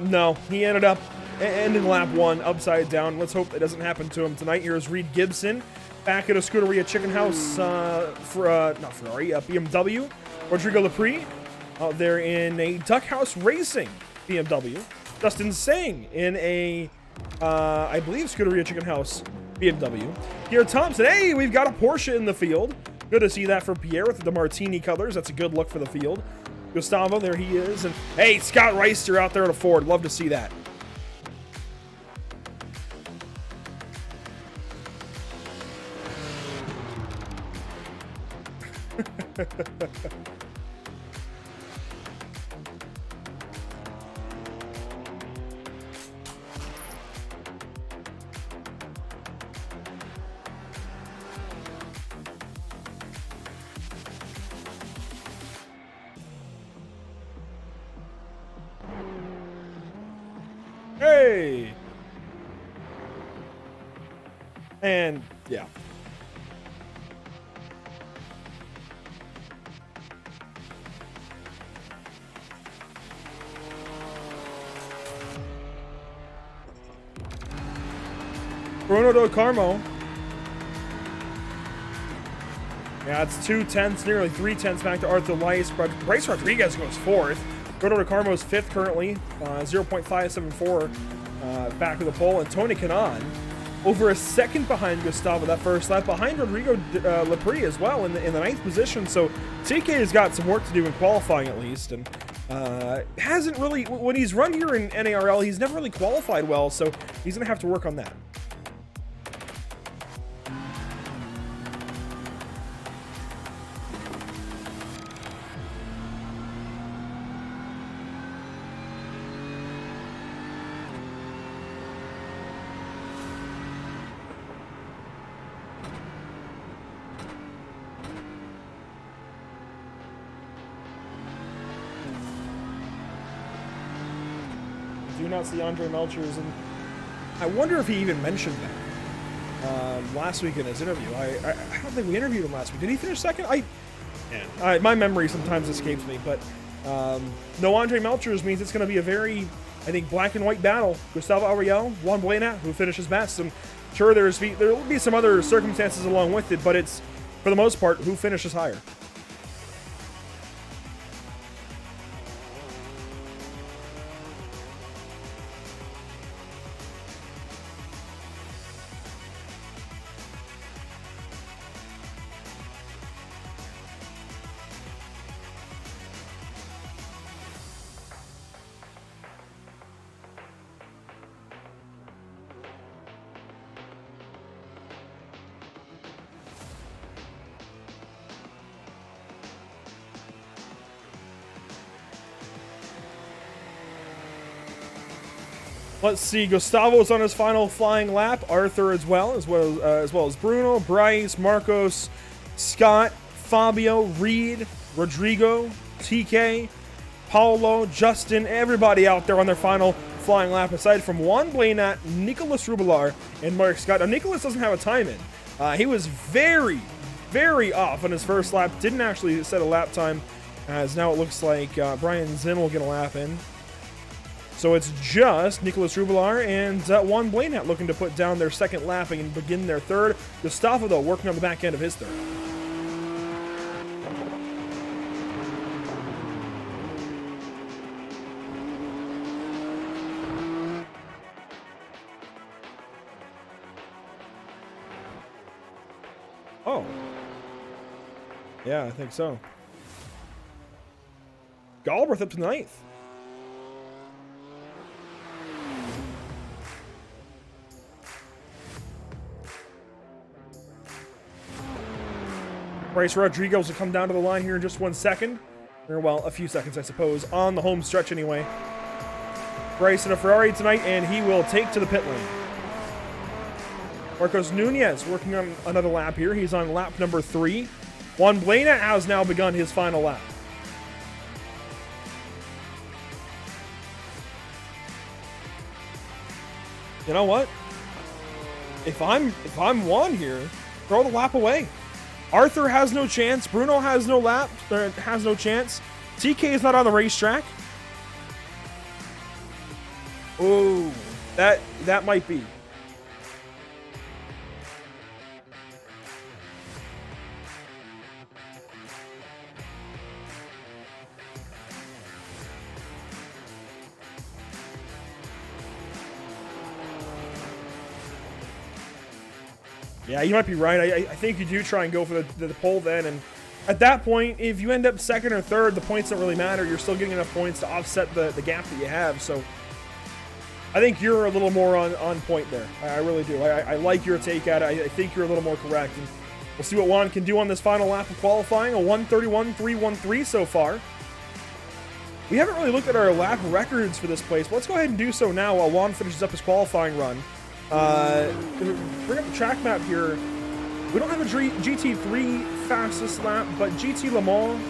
No, he ended up ending lap 1 upside down. Let's hope that doesn't happen to him tonight. Here's Reed Gibson back at a Scuderia Chicken House for not Ferrari, BMW. Rodrigo Lepre out there in a Duck House Racing BMW. Justin Singh in a, I believe, Scuderia Chicken House BMW. Pierre Thompson, hey, we've got a Porsche in the field. Good to see that for Pierre with the Martini colors. That's a good look for the field. Gustavo, there he is. And hey, Scott Reister out there at a Ford. Love to see that. Hey! And, yeah. Bruno Del Carmo. Yeah, it's 2/10, nearly 3/10 back to Arthur Lice. But Bryce Rodriguez goes fourth. Bruno Del Carmo's fifth currently, 0.574 back of the pole. And Tony Kanaan over a second behind Gustavo that first lap, behind Rodrigo Lepre as well in the ninth position. So TK has got some work to do in qualifying at least, and hasn't really, when he's run here in NARL, he's never really qualified well, so he's gonna have to work on that. Do not see Andre Melchers, and I wonder if he even mentioned that last week in his interview. I don't think we interviewed him last week. Did he finish second? My memory sometimes escapes me, but no Andre Melchers means it's going to be a very, I think, black and white battle. Gustavo Ariel, Juan Buena, who finishes best, and sure there will be some other circumstances along with it, but it's, for the most part, who finishes higher. Let's see, Gustavo's on his final flying lap. Arthur as well as Bruno, Bryce, Marcos, Scott, Fabio, Reed, Rodrigo, TK, Paulo, Justin, everybody out there on their final flying lap, aside from Juan Blanat, Nicolas Rubilar, and Mark Scott. Now, Nicolas doesn't have a time in. He was very, very off on his first lap. Didn't actually set a lap time, as now it looks like Brian Zinn will get a lap in. So it's just Nicolas Rubilar and Juan Blanat looking to put down their second lap and begin their third. Gustavo, though, working on the back end of his third. Oh. Yeah, I think so. Galbraith up to ninth. Bryce Rodriguez will come down to the line here in just 1 second. Or, well, a few seconds, I suppose. On the home stretch, anyway. Bryce in a Ferrari tonight, and he will take to the pit lane. Marcos Nunez working on another lap here. He's on lap number 3. Juan Blanat has now begun his final lap. You know what? If I'm Juan here, throw the lap away. Arthur has no chance. Bruno has no lap. Has no chance. TK is not on the racetrack. Oh, that might be. Yeah, you might be right. I think you do try and go for the pole then, and at that point, if you end up second or third, the points don't really matter. You're still getting enough points to offset the gap that you have, so I think you're a little more on point there. I really do. I like your take at it. I think you're a little more correct. And We'll see what Juan can do on this final lap of qualifying. A 1:31.313 so far. We haven't really looked at our lap records for this place, but let's go ahead and do so now while Juan finishes up his qualifying run. Bring up the track map here. We don't have a GT3 fastest lap, but GT Le Mans,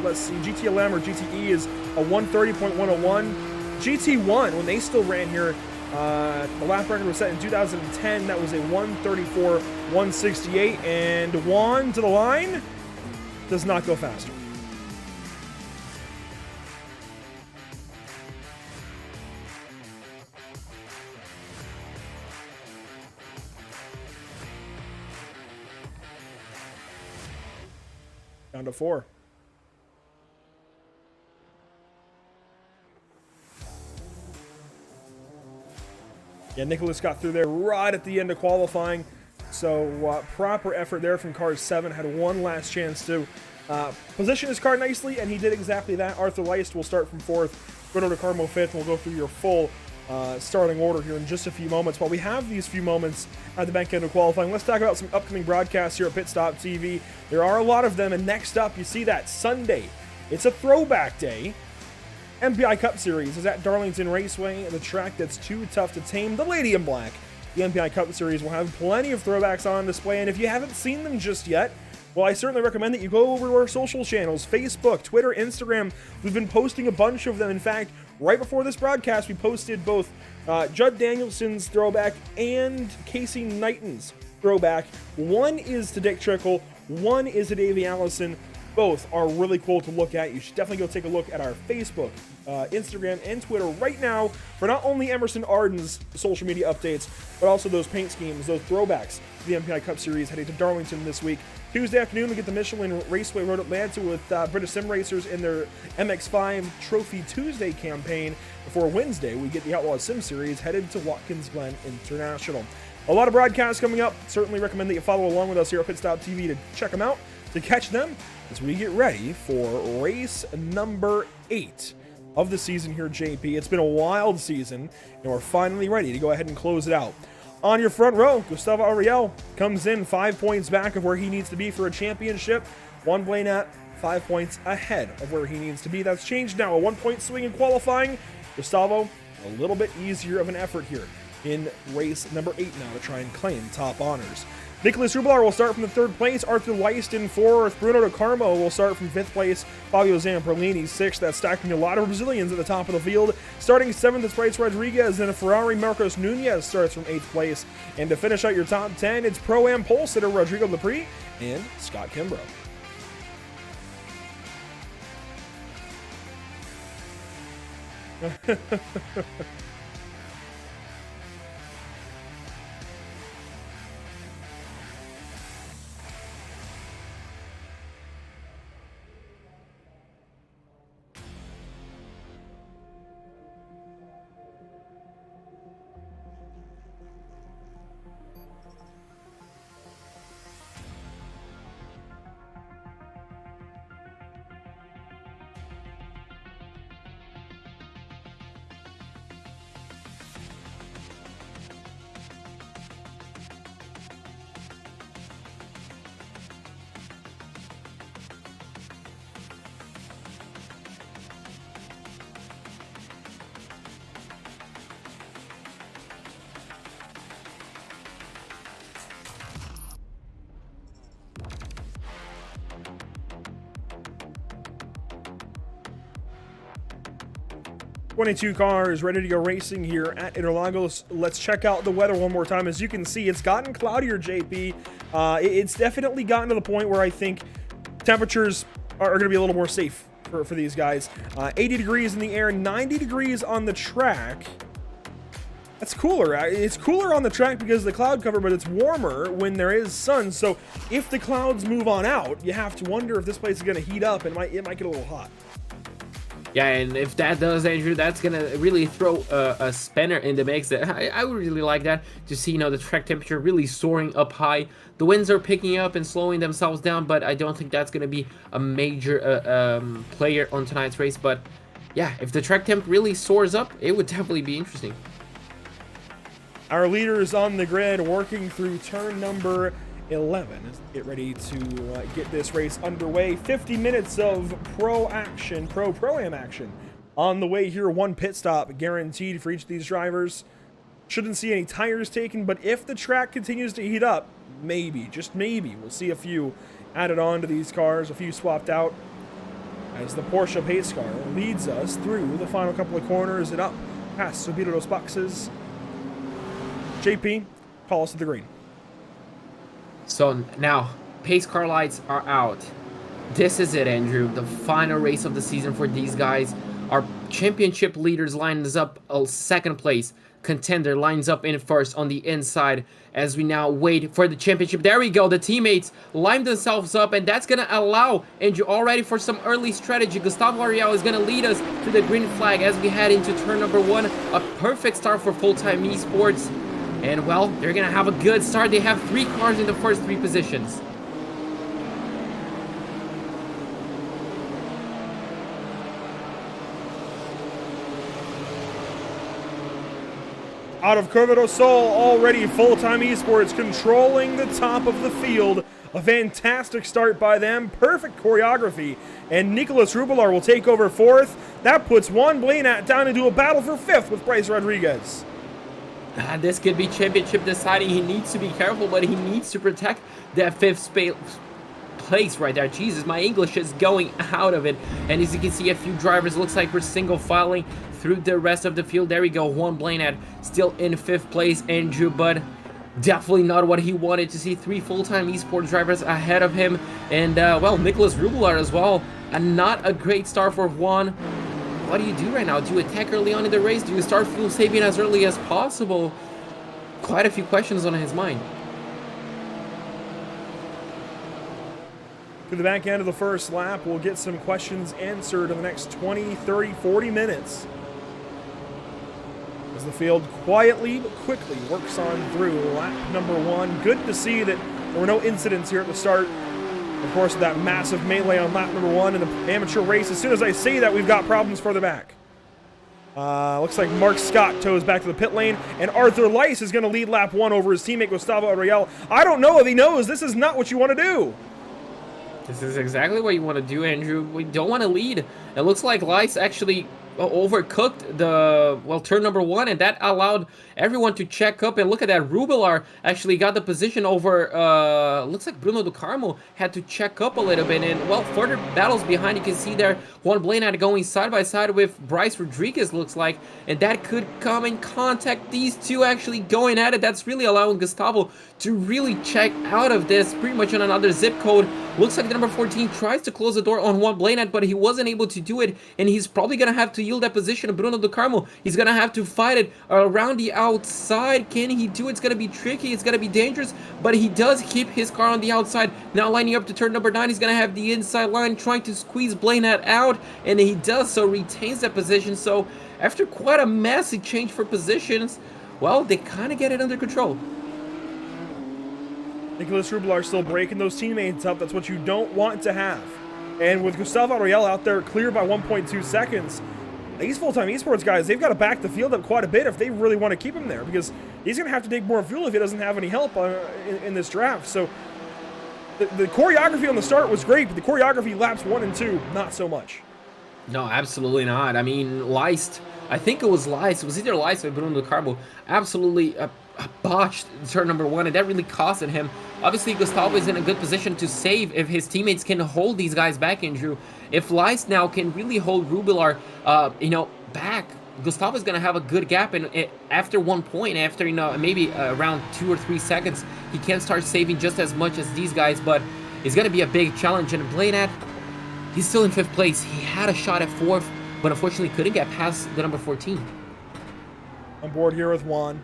let's see, GTLM or GTE is a 1:30.101. GT1, when they still ran here, the lap record was set in 2010. That was a 1:34.168, and Juan to the line does not go faster. Down to 4. Yeah, Nicholas got through there right at the end of qualifying. So proper effort there from car 7. Had one last chance to position his car nicely, and he did exactly that. Arthur Leist will start from 4th. Bruno de Carmo 5th. We'll go through your full starting order here in just a few moments. While we have these few moments at the back end of qualifying, let's talk about some upcoming broadcasts here at PitStop TV. There are a lot of them, and next up, you see that Sunday. It's a throwback day. MPI Cup Series is at Darlington Raceway, the track that's too tough to tame. The Lady in Black. The MPI Cup Series will have plenty of throwbacks on display, and if you haven't seen them just yet, well, I certainly recommend that you go over to our social channels, Facebook, Twitter, Instagram. We've been posting a bunch of them. In fact, right before this broadcast, we posted both Judd Danielson's throwback and Casey Knighton's throwback. One is to Dick Trickle, one is to Davey Allison. Both are really cool to look at. You should definitely go take a look at our Facebook, Instagram, and Twitter right now for not only Emerson Arden's social media updates, but also those paint schemes, those throwbacks to the MPI Cup Series heading to Darlington this week. Tuesday afternoon, we get the Michelin Raceway Road Atlanta with British Sim Racers in their MX5 Trophy Tuesday campaign. Before Wednesday, we get the Outlaw Sim Series headed to Watkins Glen International. A lot of broadcasts coming up. Certainly recommend that you follow along with us here at PitStop TV to check them out, to catch them as we get ready for race number 8 of the season here, JP. It's been a wild season, and we're finally ready to go ahead and close it out. On your front row, Gustavo Ariel comes in 5 points back of where he needs to be for a championship. Juan Blanat 5 points ahead of where he needs to be. That's changed now. A 1-point swing in qualifying. Gustavo, a little bit easier of an effort here in race number 8 now to try and claim top honors. Nicholas Rublar will start from the 3rd place. Arthur Leist in 4th. Bruno de Carmo will start from 5th place. Fabio Zamperlini 6th. That's stacking a lot of Brazilians at the top of the field. Starting 7th is Bryce Rodriguez. And a Ferrari Marcos Nunez starts from 8th place. And to finish out your top 10, it's Pro-Am pole sitter Rodrigo Lepre and Scott Kimbrough. 22 cars ready to go racing here at Interlagos. Let's check out the weather one more time. As you can see, it's gotten cloudier, JP. It's definitely gotten to the point where I think temperatures are going to be a little more safe for these guys. 80 degrees in the air, 90 degrees on the track. That's cooler. It's cooler on the track because of the cloud cover, but it's warmer when there is sun. So if the clouds move on out, you have to wonder if this place is going to heat up and it might get a little hot. Yeah, and if that does, Andrew, that's gonna really throw a spanner in the mix. I would really like that to see, the track temperature really soaring up high. The winds are picking up and slowing themselves down, but I don't think that's gonna be a major player on tonight's race. But yeah, if the track temp really soars up, it would definitely be interesting. Our leaders on the grid working through turn number 11. Get ready to get this race underway. 50 minutes of pro-am action on the way here. One pit stop guaranteed for each of these drivers. Shouldn't see any tires taken, but if the track continues to heat up, maybe, just maybe, we'll see a few added on to these cars, a few swapped out, as the Porsche pace car leads us through the final couple of corners and up past Subito dos Boxes. JP, call us to the green. So now, pace car lights are out. This is it, Andrew. The final race of the season for these guys. Our championship leaders lines up a second place. Contender lines up in first on the inside as we now wait for the championship. There we go. The teammates line themselves up, and that's going to allow Andrew already for some early strategy. Gustavo Ariel is going to lead us to the green flag as we head into turn number 1. A perfect start for full-time esports. And, well, they're going to have a good start. They have 3 cars in the first 3 positions. Out of Curva do Sol, already full-time esports controlling the top of the field. A fantastic start by them. Perfect choreography. And Nicolas Rubilar will take over 4th. That puts Juan Blanat down into a battle for 5th with Bryce Rodriguez. This could be championship deciding. He needs to be careful, but he needs to protect that 5th place right there. Jesus, my English is going out of it. And as you can see, a few drivers, looks like we're single filing through the rest of the field. There we go. Juan Blanat still in 5th place. Andrew, but definitely not what he wanted to see. 3 full-time esports drivers ahead of him. And, well, Nicolas Rubilar as well. And not a great start for Juan. What do you do right now? Do you attack early on in the race? Do you start fuel saving as early as possible? Quite a few questions on his mind. To the back end of the first lap, we'll get some questions answered in the next 20, 30, 40 minutes. As the field quietly but quickly works on through lap number 1. Good to see that there were no incidents here at the start. Of course, that massive melee on lap number 1 in the amateur race. As soon as I say that, we've got problems further back. Looks like Mark Scott toes back to the pit lane, and Arthur Lice is going to lead lap 1 over his teammate Gustavo Ariel. I don't know if he knows this is not what you want to do. This is exactly what you want to do, Andrew. We don't want to lead. It looks like Lice actually overcooked the, well, turn number 1, and that allowed everyone to check up. And look at that, Rubilar actually got the position over, looks like Bruno do Carmo had to check up a little bit. And, well, further battles behind, you can see there Juan Blanat going side by side with Bryce Rodriguez, looks like, and that could come in contact. These two actually going at it. That's really allowing Gustavo to really check out of this pretty much on another zip code. Looks like the number 14 tries to close the door on Juan Blanat, but he wasn't able to do it, and he's probably going to have to yield that position to Bruno do Carmo. He's going to have to fight it around the outside. Can he do it? It's going to be tricky. It's going to be dangerous, but he does keep his car on the outside. Now lining up to turn number 9. He's going to have the inside line trying to squeeze Blanat out, and he does so, retains that position. So after quite a massive change for positions, well, they kind of get it under control. Nicolas Rubilar still breaking those teammates up. That's what you don't want to have. And with Gustavo Ariel out there clear by 1.2 seconds, these full-time esports guys, they've got to back the field up quite a bit if they really want to keep him there, because he's going to have to take more fuel if he doesn't have any help in this draft. So the choreography on the start was great, but the choreography laps 1 and 2, not so much. No, absolutely not. I mean, Lice, I think it was Lice. It was either Lice or Bruno do Carmo. Absolutely botched turn number 1, and that really costed him. Obviously, Gustavo is in a good position to save if his teammates can hold these guys back, Andrew. If Lice now can really hold Rubilar, back, Gustavo is going to have a good gap, and after 1 point, after, maybe around 2 or 3 seconds, he can start saving just as much as these guys, but it's going to be a big challenge. And Blanat, he's still in 5th place. He had a shot at 4th, but unfortunately couldn't get past the number 14. On board here with Juan.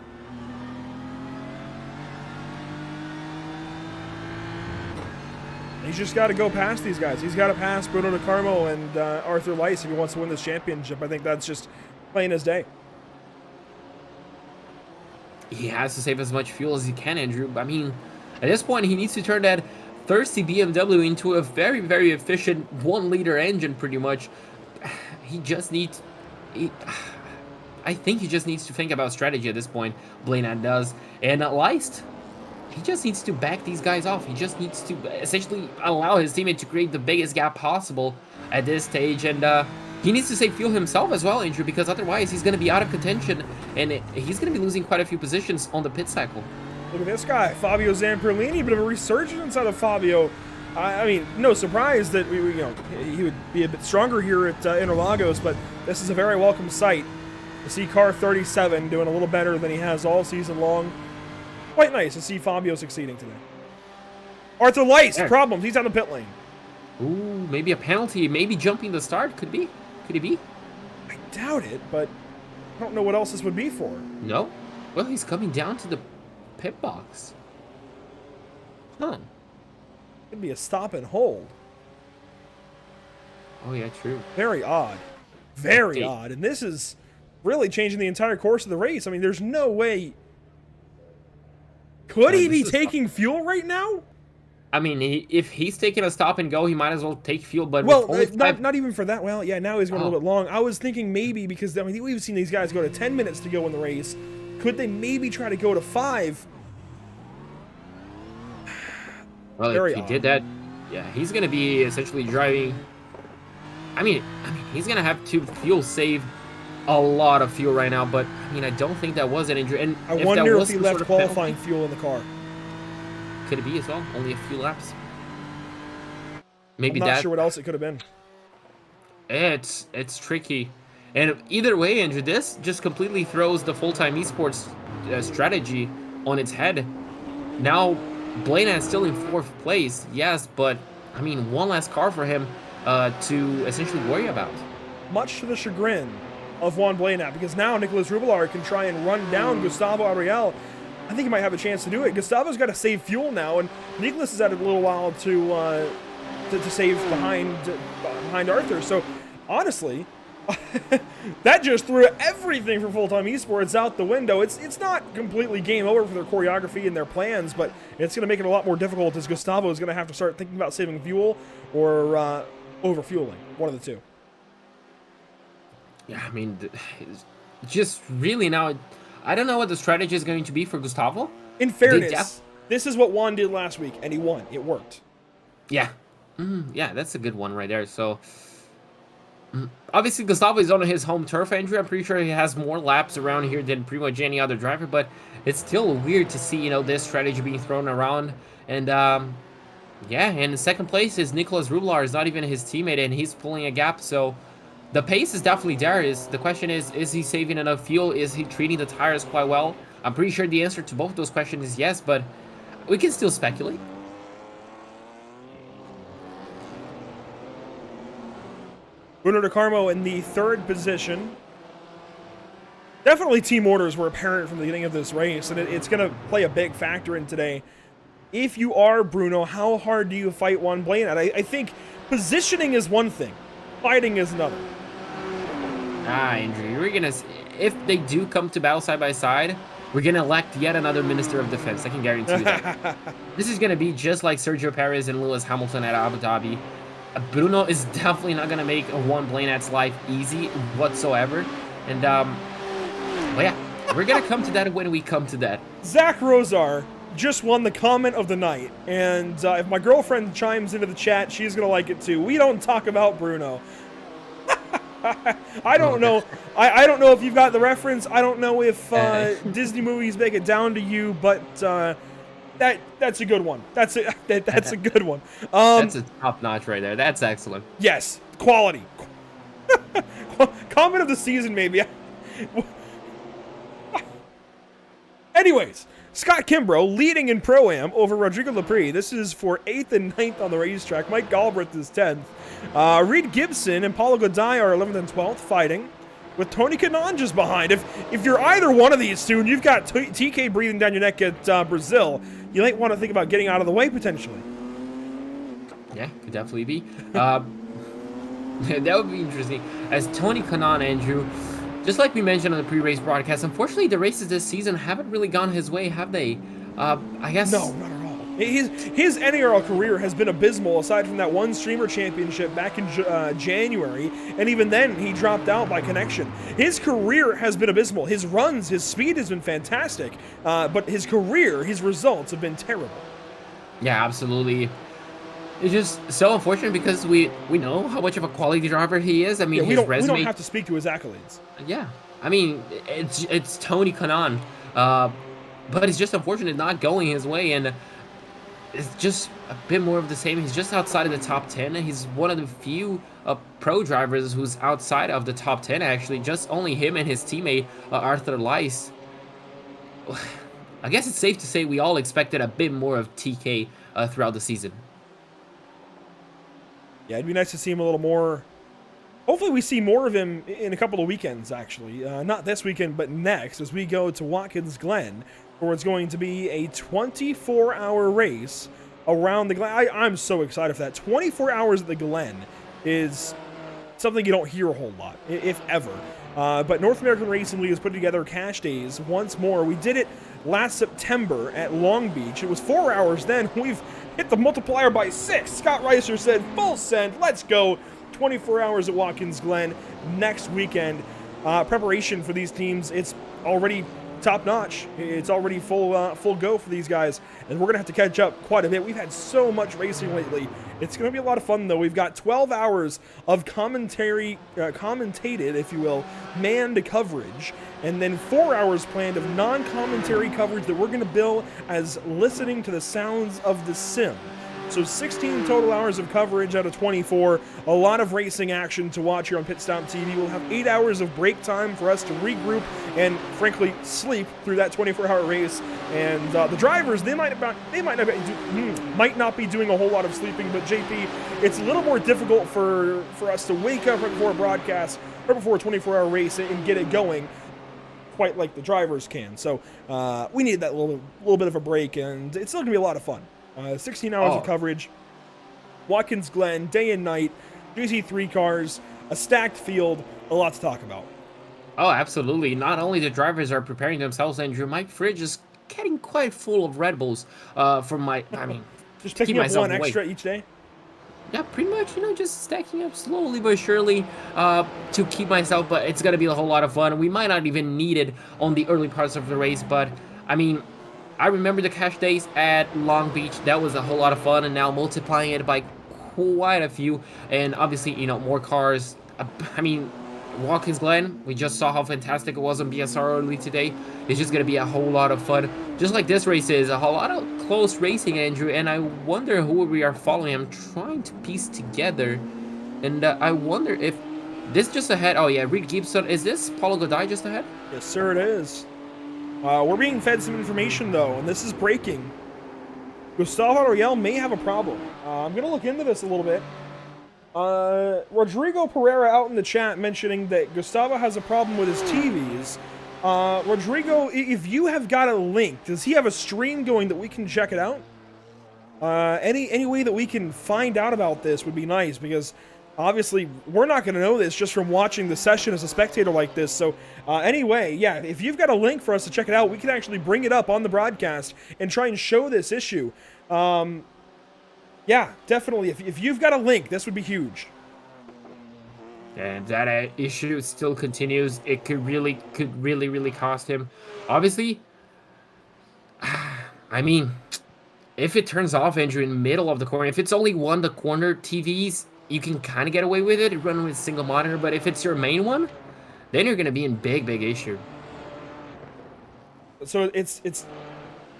He's just got to go past these guys. He's got to pass Bruno do Carmo and Arthur Lice if he wants to win this championship. I think that's just plain as day. He has to save as much fuel as he can, Andrew. I mean, at this point, he needs to turn that thirsty BMW into a very, very efficient 1-liter engine, pretty much. He just needs... I think he just needs to think about strategy at this point. Blanat does. And Lice, he just needs to back these guys off. He just needs to essentially allow his teammate to create the biggest gap possible at this stage. And he needs to save fuel himself as well, Andrew, because otherwise he's going to be out of contention, and he's going to be losing quite a few positions on the pit cycle. Look at this guy, Fabio Zamperlini, bit of a resurgence out of Fabio. I mean, no surprise that he would be a bit stronger here at Interlagos, but this is a very welcome sight to see car 37 doing a little better than he has all season long. Quite nice to see Fabio succeeding today. Arthur Lice, problems. He's on the pit lane. Ooh, maybe a penalty. Maybe jumping the start. Could be. Could he be? I doubt it, but I don't know what else this would be for. No. Well, he's coming down to the pit box. Huh. Could be a stop and hold. Oh, yeah, true. Very odd. Very odd. And this is really changing the entire course of the race. I mean, there's no way. Could he be taking fuel right now? I mean, if he's taking a stop and go, he might as well take fuel. But well, not even for that. Well, yeah, now he's going a little bit long. I was thinking maybe because, I mean, we've seen these guys go to 10 minutes to go in the race. Could they maybe try to go to 5? Well, if he did that, yeah, he's going to be essentially driving. I mean, he's going to have to fuel save a lot of fuel right now. But, I mean, I don't think that was an injury. And I wonder if he left qualifying fuel in the car. Could it be as well? Only a few laps. Maybe I'm not sure what else it could have been. It's tricky. And either way, Andrew, this just completely throws the full-time esports strategy on its head. Now, Blanat's still in 4th place, yes, but, I mean, one last car for him to essentially worry about. Much to the chagrin of Juan Blanat, because now Nicolas Rubelar can try and run down Gustavo Ariel. I think he might have a chance to do it. Gustavo's got to save fuel now, and Nicolas has had a little while to save behind Arthur. So, honestly, that just threw everything for full-time esports out the window. It's not completely game over for their choreography and their plans, but it's going to make it a lot more difficult as Gustavo is going to have to start thinking about saving fuel or over-fueling. One of the two. Yeah, I mean, just really now, I don't know what the strategy is going to be for Gustavo. In fairness, this is what Juan did last week, and he won. It worked. Yeah. Yeah, that's a good one right there. So, obviously, Gustavo is on his home turf, Andrew. I'm pretty sure he has more laps around here than pretty much any other driver, but it's still weird to see, this strategy being thrown around. And, yeah, and in 2nd place is Nicolas Rubelar. Is not even his teammate, and he's pulling a gap, so the pace is definitely there. The question is he saving enough fuel? Is he treating the tires quite well? I'm pretty sure the answer to both of those questions is yes, but we can still speculate. Bruno De Carmo in the 3rd position. Definitely team orders were apparent from the beginning of this race, and it's going to play a big factor in today. If you are Bruno, how hard do you fight Juan Blanat? I think positioning is one thing. Fighting is another. Andrew, we're gonna, if they do come to battle side by side, we're gonna elect yet another Minister of Defense. I can guarantee you that. This is gonna be just like Sergio Perez and Lewis Hamilton at Abu Dhabi. Bruno is definitely not gonna make Juan Blanat's life easy whatsoever. And well, yeah, we're gonna come to that when we come to that. Zach Rosar just won the comment of the night, and if my girlfriend chimes into the chat, she's gonna like it too. We don't talk about Bruno. I don't know. I don't know if you've got the reference. I don't know if Disney movies make it down to you, but that's a good one. That's a good one. That's a top notch right there. That's excellent. Yes, quality. Comment of the season, maybe. Anyways, Scott Kimbrough leading in Pro-Am over Rodrigo Laprie. This is for 8th and 9th on the racetrack. Mike Galbraith is 10th. Reed Gibson and Paulo Goday are 11th and 12th fighting, with Tony Kanaan just behind. If you're either one of these two, and you've got TK breathing down your neck at Brazil, you might want to think about getting out of the way potentially. Yeah, could definitely be. That would be interesting. As Tony Kanaan, Andrew, just like we mentioned on the pre-race broadcast, unfortunately the races this season haven't really gone his way, have they? I guess. No, not at all. His NARL career has been abysmal, aside from that one streamer championship back in January, and even then he dropped out by connection. His career has been abysmal. His runs, his speed has been fantastic, but his career, his results have been terrible. Yeah, absolutely. It's just so unfortunate because we know how much of a quality driver he is. I mean, his resume. We don't have to speak to his accolades. Yeah, I mean, it's Tony Kanaan, but it's just unfortunate not going his way, and it's just a bit more of the same. He's just outside of the top 10, and he's one of the few pro drivers who's outside of the top 10. Actually, just only him and his teammate Arthur Lice. I guess it's safe to say we all expected a bit more of TK throughout the season. Yeah, it'd be nice to see him a little more. Hopefully we see more of him in a couple of weekends, actually. Not this weekend, but next, as we go to Watkins Glen, where it's going to be a 24-hour race around the Glen. I'm so excited for that. 24 hours at the Glen is something you don't hear a whole lot, if ever. But North American Racing League has put together cash days once more. We did it last September at Long Beach. It was 4 hours then. We've hit the multiplier by 6. Scott Reiser said, full send, let's go. 24 hours at Watkins Glen next weekend. Preparation for these teams, it's already top notch. It's already full go for these guys, and we're gonna have to catch up quite a bit. We've had so much racing lately. It's gonna be a lot of fun though. We've got 12 hours of commentated, if you will, manned coverage, and then 4 hours planned of non-commentary coverage that we're gonna bill as listening to the sounds of the sim. So 16 total hours of coverage out of 24. A lot of racing action to watch here on PitStop TV. We'll have 8 hours of break time for us to regroup and, frankly, sleep through that 24-hour race. And the drivers, they might not be doing a whole lot of sleeping. But JP, it's a little more difficult for us to wake up right before a broadcast, right before a 24-hour race, and get it going, quite like the drivers can. So we need that little bit of a break, and it's still gonna be a lot of fun. 16 hours of coverage, Watkins Glen, day and night, GT3 cars, a stacked field, a lot to talk about. Oh, absolutely. Not only the drivers are preparing themselves, Andrew, my fridge is getting quite full of Red Bulls from my, just picking up one extra each day? Yeah, pretty much, just stacking up slowly but surely to keep myself, but it's going to be a whole lot of fun. We might not even need it on the early parts of the race, but, I remember the cash days at Long Beach. That was a whole lot of fun, and now multiplying it by quite a few, and obviously, more cars. Watkins Glen, we just saw how fantastic it was on BSR early today. It's just going to be a whole lot of fun. Just like this race is, a whole lot of close racing, Andrew, and I wonder who we are following. I'm trying to piece together, and I wonder if this just ahead. Oh, yeah, Reed Gibson. Is this Paulo Godoy just ahead? Yes, sir, it is. We're being fed some information, though, and this is breaking. Gustavo Ariel may have a problem. I'm going to look into this a little bit. Rodrigo Pereira out in the chat mentioning that Gustavo has a problem with his TVs. Rodrigo, if you have got a link, does he have a stream going that we can check it out? Any way that we can find out about this would be nice, because obviously we're not going to know this just from watching the session as a spectator like this. So anyway, yeah, if you've got a link for us to check it out, we can actually bring it up on the broadcast and try and show this issue. Yeah, definitely. If you've got a link, this would be huge. And that issue still continues. It could really cost him. Obviously, if it turns off, Andrew, in the middle of the corner, if it's only the corner TVs, you can kind of get away with it, run with a single monitor. But if it's your main one, then you're going to be in big issue. So it's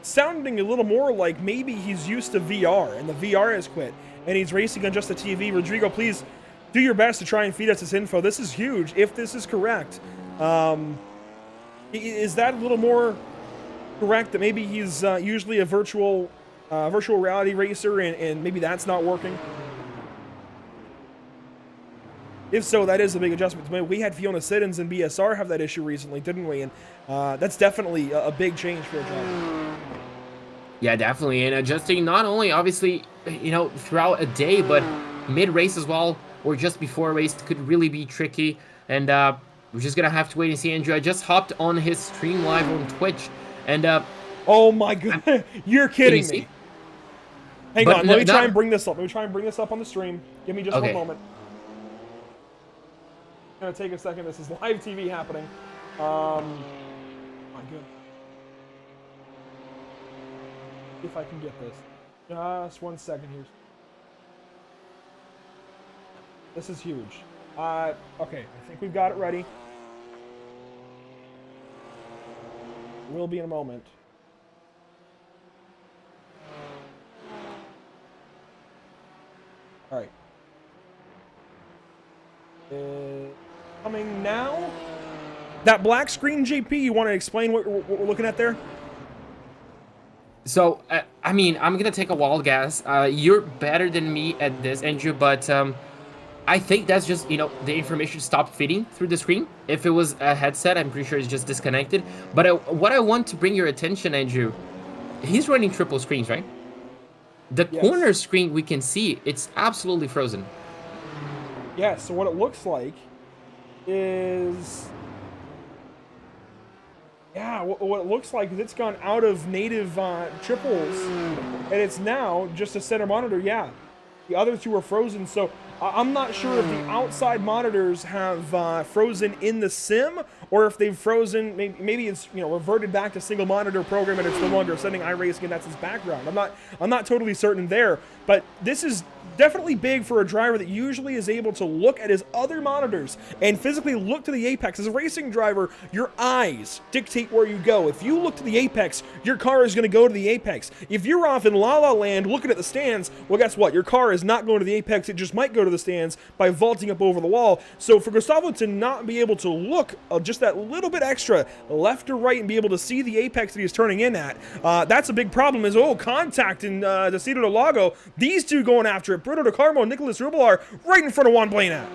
sounding a little more like maybe he's used to VR, and the VR has quit, and he's racing on just the TV. Rodrigo, please do your best to try and feed us this info. This is huge, if this is correct. Is that a little more correct, that maybe he's usually a virtual reality racer, and maybe that's not working? If so, that is a big adjustment. We had Fiona Siddons and BSR have that issue recently, didn't we? And that's definitely a big change for a driver. Yeah, definitely. And adjusting not only, obviously, throughout a day, but mid-race as well, or just before a race could really be tricky. And we're just going to have to wait and see. Andrew, I just hopped on his stream live on Twitch. And oh my God, you're kidding me. Hang But on, no, let me try that- and bring this up. Let me try and bring this up on the stream. Give me just Okay. one moment. It's gonna take a second. This is live TV happening. My good. See if I can get this. Just 1 second here. This is huge. Okay, I think we've got it ready. Will be in a moment. All right. Coming now. That black screen, JP. You want to explain what we're looking at there? So, I mean, I'm gonna take a wild guess. You're better than me at this, Andrew, but I think that's just, you know, the information stopped feeding through the screen. If it was a headset, I'm pretty sure it's just disconnected. But what I want to bring your attention, Andrew, he's running triple screens, right? The Yes. corner screen, we can see it's absolutely frozen. Yeah, so what it looks like is... Yeah, what it looks like is it's gone out of native triples, and it's now just a center monitor, yeah. The other two are frozen, so I'm not sure if the outside monitors have frozen in the sim, or if they've frozen, maybe it's, you know, reverted back to single monitor program and it's no longer sending iRacing and that's its background. I'm not totally certain there, but this is definitely big for a driver that usually is able to look at his other monitors and physically look to the apex. As a racing driver, your eyes dictate where you go. If you look to the apex, your car is going to go to the apex. If you're off in La La Land looking at the stands, well, guess what? Your car is not going to the apex. It just might go to the stands by vaulting up over the wall. So for Gustavo to not be able to look just that little bit extra left or right and be able to see the apex that he's turning in at, that's a big problem. Is contact in Interlagos. These two going after it. Bruno De Carmo and Nicholas Rubelar right in front of Juan Blanat.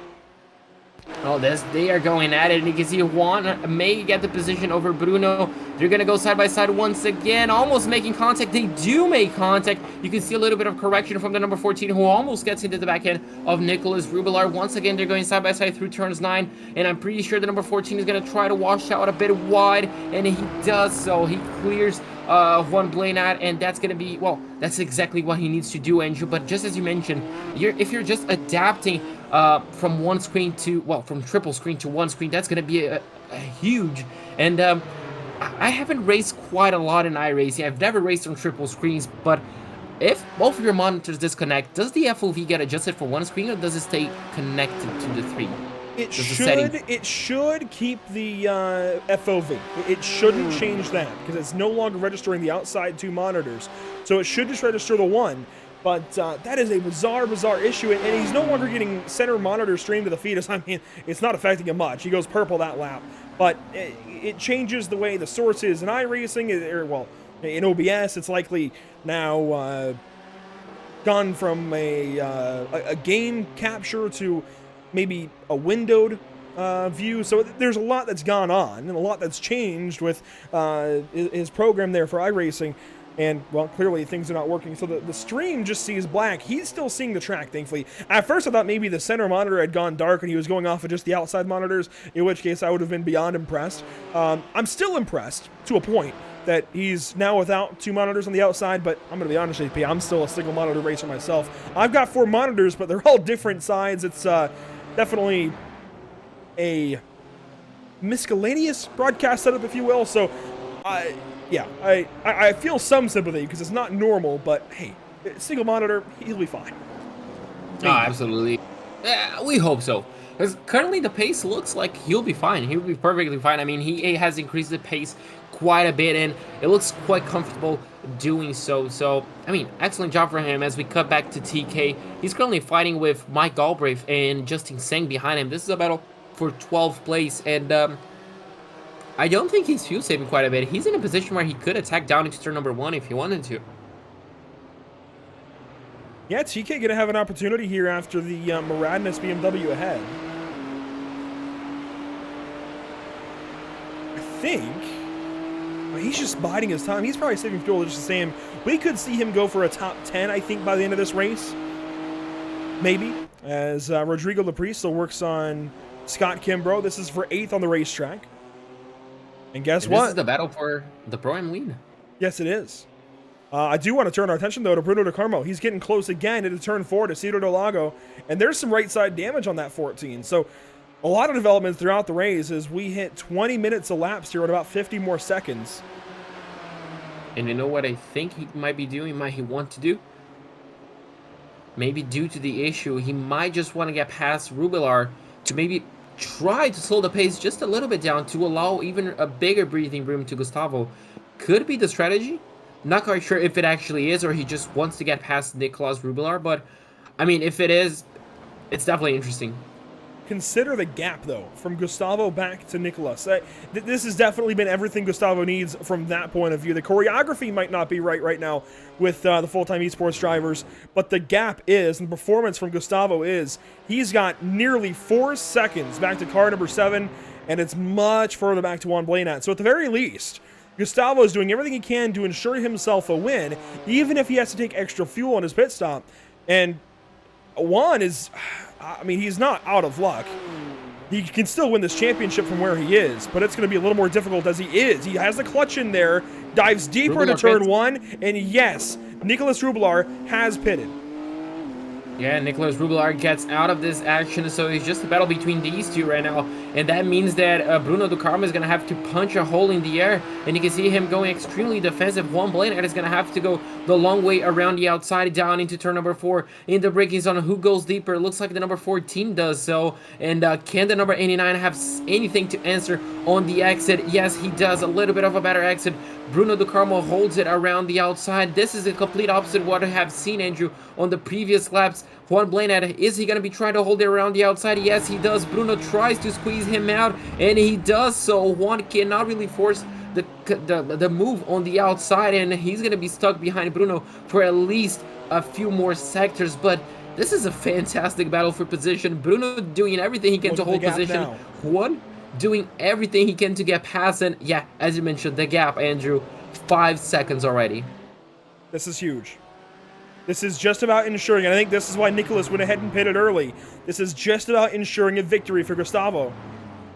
Oh, they are going at it, and you can see Juan may get the position over Bruno. They're going to go side by side once again, almost making contact. They do make contact. You can see a little bit of correction from the number 14, who almost gets into the back end of Nicholas Rubelar. Once again, they're going side by side through turns 9, and I'm pretty sure the number 14 is going to try to wash out a bit wide, and he does so. He clears Juan Blanat, and that's going to be, well, that's exactly what he needs to do, Andrew. But just as you mentioned, if you're just adapting from one screen to, well, from triple screen to one screen, that's going to be a huge. And I haven't raced quite a lot in iRacing. I've never raced on triple screens, but if both of your monitors disconnect, does the FOV get adjusted for one screen, or does it stay connected to the three? It should keep the FOV. It shouldn't change that because it's no longer registering the outside two monitors. So it should just register the one. But that is a bizarre issue, and he's no longer getting center monitor streamed to the feed. I mean, it's not affecting him much. He goes purple that lap. But it changes the way the source is in iRacing, or, well, in OBS, it's likely now gone from a game capture to maybe a windowed view. So there's a lot that's gone on and a lot that's changed with his program there for iRacing. And, well, clearly things are not working. So the stream just sees black. He's still seeing the track, thankfully. At first, I thought maybe the center monitor had gone dark and he was going off of just the outside monitors, in which case I would have been beyond impressed. I'm still impressed to a point that he's now without two monitors on the outside, but I'm going to be honest with you, I'm still a single monitor racer myself. I've got 4 monitors, but they're all different sides. It's definitely a miscellaneous broadcast setup, if you will. So, yeah, I feel some sympathy because it's not normal, but hey, single monitor, he'll be fine. Oh, absolutely. We hope so. Because currently the pace looks like he'll be fine. He'll be perfectly fine. I mean, he has increased the pace quite a bit, and it looks quite comfortable doing so. So, I mean, excellent job for him. As we cut back to TK, he's currently fighting with Mike Galbraith and Justin Tseng behind him. This is a battle for 12th place, and I don't think he's fuel saving quite a bit. He's in a position where he could attack down into turn number 1 if he wanted to. Yeah, TK gonna have an opportunity here after the Maradness BMW ahead. I think he's just biding his time. He's probably saving fuel just the same. We could see him go for a top 10, I think, by the end of this race. Maybe. As Rodrigo Laprise still works on Scott Kimbrough. This is for 8th on the racetrack. And guess what? This is the battle for the ProAM lead. Yes, it is. I do want to turn our attention, though, to Bruno De Carmo. He's getting close again into turn 4 to Cedro del Lago, and there's some right side damage on that 14. So a lot of development throughout the race as we hit 20 minutes elapsed here in about 50 more seconds. And you know what I think he might be doing, might he want to do? Maybe due to the issue, he might just want to get past Rubilar to maybe try to slow the pace just a little bit down to allow even a bigger breathing room to Gustavo. Could be the strategy. Not quite sure if it actually is or he just wants to get past Nicolas Rubilar, but I mean, if it is, it's definitely interesting. Consider the gap, though, from Gustavo back to Nicolas. This has definitely been everything Gustavo needs from that point of view. The choreography might not be right now with the full-time esports drivers, but the gap is, and the performance from Gustavo is, he's got nearly 4 seconds back to car number 7, and it's much further back to Juan Blanat. So at the very least, Gustavo is doing everything he can to ensure himself a win, even if he has to take extra fuel on his pit stop. And Juan is, I mean, he's not out of luck. He can still win this championship from where he is, but it's going to be a little more difficult as he is. He has the clutch in there, dives deeper into turn 1, and yes, Nicolas Rubilar has pitted. Yeah, Nicolas Rubilar gets out of this action, so it's just a battle between these two right now. And that means that Bruno De Carmo is going to have to punch a hole in the air. And you can see him going extremely defensive. Juan Blanat is going to have to go the long way around the outside, down into turn number 4 in the braking zone. Who goes deeper? It looks like the number 14 does so. And can the number 89 have anything to answer on the exit? Yes, he does. A little bit of a better exit. Bruno De Carmo holds it around the outside. This is the complete opposite of what I have seen, Andrew, on the previous laps. Juan Blanat, is he going to be trying to hold it around the outside? Yes, he does. Bruno tries to squeeze him out, and he does so. Juan cannot really force the move on the outside, and he's going to be stuck behind Bruno for at least a few more sectors. But this is a fantastic battle for position. Bruno doing everything he can to hold position. Now. Juan doing everything he can to get past, and yeah, as you mentioned, the gap, Andrew, 5 seconds already. This is huge. This is just about ensuring, and I think this is why Nicolas went ahead and pitted early. This is just about ensuring a victory for Gustavo.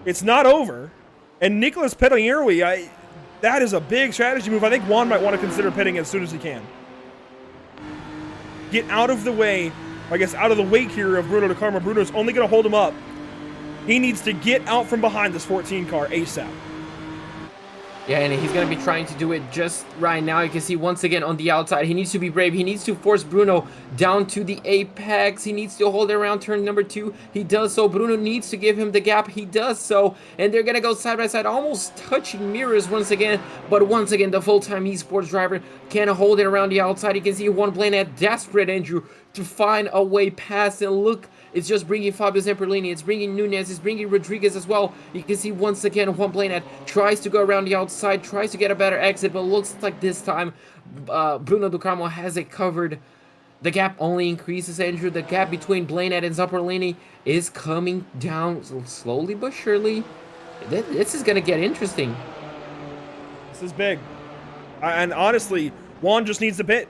It's not over, and Nicolas pitting early, that is a big strategy move. I think Juan might want to consider pitting as soon as he can. Get out of the way, I guess out of the wake here of Bruno De Carmo. Bruno's only going to hold him up. He needs to get out from behind this 14 car ASAP. Yeah, and he's going to be trying to do it just right now. You can see once again on the outside, he needs to be brave. He needs to force Bruno down to the apex. He needs to hold it around turn number 2. He does so. Bruno needs to give him the gap. He does so. And they're going to go side by side, almost touching mirrors once again. But once again, the full-time esports driver can hold it around the outside. You can see Juan Blanat desperate, Andrew, to find a way past. And look, it's just bringing Fabio Zamperlini, it's bringing Nunez, it's bringing Rodriguez as well. You can see once again Juan Blanat tries to go around the outside, tries to get a better exit, but looks like this time Bruno De Carmo has it covered. The gap only increases, Andrew. The gap between Blanat and Zamperlini is coming down slowly but surely. This is going to get interesting. This is big. And honestly, Juan just needs to pit.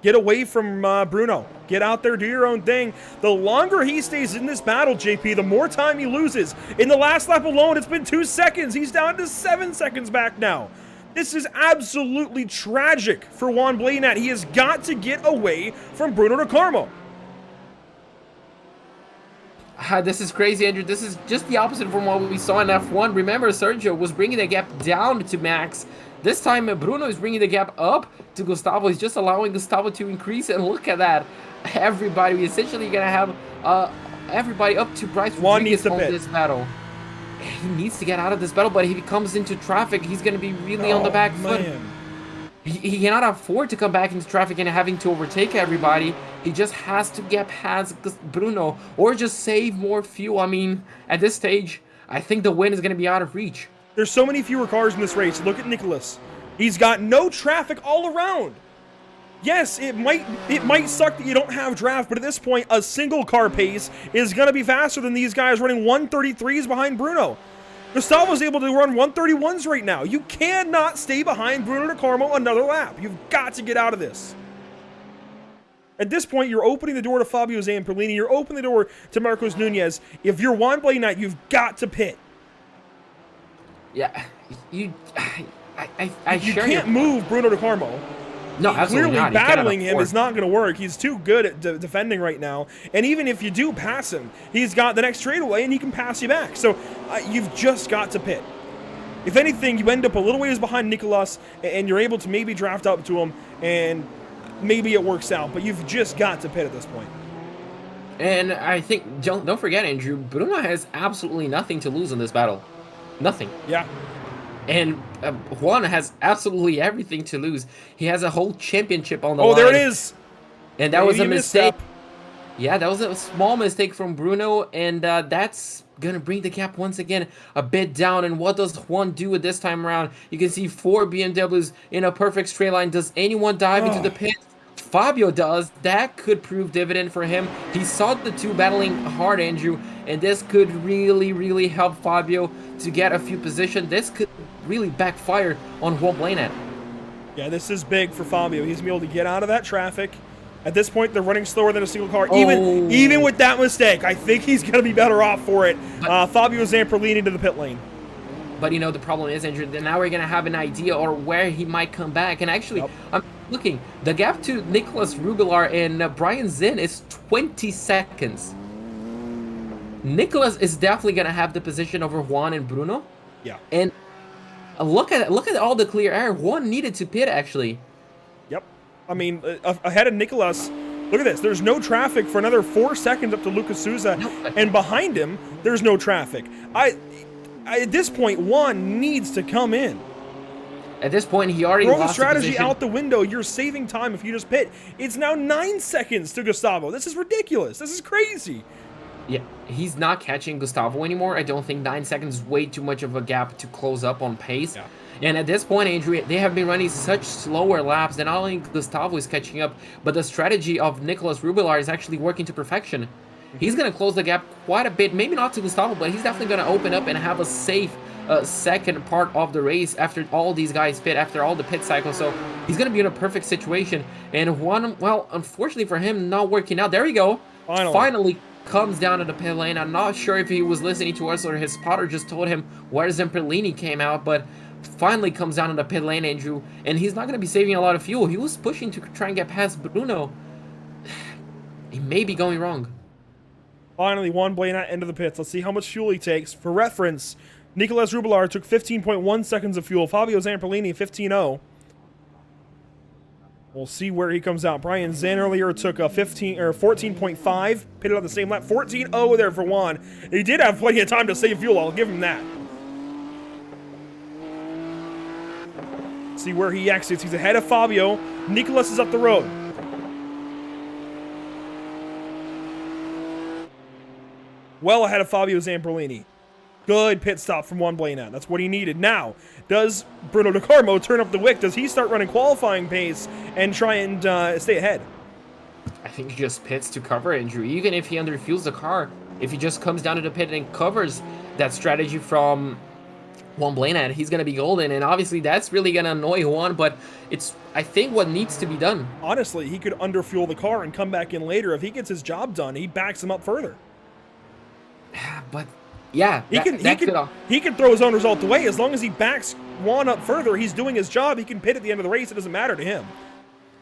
Get away from Bruno. Get out there, do your own thing. The longer he stays in this battle, JP, the more time he loses. In the last lap alone, it's been 2 seconds. He's down to 7 seconds back now. This is absolutely tragic for Juan Blanat. He has got to get away from Bruno De Carmo. This is crazy, Andrew. This is just the opposite from what we saw in F1. Remember, Sergio was bringing the gap down to Max. This time, Bruno is bringing the gap up to Gustavo. He's just allowing Gustavo to increase, and look at that. Everybody, we essentially going to have everybody up to Bryce Rodriguez on this battle. He needs to get out of this battle, but if he comes into traffic, he's going to be really on the back foot. He cannot afford to come back into traffic and having to overtake everybody. He just has to get past Bruno or just save more fuel. I mean, at this stage, I think the win is going to be out of reach. There's so many fewer cars in this race. Look at Nicolas. He's got no traffic all around. Yes, it might suck that you don't have draft, but at this point, a single car pace is going to be faster than these guys running 133s behind Bruno. Gustavo's able to run 131s right now. You cannot stay behind Bruno De Carmo another lap. You've got to get out of this. At this point, you're opening the door to Fabio Zamperlini. You're opening the door to Marcos Nunez. If you're Juan Blanat, you've got to pit. Yeah, you can't move Bruno De Carmo. No, absolutely Clearly, not. He's battling him afford. is not going to work. He's too good at defending right now. And even if you do pass him, he's got the next straightaway and he can pass you back. So you've just got to pit. If anything, you end up a little ways behind Nicolas, and you're able to maybe draft up to him, and maybe it works out. But you've just got to pit at this point. And I think, don't forget, Andrew, Bruno has absolutely nothing to lose in this battle. Nothing. Yeah. And Juan has absolutely everything to lose. He has a whole championship on the line. Oh, there it is. And that was a mistake. Misstep. Yeah, that was a small mistake from Bruno, and that's going to bring the gap once again a bit down. And what does Juan do with this time around? You can see 4 BMWs in a perfect straight line. Does anyone dive into the pit? Fabio does. That could prove dividend for him. He saw the two battling hard, Andrew, and this could really, really help Fabio to get a few positions. This could really backfire on Juan Blanat. Yeah, this is big for Fabio. He's going to be able to get out of that traffic. At this point, they're running slower than a single car. Even with that mistake, I think he's going to be better off for it. Fabio Zamperlini to the pit lane. But, you know, the problem is, Andrew, that now we're going to have an idea or where he might come back. And actually, I'm looking. The gap to Nicolas Rubilar and Brian Zinn is 20 seconds. Nicolas is definitely going to have the position over Juan and Bruno. Yeah. And look at all the clear air. Juan needed to pit, actually. Yep. I mean, ahead of Nicolas, look at this. There's no traffic for another 4 seconds up to Lucas Souza. And behind him, there's no traffic. At this point, Juan needs to come in. At this point, he already Throw lost the strategy position. out the window. You're saving time if you just pit. It's now 9 seconds to Gustavo. This is ridiculous. This is crazy. Yeah, he's not catching Gustavo anymore. I don't think 9 seconds is way too much of a gap to close up on pace. Yeah. And at this point, Andrew, they have been running such slower laps that not only Gustavo is catching up, but the strategy of Nicolas Rubilar is actually working to perfection. He's going to close the gap quite a bit. Maybe not to Gustavo, but he's definitely going to open up and have a safe second part of the race after all these guys pit, after all the pit cycle. So he's going to be in a perfect situation. And Juan, well, unfortunately for him, not working out. There we go. Finally comes down to the pit lane. I'm not sure if he was listening to us or his spotter just told him where Zamperlini came out, but finally comes down to the pit lane, Andrew. And he's not going to be saving a lot of fuel. He was pushing to try and get past Bruno. He may be going wrong. Finally, Juan Blanat into the pits. Let's see how much fuel he takes. For reference, Nicolas Rubilar took 15.1 seconds of fuel. Fabio Zamperlini, 15.0. We'll see where he comes out. Brian Zinn earlier took a 14.5. Pitted on the same lap. 14.0 there for Juan. He did have plenty of time to save fuel. I'll give him that. See where he exits. He's ahead of Fabio. Nicolas is up the road. Well ahead of Fabio Zamperlini. Good pit stop from Juan Blanat. That's what he needed. Now, does Bruno De Carmo turn up the wick? Does he start running qualifying pace and try and stay ahead? I think he just pits to cover, Andrew. Even if he underfuels the car, if he just comes down to the pit and covers that strategy from Juan Blanat, he's going to be golden. And obviously, that's really going to annoy Juan, but it's, I think, what needs to be done. Honestly, he could underfuel the car and come back in later. If he gets his job done, he backs him up further. But yeah, he can throw his own result away as long as he backs Juan up further. He's doing his job. He can pit at the end of the race. It doesn't matter to him.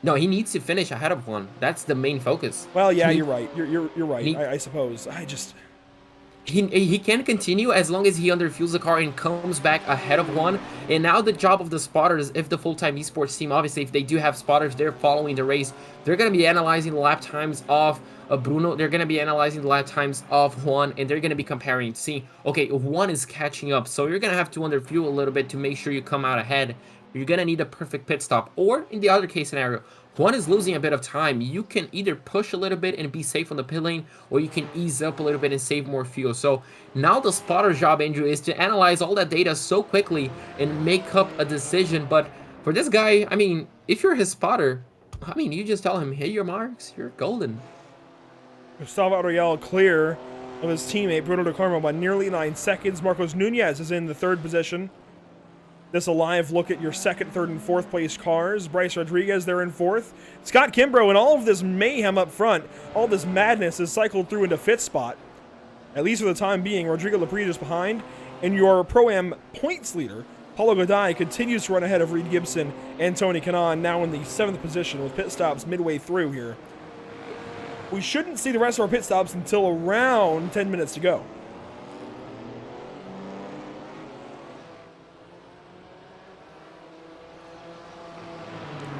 No, he needs to finish ahead of Juan. That's the main focus. Well, yeah, you're right. You're right. I suppose. He can continue as long as he underfuels the car and comes back ahead of Juan. And now the job of the spotters, if the full-time esports team, obviously, if they do have spotters, they're following the race. They're going to be analyzing the lap times of Bruno. They're going to be analyzing the lap times of Juan, and they're going to be comparing to see, okay, Juan is catching up, so you're going to have to underfuel a little bit to make sure you come out ahead. You're going to need a perfect pit stop. Or in the other case scenario, Juan is losing a bit of time. You can either push a little bit and be safe on the pit lane, or you can ease up a little bit and save more fuel. So now the spotter's job, Andrew, is to analyze all that data so quickly and make up a decision. But for this guy, I mean, if you're his spotter, I mean, you just tell him, hit your marks, you're golden. Gustavo Ariel clear of his teammate Bruno De Carmo by nearly 9 seconds. Marcos Nunez is in the third position. This a live look at your second, third, and fourth place cars. Bryce Rodriguez, they're in fourth. Scott Kimbrough, and all of this mayhem up front, all this madness is cycled through into fifth spot. At least for the time being, Rodrigo Lapri is behind. And your Pro-Am points leader, Paulo Godai continues to run ahead of Reed Gibson and Tony Kanaan, now in the 7th position with pit stops midway through here. We shouldn't see the rest of our pit stops until around 10 minutes to go.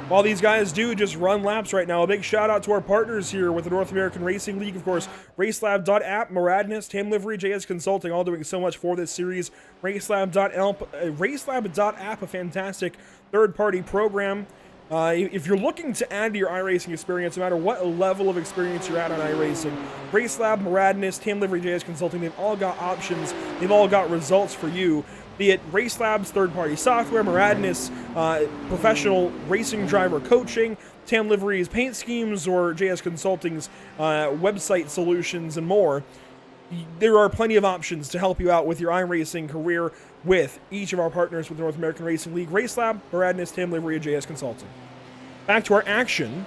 While these guys do just run laps right now, a big shout out to our partners here with the North American Racing League, of course, RaceLab.app, Moradness, Tam Livery, JS Consulting, all doing so much for this series. RaceLab.app, a fantastic third-party program. If you're looking to add to your iRacing experience, no matter what level of experience you're at on iRacing, RaceLab, Moradness, Tam Livery, JS Consulting, they've all got options, they've all got results for you. Be it RaceLab's third-party software, Moradness, professional racing driver coaching, Tam Livery's paint schemes, or JS Consulting's website solutions, and more. There are plenty of options to help you out with your iRacing career with each of our partners with the North American Racing League, RaceLab, Moradness, Tam Livery, and JS Consulting. Back to our action.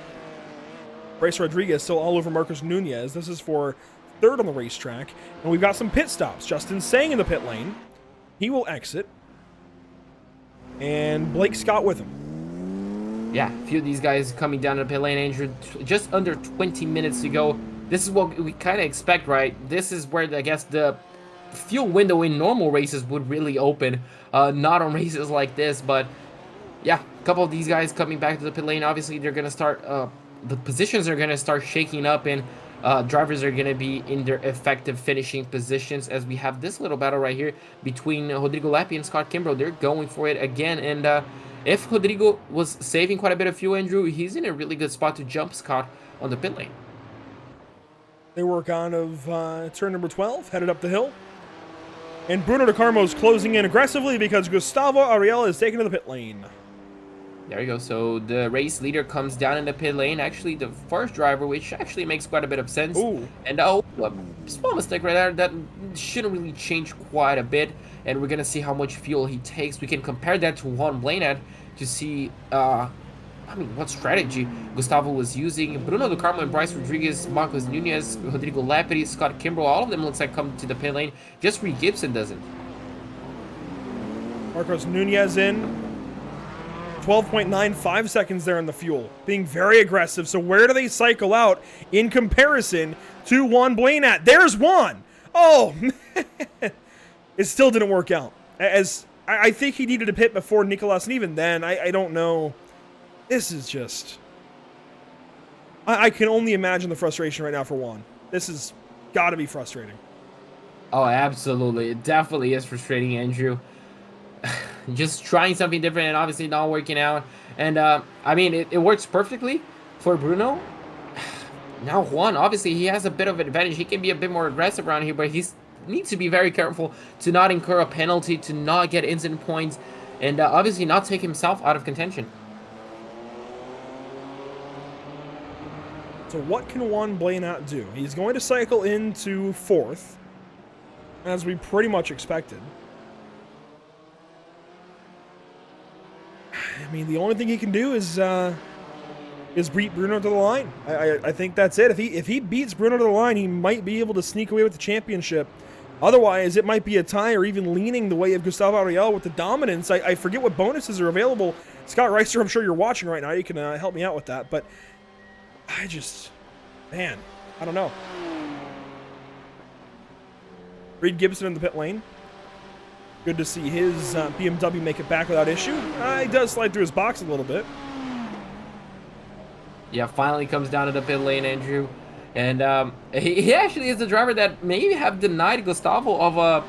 Bryce Rodriguez still all over Marcos Nunez. This is for 3rd on the racetrack. And we've got some pit stops. Justin Sang in the pit lane. He will exit. And Blake Scott with him. Yeah, a few of these guys coming down to the pit lane, Andrew. Just under 20 minutes to go. This is what we kind of expect, right? This is where, I guess, the fuel window in normal races would really open. Not on races like this, but yeah, a couple of these guys coming back to the pit lane. Obviously, they're going to start, the positions are going to start shaking up, and drivers are going to be in their effective finishing positions, as we have this little battle right here between Rodrigo Lappi and Scott Kimbrough. They're going for it again, and if Rodrigo was saving quite a bit of fuel, Andrew, he's in a really good spot to jump Scott on the pit lane. They work on of turn number 12, headed up the hill. And Bruno De Carmo's closing in aggressively because Gustavo Ariel is taken to the pit lane. There you go. So the race leader comes down in the pit lane. Actually, the first driver, which actually makes quite a bit of sense. Ooh. And a small mistake right there. That shouldn't really change quite a bit. And we're going to see how much fuel he takes. We can compare that to Juan Blanat to see, what strategy Gustavo was using. Bruno De Carmo and Bryce Rodriguez, Marcos Nunez, Rodrigo Lappi, Scott Kimbrough, all of them looks like come to the pit lane. Just Reed Gibson doesn't. Marcos Nunez in. 12.95 seconds there in the fuel. Being very aggressive. So where do they cycle out in comparison to Juan Blanat? There's Juan. Oh, man. It still didn't work out. As I think he needed a pit before Nicolas, and even then, I don't know. This is just... I can only imagine the frustration right now for Juan. This has got to be frustrating. Oh, absolutely. It definitely is frustrating, Andrew. Just trying something different and obviously not working out. And, it works perfectly for Bruno. Now, Juan, obviously, he has a bit of an advantage. He can be a bit more aggressive around here, but he needs to be very careful to not incur a penalty, to not get incident points, and obviously not take himself out of contention. So what can Juan Blanat do? He's going to cycle into 4th, as we pretty much expected. I mean, the only thing he can do is beat Bruno to the line. I think that's it. If he beats Bruno to the line, he might be able to sneak away with the championship. Otherwise, it might be a tie or even leaning the way of Gustavo Ariel with the dominance. I forget what bonuses are available. Scott Reister, I'm sure you're watching right now. You can help me out with that. But I don't know. Reed Gibson in the pit lane. Good to see his BMW make it back without issue. He does slide through his box a little bit. Yeah, finally comes down to the pit lane, Andrew. And he actually is the driver that may have denied Gustavo of a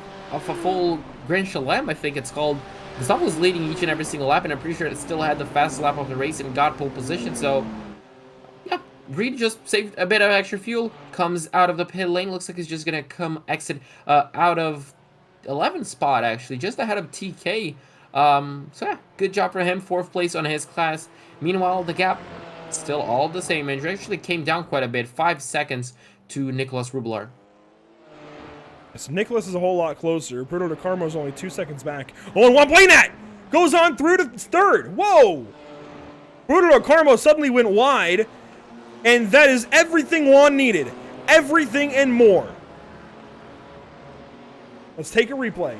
full Grand Chelem, I think it's called. Gustavo was leading each and every single lap, and I'm pretty sure it still had the fastest lap of the race and got pole position. So, yeah, Reed just saved a bit of extra fuel, comes out of the pit lane. Looks like he's just going to exit out of 11th spot, actually, just ahead of TK. So, yeah, good job for him. 4th place on his class. Meanwhile, the gap still all the same, and actually came down quite a bit, 5 seconds to Nicolas Rublar. So Nicolas is a whole lot closer. Bruno De Carmo is only 2 seconds back. Oh, and Juan Blanat goes on through to 3rd. Whoa! Bruno De Carmo suddenly went wide, and that is everything Juan needed. Everything and more. Let's take a replay.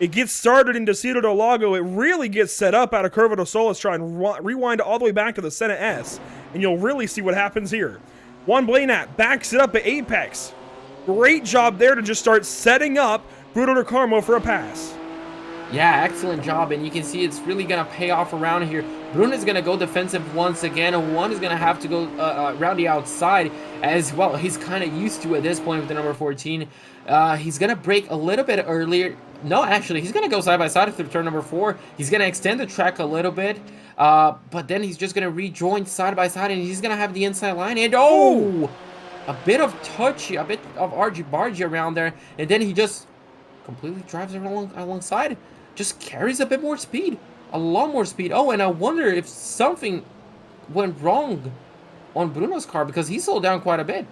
It gets started into Cerro del Lago. It really gets set up out of Curva do Sol. Let's try and rewind all the way back to the Senna S, and you'll really see what happens here. Juan Blanat backs it up at Apex. Great job there to just start setting up Bruno de Carmo for a pass. Yeah, excellent job, and you can see it's really going to pay off around here. Bruno's going to go defensive once again, and Juan is going to have to go around the outside as well. He's kind of used to at this point with the number 14. He's going to break a little bit earlier. No, actually, he's going to go side-by-side through turn number 4. He's going to extend the track a little bit, but then he's just going to rejoin side-by-side, and he's going to have the inside line, and oh! A bit of touchy, a bit of argy-bargy around there, and then he just completely drives alongside. Just carries a bit more speed, a lot more speed. Oh, and I wonder if something went wrong on Bruno's car because he slowed down quite a bit.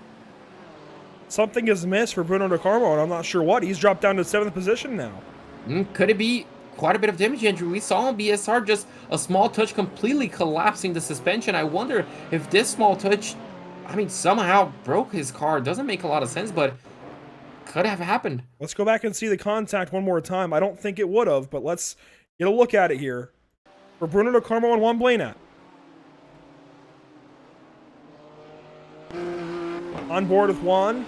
Something is missed for Bruno de Carmo, and I'm not sure what. He's dropped down to 7th position now. Could it be quite a bit of damage, Andrew? We saw on BSR just a small touch completely collapsing the suspension. I wonder if this small touch, I mean, somehow broke his car. Doesn't make a lot of sense, but could have happened. Let's go back and see the contact one more time. I don't think it would have, but let's get a look at it here. For Bruno de Carmo and Juan Blanat. On board with Juan.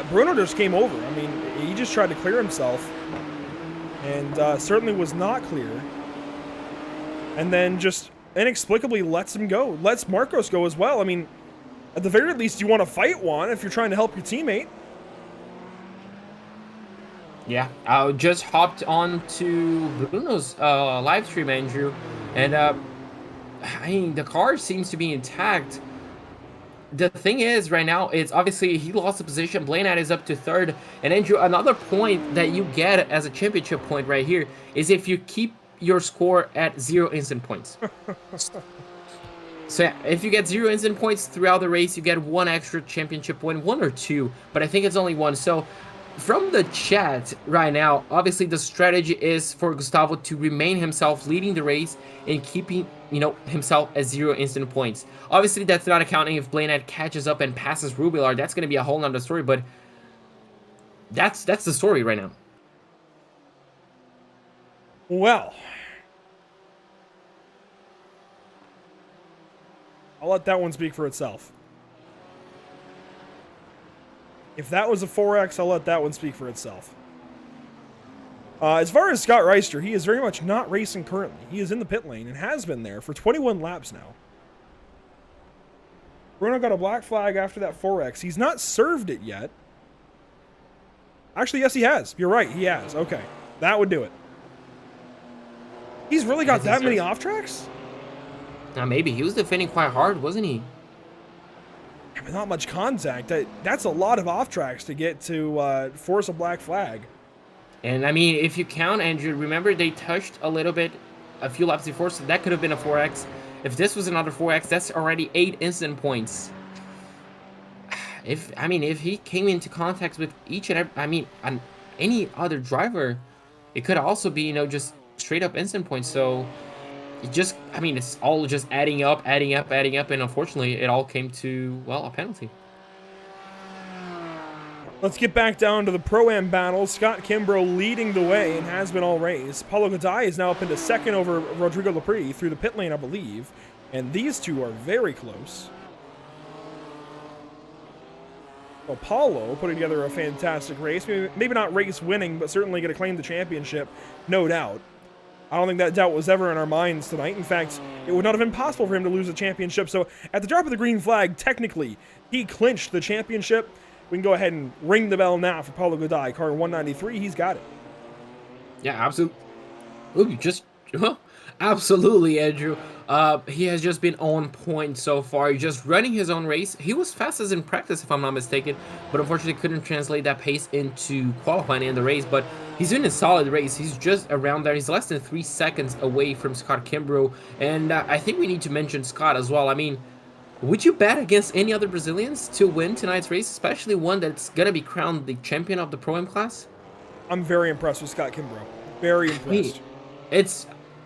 Bruno just came over. I mean, he just tried to clear himself. And certainly was not clear. And then just inexplicably lets him go. Lets Marcos go as well. I mean, at the very least, you want to fight Juan if you're trying to help your teammate. Yeah, I just hopped on to Bruno's live stream, Andrew, and I mean, the car seems to be intact. The thing is, right now, it's obviously he lost the position. Blanat is up to 3rd, and Andrew, another point that you get as a championship point right here is if you keep your score at 0 instant points. So yeah, if you get 0 instant points throughout the race, you get 1 extra championship point, 1 or 2, but I think it's only 1. So from the chat right now, obviously the strategy is for Gustavo to remain himself leading the race and keeping, you know, himself at 0 instant points. Obviously that's not accounting if Blanat catches up and passes Rubilar. That's going to be a whole nother story, but that's the story right now. Well, I'll let that one speak for itself. If that was a 4X, I'll let that one speak for itself. As far as Scott Reister, he is very much not racing currently. He is in the pit lane and has been there for 21 laps now. Bruno got a black flag after that 4X. He's not served it yet. Actually, yes, he has. You're right, he has. Okay, that would do it. He's really got that many off tracks? Now maybe he was defending quite hard, wasn't he? Yeah, but not much contact. That's a lot of off tracks to get to force a black flag. And I mean, if you count, Andrew, remember they touched a little bit a few laps before, so that could have been a 4X. If this was another 4X, that's already 8 instant points. If he came into contact with each and every, any other driver, it could also be, you know, just straight up instant points. So it just, it's all just adding up, and unfortunately, it all came to, well, a penalty. Let's get back down to the Pro-Am battle. Scott Kimbrough leading the way and has been all race. Paulo Goday is now up into 2nd over Rodrigo Lapri through the pit lane, I believe. And these two are very close. Well, Paulo putting together a fantastic race. Maybe not race winning, but certainly going to claim the championship, no doubt. I don't think that doubt was ever in our minds tonight. In fact, it would not have been possible for him to lose the championship. So at the drop of the green flag, technically, he clinched the championship. We can go ahead and ring the bell now for Paulo Goday. Car 193, he's got it. Yeah, absolutely. Absolutely, Andrew. He has just been on point so far. He's just running his own race. He was fastest in practice, if I'm not mistaken, but unfortunately couldn't translate that pace into qualifying in the race. But he's doing a solid race. He's just around there. He's less than 3 seconds away from Scott Kimbrough. And I think we need to mention Scott as well. I mean, would you bet against any other Brazilians to win tonight's race, especially one that's going to be crowned the champion of the Pro-Am class? I'm very impressed with Scott Kimbrough. Very impressed.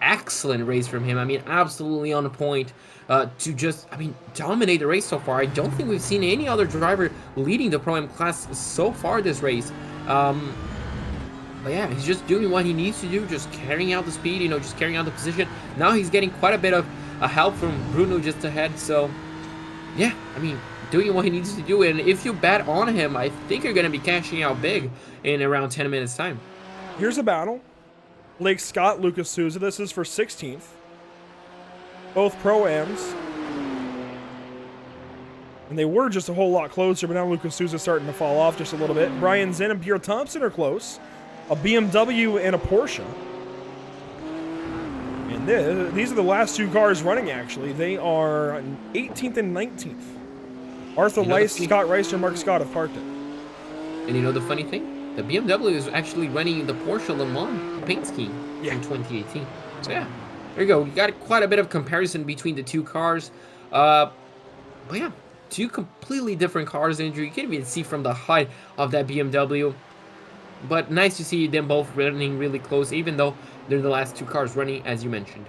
excellent race from him. I mean, absolutely on point to just, I mean, dominate the race so far. I don't think we've seen any other driver leading the Pro-Am class so far this race. But yeah, he's just doing what he needs to do, just carrying out the speed, you know, just carrying out the position. Now he's getting quite a bit of help from Bruno just ahead. So yeah, I mean, doing what he needs to do. And if you bet on him, I think you're going to be cashing out big in around 10 minutes time. Here's a battle. Blake Scott, Lucas Souza. This is for 16th. Both Pro-Ams. And they were just a whole lot closer, but now Lucas Souza starting to fall off just a little bit. Brian Zinn and Pierre Thompson are close. A BMW and a Porsche. And these are the last two cars running, actually. They are 18th and 19th. Arthur Lice, Scott Reister, Mark Scott have parked it. And you know the funny thing? The BMW is actually running the Porsche Le Mans paint scheme in 2018. So yeah, there you go. You got quite a bit of comparison between the two cars. But yeah, two completely different cars, Andrew. You can't even see from the height of that BMW. But nice to see them both running really close, even though they're the last two cars running, as you mentioned.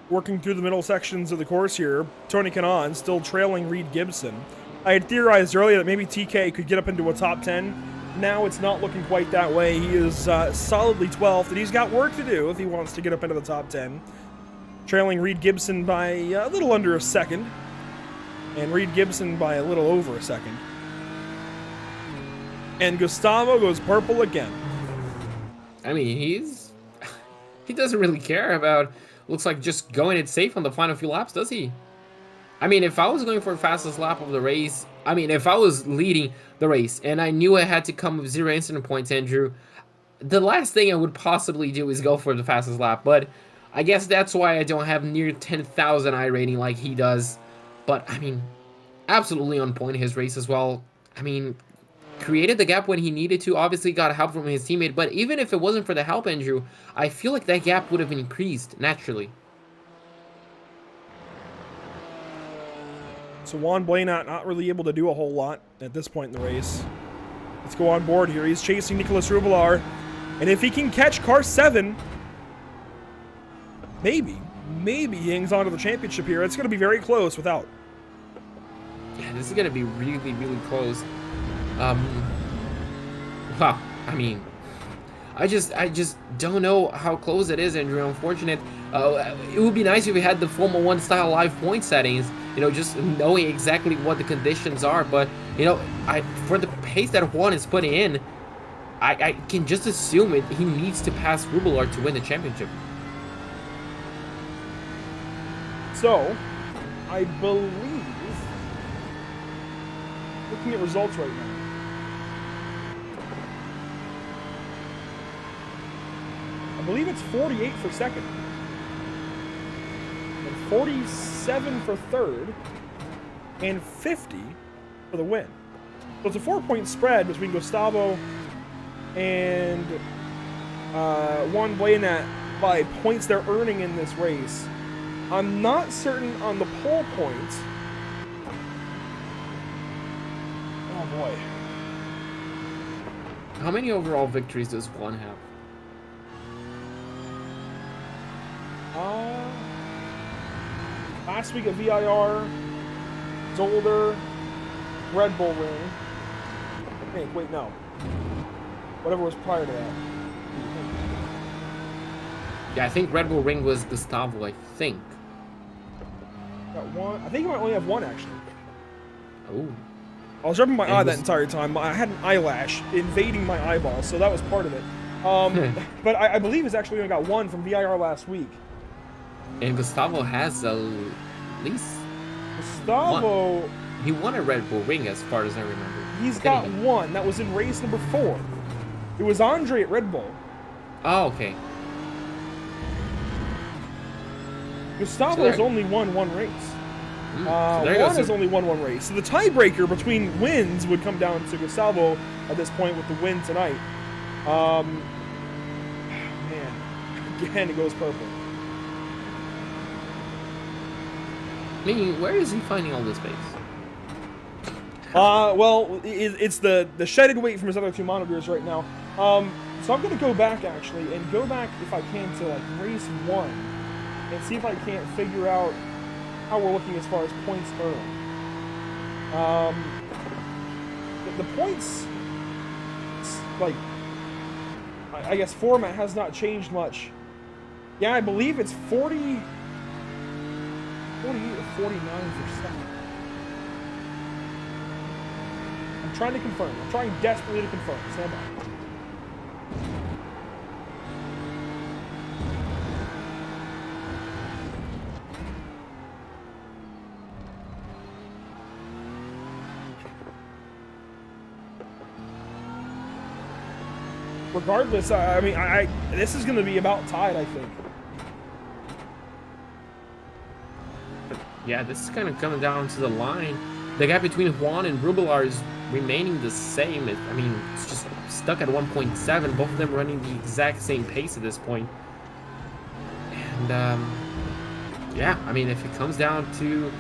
Working through the middle sections of the course here, Tony Kanaan still trailing Reed Gibson. I had theorized earlier that maybe TK could get up into a top 10. Now it's not looking quite that way. He is solidly 12th, and he's got work to do if he wants to get up into the top 10. Trailing Reed Gibson by a little under a second, and Reed Gibson by a little over a second. And Gustavo goes purple again. I mean, he doesn't really care about, looks like just going it safe on the final few laps, does he? I mean, if I was going for the fastest lap of the race, I mean, if I was leading the race and I knew I had to come with 0 incident points, Andrew, the last thing I would possibly do is go for the fastest lap. But I guess that's why I don't have near 10,000 I rating like he does. But, I mean, absolutely on point his race as well. I mean, created the gap when he needed to, obviously got help from his teammate, but even if it wasn't for the help, Andrew, I feel like that gap would have increased naturally. So Juan Blanat not really able to do a whole lot at this point in the race. Let's go on board here. He's chasing Nicolas Rubilar, and if he can catch car 7, maybe he hangs on to the championship here. It's going to be very close without. Yeah, this is going to be really, really close. Wow, I mean, I just don't know how close it is, Andrew. Unfortunate. It would be nice if we had the Formula 1 style live point settings, you know, just knowing exactly what the conditions are. But, you know, for the pace that Juan is putting in, I can just assume he needs to pass Rubilar to win the championship. So, I believe, looking at results right now, I believe it's 48 for second, and 47 for third, and 50 for the win. So it's a 4-point spread between Gustavo and Juan Blanat by points they're earning in this race. I'm not certain on the pole points. Oh boy. How many overall victories does Juan have? Last week at VIR, Zolder, Red Bull Ring. Wait, no. Whatever was prior to that. Yeah, I think Red Bull Ring was Gustavo, I think. Got one. I think you might only have one, actually. Oh. I was rubbing my eye that entire time. I had an eyelash invading my eyeball, so that was part of it. But I believe he's actually only got one from VIR last week. And Gustavo has at least Gustavo... one. He won a Red Bull Ring, as far as I remember. He's got one. That was in race number 4. It was Andre at Red Bull. Oh, okay. Gustavo's only won one race. Juan has only won one race. So the tiebreaker between wins would come down to Gustavo at this point with the win tonight. Man, again, it goes purple. I mean, where is he finding all this space? Well, it's the shedded weight from his other two monitors right now. So I'm going to go back, actually, and go back, if I can, to, like, race 1, and see if I can't figure out how we're looking as far as points earned. The points, like, I guess format has not changed much. Yeah, I believe it's 48 or 49 for second. I'm trying to confirm. I'm trying desperately to confirm. Stand by. Regardless, I mean, this is going to be about tied, I think. Yeah, this is kind of coming down to the line. The gap between Juan and Rubilar is remaining the same. I mean, it's just stuck at 1.7. Both of them running the exact same pace at this point. And, yeah, I mean, if it comes down to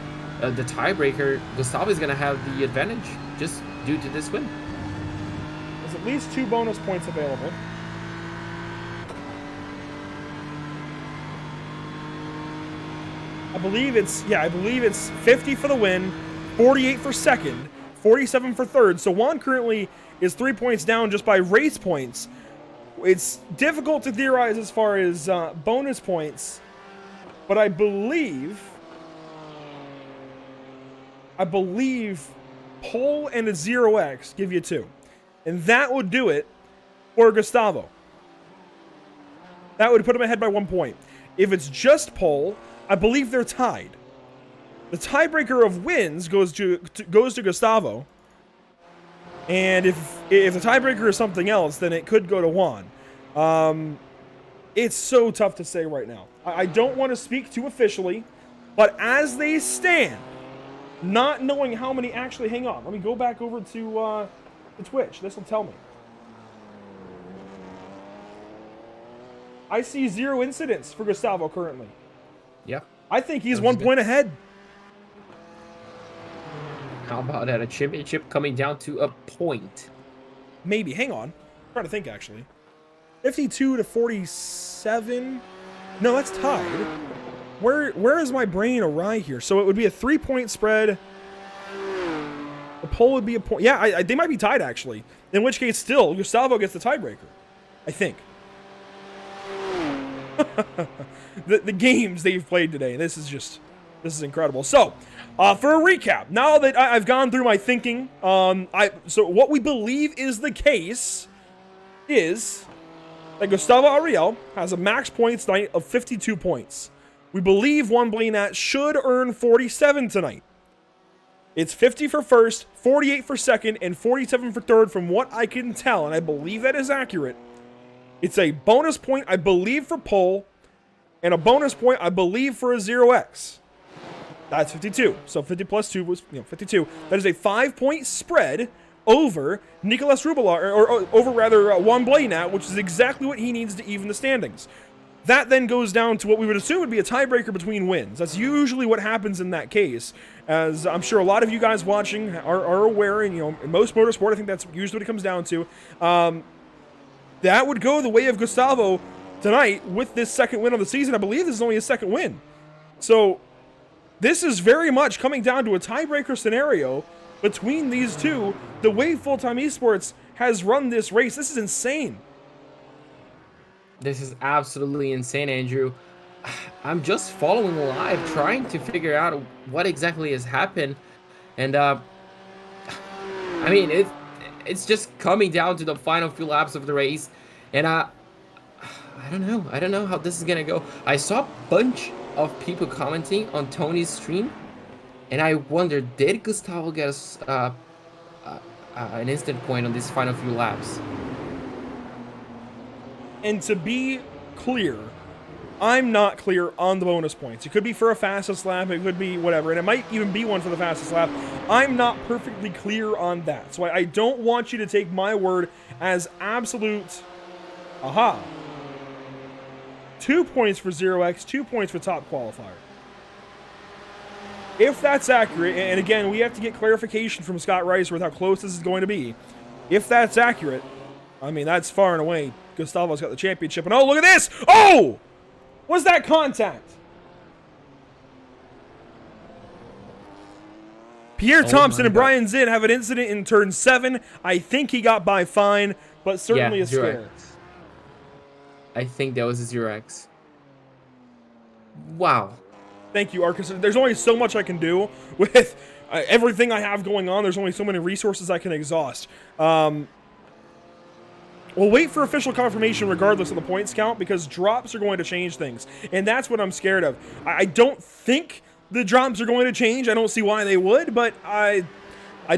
the tiebreaker, Gustavo is going to have the advantage just due to this win. There's at least 2 bonus points available. I believe it's 50 for the win, 48 for second, 47 for third. So Juan currently is 3 points down just by race points. It's difficult to theorize as far as bonus points, but I believe pole and a 0x give you 2. And that would do it for Gustavo. That would put him ahead by 1 point. If it's just pole, I believe they're tied. The tiebreaker of wins goes to Gustavo. And if the tiebreaker is something else, then it could go to Juan. It's so tough to say right now. I don't want to speak too officially, but as they stand, not knowing how many actually hang on. Let me go back over to Twitch. This will tell me. I see 0 incidents for Gustavo currently. Yeah. I think he's 1 point ahead. How about at a championship coming down to a point? Maybe. Hang on. I'm trying to think, actually. 52 to 47? No, that's tied. Where is my brain awry here? So it would be a 3-point spread. The pole would be a point. Yeah, they might be tied, actually. In which case, still, Gustavo gets the tiebreaker. I think. the games they've played today. This is incredible. So, for a recap, now that I've gone through my thinking, so what we believe is the case is that Gustavo Ariel has a max points tonight of 52 points. We believe Juan Blanat should earn 47 tonight. It's 50 for first, 48 for second, and 47 for third from what I can tell, and I believe that is accurate. It's a bonus point, I believe, for pole, and a bonus point, I believe, for a 0x. That's 52. So 50 plus 2 was 52. That is a 5-point spread over Nicolas Rubilar, or over rather Juan Blanat, which is exactly what he needs to even the standings. That then goes down to what we would assume would be a tiebreaker between wins. That's usually what happens in that case, as I'm sure a lot of you guys watching are aware, and in most motorsport, I think that's usually what it comes down to. That would go the way of Gustavo tonight with this second win of the season. I believe this is only his second win. So this is very much coming down to a tiebreaker scenario between these two. The way Full-Time Esports has run this race, this is insane. This is absolutely insane, Andrew. I'm just following live, trying to figure out what exactly has happened. And, I mean, it's just coming down to the final few laps of the race. And, I don't know. I don't know how this is going to go. I saw a bunch of people commenting on Tony's stream. And I wondered, did Gustavo get us an instant point on these final few laps? And to be clear, I'm not clear on the bonus points. It could be for a fastest lap, it could be whatever, and it might even be one for the fastest lap. I'm not perfectly clear on that. So I don't want you to take my word as absolute. Aha. 2 points for 0x, 2 points for top qualifier. If that's accurate, and again, we have to get clarification from Scott Rice with how close this is going to be. If that's accurate, I mean, that's far and away. Gustavo's got the championship. And oh, look at this! Oh! Was that contact? Pierre Thompson and Brian Zinn have an incident in turn 7. I think he got by fine, but certainly a scare. I think that was a 0x. Wow. Thank you, Arcus. There's only so much I can do with everything I have going on. There's only so many resources I can exhaust. We'll wait for official confirmation regardless of the points count, because drops are going to change things. And that's what I'm scared of. I don't think the drops are going to change. I don't see why they would, but I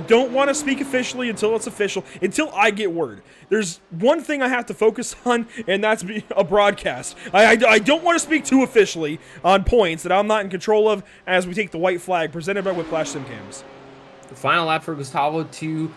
don't want to speak officially until it's official, until I get word. There's one thing I have to focus on, and that's a broadcast. I don't want to speak too officially on points that I'm not in control of as we take the white flag presented by Whiplash Simcams. The final lap for Gustavo the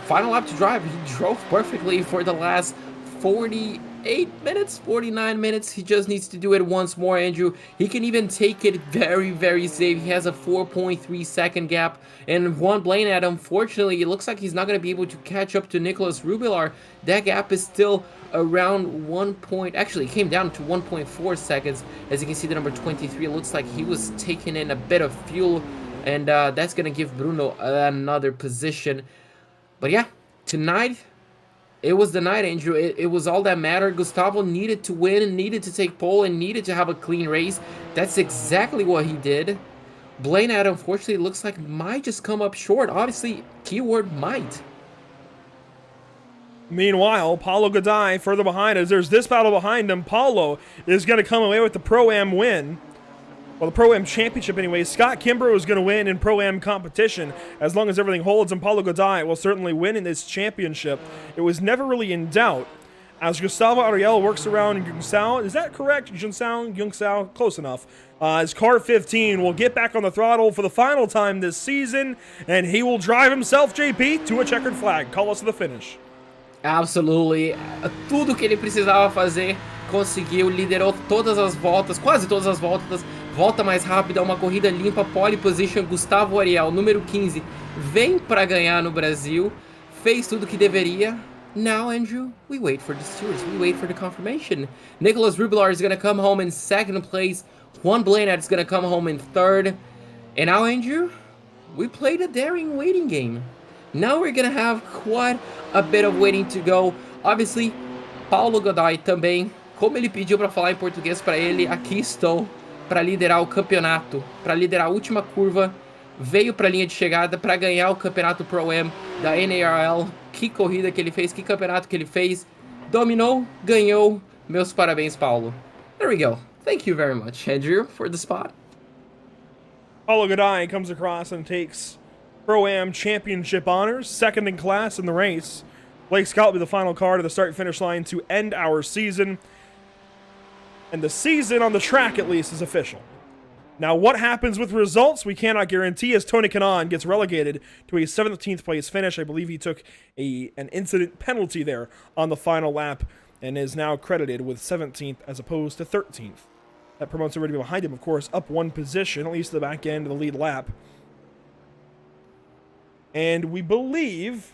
final lap to drive. He drove perfectly for the last 48 minutes, 49 minutes. He just needs to do it once more, Andrew. He can even take it very, very safe. He has a 4.3 second gap. And Juan Blanat, unfortunately, it looks like he's not going to be able to catch up to Nicholas Rubilar. That gap is still around 1 point. Actually, it came down to 1.4 seconds. As you can see, the number 23, it looks like he was taking in a bit of fuel. And that's going to give Bruno another position. But yeah, tonight, it was the night, Andrew. It was all that mattered. Gustavo needed to win and needed to take pole and needed to have a clean race. That's exactly what he did. Blanat, unfortunately, looks like might just come up short. Obviously, keyword might. Meanwhile, Paulo Goday further behind us. There's this battle behind him. Paulo is going to come away with the Pro-Am win. Well, the Pro-Am Championship anyway. Scott Kimbrough is going to win in Pro-Am competition as long as everything holds, and Paulo Goday will certainly win in this championship. It was never really in doubt. As Gustavo Ariel works around Yungsao, is that correct? Yungsao, close enough. As car 15 will get back on the throttle for the final time this season, and he will drive himself, JP, to a checkered flag. Call us to the finish. Absolutely. Tudo que ele precisava fazer, conseguiu, liderou todas as voltas, quase todas as voltas, volta mais rápida, uma corrida limpa, pole position. Gustavo Ariel, número 15, vem para ganhar no Brasil, fez tudo que deveria. Now, Andrew, we wait for the stewards, we wait for the confirmation. Nicholas Rubilar is going to come home in second place, Juan Blanat is going to come home in third, and now, Andrew, we played a daring waiting game. Now we're going to have quite a bit of waiting to go. Obviously, Paulo Goday também, como ele pediu para falar em português para ele, aqui estou para liderar o campeonato, para liderar a última curva, veio para a linha de chegada para ganhar o campeonato Pro-Am da NARL. Que corrida que ele fez, que campeonato que ele fez. Dominou, ganhou. Meus parabéns, Paulo. There we go. Thank you very much, Andrew, for the spot. Paulo Goday comes across and takes Pro-Am Championship honors, second in class in the race. Blake Scott will be the final car to the start-finish line to end our season. And the season, on the track at least, is official. Now, what happens with results, we cannot guarantee, as Tony Kanaan gets relegated to a 17th place finish. I believe he took an incident penalty there on the final lap and is now credited with 17th as opposed to 13th. That promotes everybody behind him, of course, up one position, at least to the back end of the lead lap. And we believe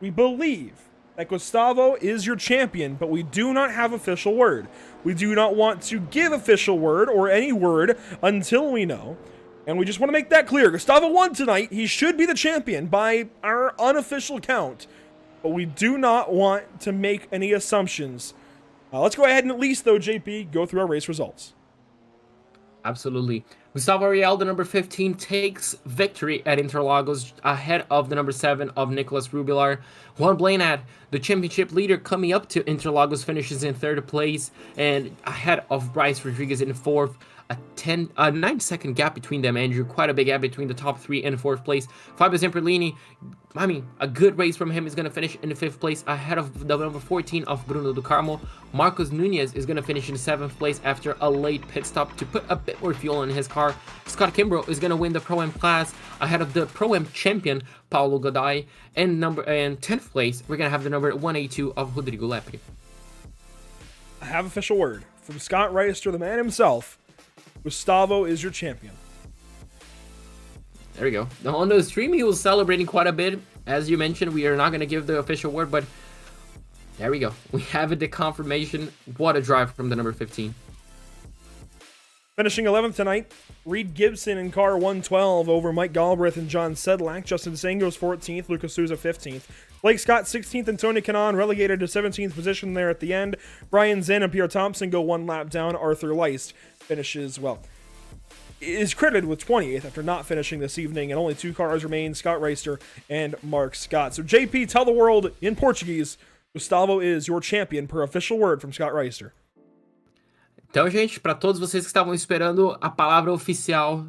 that Gustavo is your champion, but we do not have official word. We do not want to give official word or any word until we know. And we just want to make that clear. Gustavo won tonight. He should be the champion by our unofficial count. But we do not want to make any assumptions. Let's go ahead and at least, though, JP, go through our race results. Absolutely. Gustavo Ariel, the number 15, takes victory at Interlagos ahead of the number 7 of Nicholas Rubilar. Juan Blanat, the championship leader, coming up to Interlagos, finishes in third place and ahead of Bryce Rodriguez in fourth. A 9-second gap between them, Andrew. Quite a big gap between the top 3 and 4th place. Fabio Zamperlini, a good race from him, is going to finish in the 5th place ahead of the number 14 of Bruno Ducarmo. Marcos Nunez is going to finish in 7th place after a late pit stop to put a bit more fuel in his car. Scott Kimbrough is going to win the Pro-Am class ahead of the Pro-Am champion Paulo Goday. And 10th place, we're going to have the number 182 of Rodrigo Lepre. I have official word from Scott Reister, the man himself. Gustavo is your champion. There we go. Now, on the stream, he was celebrating quite a bit. As you mentioned, we are not going to give the official word, but There we go. We have the confirmation. What a drive from the number 15. Finishing 11th tonight, Reed Gibson in car 112 over Mike Galbraith and John Sedlak. Justin Sangos 14th, Lucas Souza 15th. Blake Scott 16th and Tony Kanaan relegated to 17th position there at the end. Brian Zinn and Pierre Thompson go one lap down. Arthur Leist finishes, is credited with 28th after not finishing this evening, and only 2 cars remain, Scott Reister and Mark Scott. So JP, tell the world in Portuguese, Gustavo is your champion per official word from Scott Reister. Então, gente, para todos vocês que estavam esperando a palavra oficial,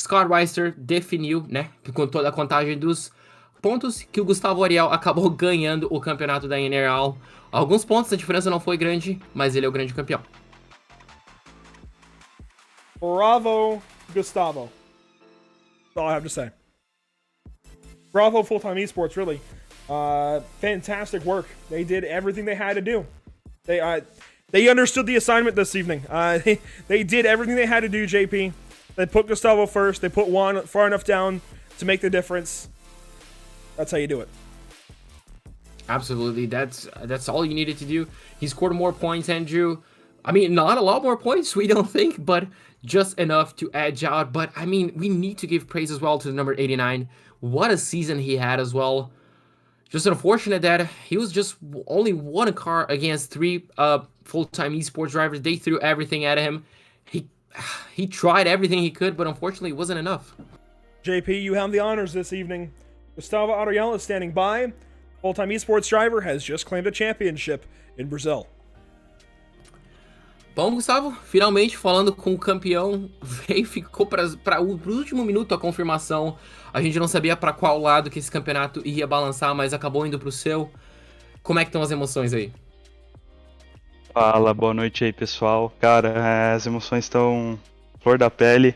Scott Reister definiu, né, com toda a contagem dos pontos, que o Gustavo Ariel acabou ganhando o campeonato da NARL. Alguns pontos, a diferença não foi grande, mas ele é o grande campeão. Bravo, Gustavo. That's all I have to say. Bravo, Full-Time Esports, really. Fantastic work. They did everything they had to do. They understood the assignment this evening. They did everything they had to do, JP. They put Gustavo first. They put Juan far enough down to make the difference. That's how you do it. Absolutely. That's all you needed to do. He scored more points, Andrew. I mean, not a lot more points, we don't think, but just enough to edge out. But, I mean, we need to give praise as well to the number 89. What a season he had as well. Just unfortunate that he was just only one car against 3 full-time esports drivers. They threw everything at him. He tried everything he could, but unfortunately it wasn't enough. JP, you have the honors this evening. Gustavo Ariel is standing by. Full-time esports driver has just claimed a championship in Brazil. Bom, Gustavo, finalmente falando com o campeão, ficou para o último minuto a confirmação. A gente não sabia para qual lado que esse campeonato ia balançar, mas acabou indo para o seu. Como é que estão as emoções aí? Fala, boa noite aí, pessoal. Cara, as emoções estão flor da pele.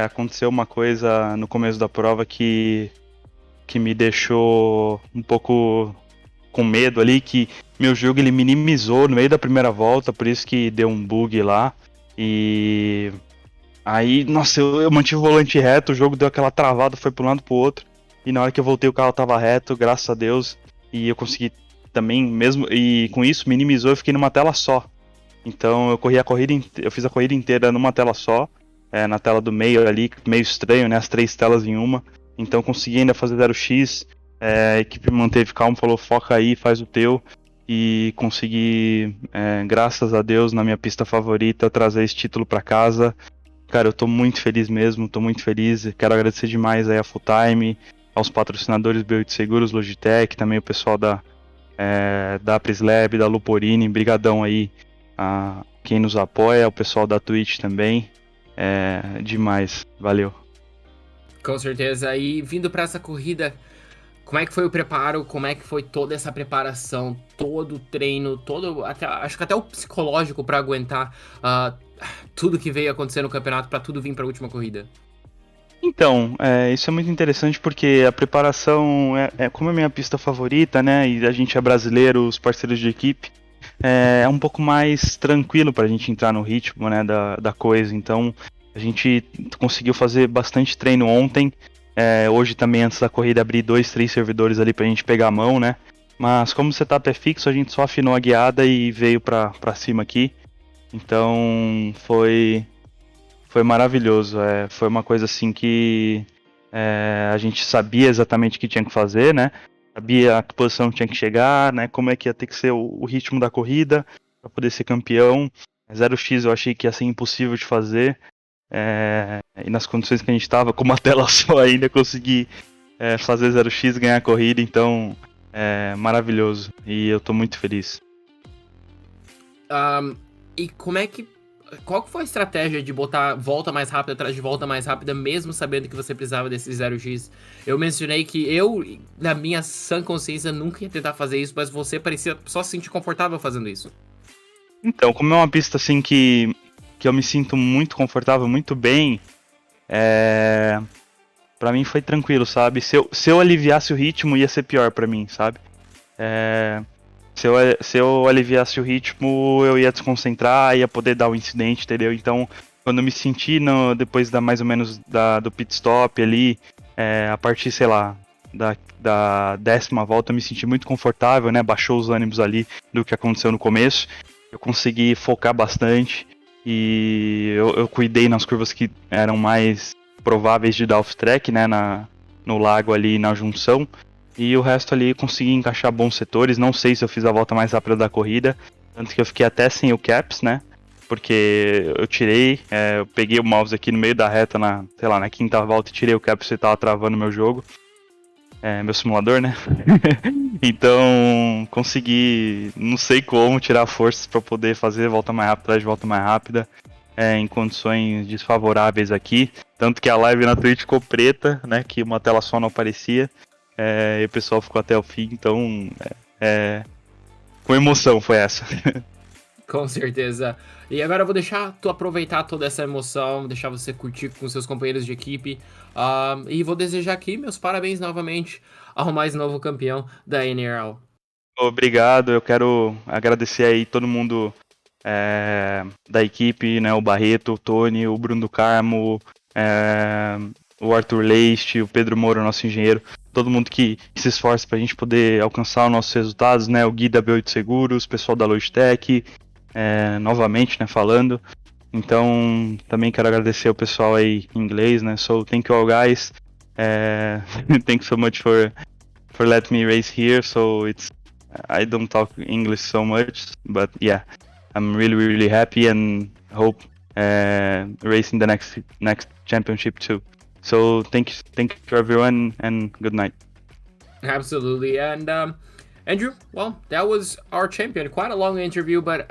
Aconteceu uma coisa no começo da prova que me deixou um pouco com medo ali, que meu jogo ele minimizou no meio da primeira volta, por isso que deu um bug lá. E aí, nossa, eu mantive o volante reto, o jogo deu aquela travada, foi para um lado pro outro. E na hora que eu voltei o carro tava reto, graças a Deus. E eu consegui também, mesmo, e com isso minimizou, eu fiquei numa tela só. Então eu fiz a corrida inteira numa tela só, na tela do meio ali, meio estranho, né, as 3 telas em uma. Então consegui ainda fazer 0x, a equipe manteve calma, falou foca aí, faz o teu. E consegui, graças a Deus, na minha pista favorita, trazer esse título para casa. Cara, eu tô muito feliz mesmo, tô muito feliz. Quero agradecer demais aí a Full Time, aos patrocinadores B8 Seguros, Logitech, também o pessoal da Prislab, da Luporini, brigadão aí a quem nos apoia, o pessoal da Twitch também, demais, valeu. Com certeza, e vindo para essa corrida, como é que foi o preparo, como é que foi toda essa preparação, todo o treino, acho que até o psicológico para aguentar tudo que veio acontecer no campeonato, para tudo vir para a última corrida? Então, isso é muito interessante porque a preparação, como é minha pista favorita, né, e a gente é brasileiro, os parceiros de equipe, é um pouco mais tranquilo pra gente entrar no ritmo, né, da coisa. Então, a gente conseguiu fazer bastante treino ontem, hoje também antes da corrida abri 2, 3 servidores ali pra gente pegar a mão, né, mas como o setup é fixo, a gente só afinou a guiada e veio pra cima aqui. Então, foi maravilhoso, foi uma coisa assim que a gente sabia exatamente o que tinha que fazer, né? Sabia a posição que tinha que chegar, né? Como é que ia ter que ser o ritmo da corrida para poder ser campeão. 0x eu achei que ia ser impossível de fazer, e nas condições que a gente estava, com uma tela só ainda, consegui fazer 0x, ganhar a corrida, então maravilhoso, e eu tô muito feliz. E qual que foi a estratégia de botar volta mais rápida atrás de volta mais rápida, mesmo sabendo que você precisava desse 0x? Eu mencionei que eu, na minha sã consciência, nunca ia tentar fazer isso, mas você parecia só se sentir confortável fazendo isso. Então, como é uma pista assim que eu me sinto muito confortável, muito bem, pra mim foi tranquilo, sabe? Se eu aliviasse o ritmo, ia ser pior pra mim, sabe? Se eu aliviasse o ritmo, eu ia desconcentrar, ia poder dar um incidente, entendeu? Então, quando eu me senti depois mais ou menos do pit stop ali, a partir, sei lá, da 10ª volta eu me senti muito confortável, né? Baixou os ânimos ali do que aconteceu no começo. Eu consegui focar bastante e eu cuidei nas curvas que eram mais prováveis de dar off-track, né? No lago ali na junção. E o resto ali consegui encaixar bons setores. Não sei se eu fiz a volta mais rápida da corrida, tanto que eu fiquei até sem o caps, né? Porque eu tirei, eu peguei o mouse aqui no meio da reta na 5ª volta e tirei o caps porque tava travando meu jogo. Meu simulador, né? Então consegui, não sei como, tirar forças para poder fazer volta mais rápida, de volta mais rápida, em condições desfavoráveis aqui. Tanto que a live na Twitch ficou preta, né? Que uma tela só não aparecia. E o pessoal ficou até o fim, então com emoção foi essa. Com certeza. E agora eu vou deixar tu aproveitar toda essa emoção, deixar você curtir com seus companheiros de equipe. E vou desejar aqui meus parabéns novamente ao mais novo campeão da NARL. Obrigado, eu quero agradecer aí todo mundo da equipe, né? O Barreto, o Tony, o Bruno do Carmo, o Arthur Leite, o Pedro Moura, nosso engenheiro. Todo mundo que se esforça pra gente poder alcançar os nossos resultados, né? O Gui da B8 Seguros, o pessoal da Logitech, novamente, né, falando. Então, também quero agradecer o pessoal aí em inglês, né? So, thank you all guys. Thanks so much for letting me race here. So, I don't talk English so much, but yeah, I'm really, really happy and hope racing the next championship too. So thank you everyone and good night. Absolutely. And Andrew, well, that was our champion. Quite a long interview, but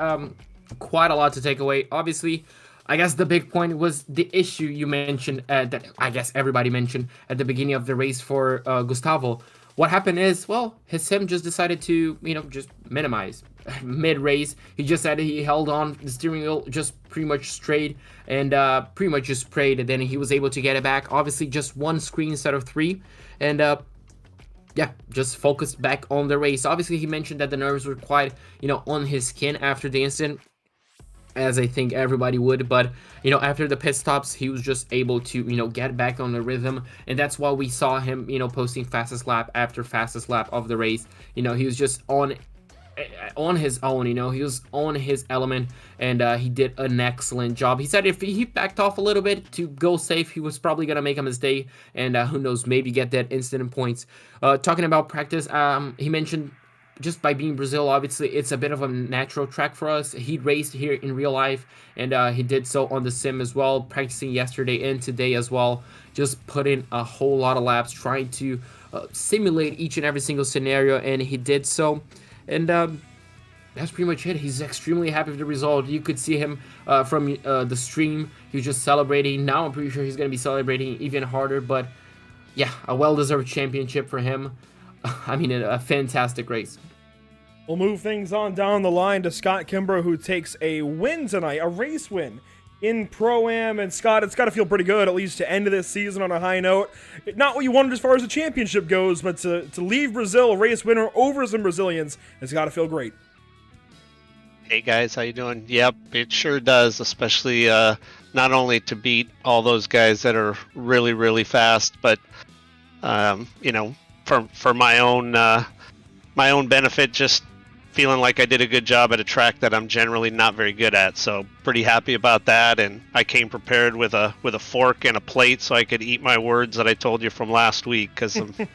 quite a lot to take away. Obviously, I guess the big point was the issue you mentioned that I guess everybody mentioned at the beginning of the race for Gustavo. What happened is, well, his sim just decided to, just minimize. Mid-race, he just said he held on the steering wheel just pretty much straight and pretty much just sprayed, and then he was able to get it back. Obviously, just one screen instead of 3, and just focused back on the race. Obviously, he mentioned that the nerves were quite, on his skin after the incident, as I think everybody would, but after the pit stops he was just able to get back on the rhythm, and that's why we saw him posting fastest lap after fastest lap of the race. He was just on his own, he was on his element, and he did an excellent job. He said if he backed off a little bit to go safe, he was probably gonna make a mistake, and who knows, maybe get that incident points. Talking about practice, he mentioned just by being Brazil, obviously it's a bit of a natural track for us. He raced here in real life, and he did so on the sim as well, practicing yesterday and today as well, just put in a whole lot of laps trying to simulate each and every single scenario, and he did so. And that's pretty much it. He's extremely happy with the result. You could see him from the stream. He was just celebrating. Now I'm pretty sure he's going to be celebrating even harder. But yeah, a well-deserved championship for him. I mean, a fantastic race. We'll move things on down the line to Scott Kimbrough, who takes a win tonight, a race win in Pro-Am. And Scott, it's got to feel pretty good, at least to end this season on a high note. Not what you wanted as far as the championship goes, but to leave Brazil a race winner over some Brazilians, it's got to feel great. Hey guys, how you doing? Yep, it sure does, especially not only to beat all those guys that are really, really fast, but for my own benefit, just feeling like I did a good job at a track that I'm generally not very good at. So pretty happy about that, and I came prepared with a fork and a plate so I could eat my words that I told you from last week, because it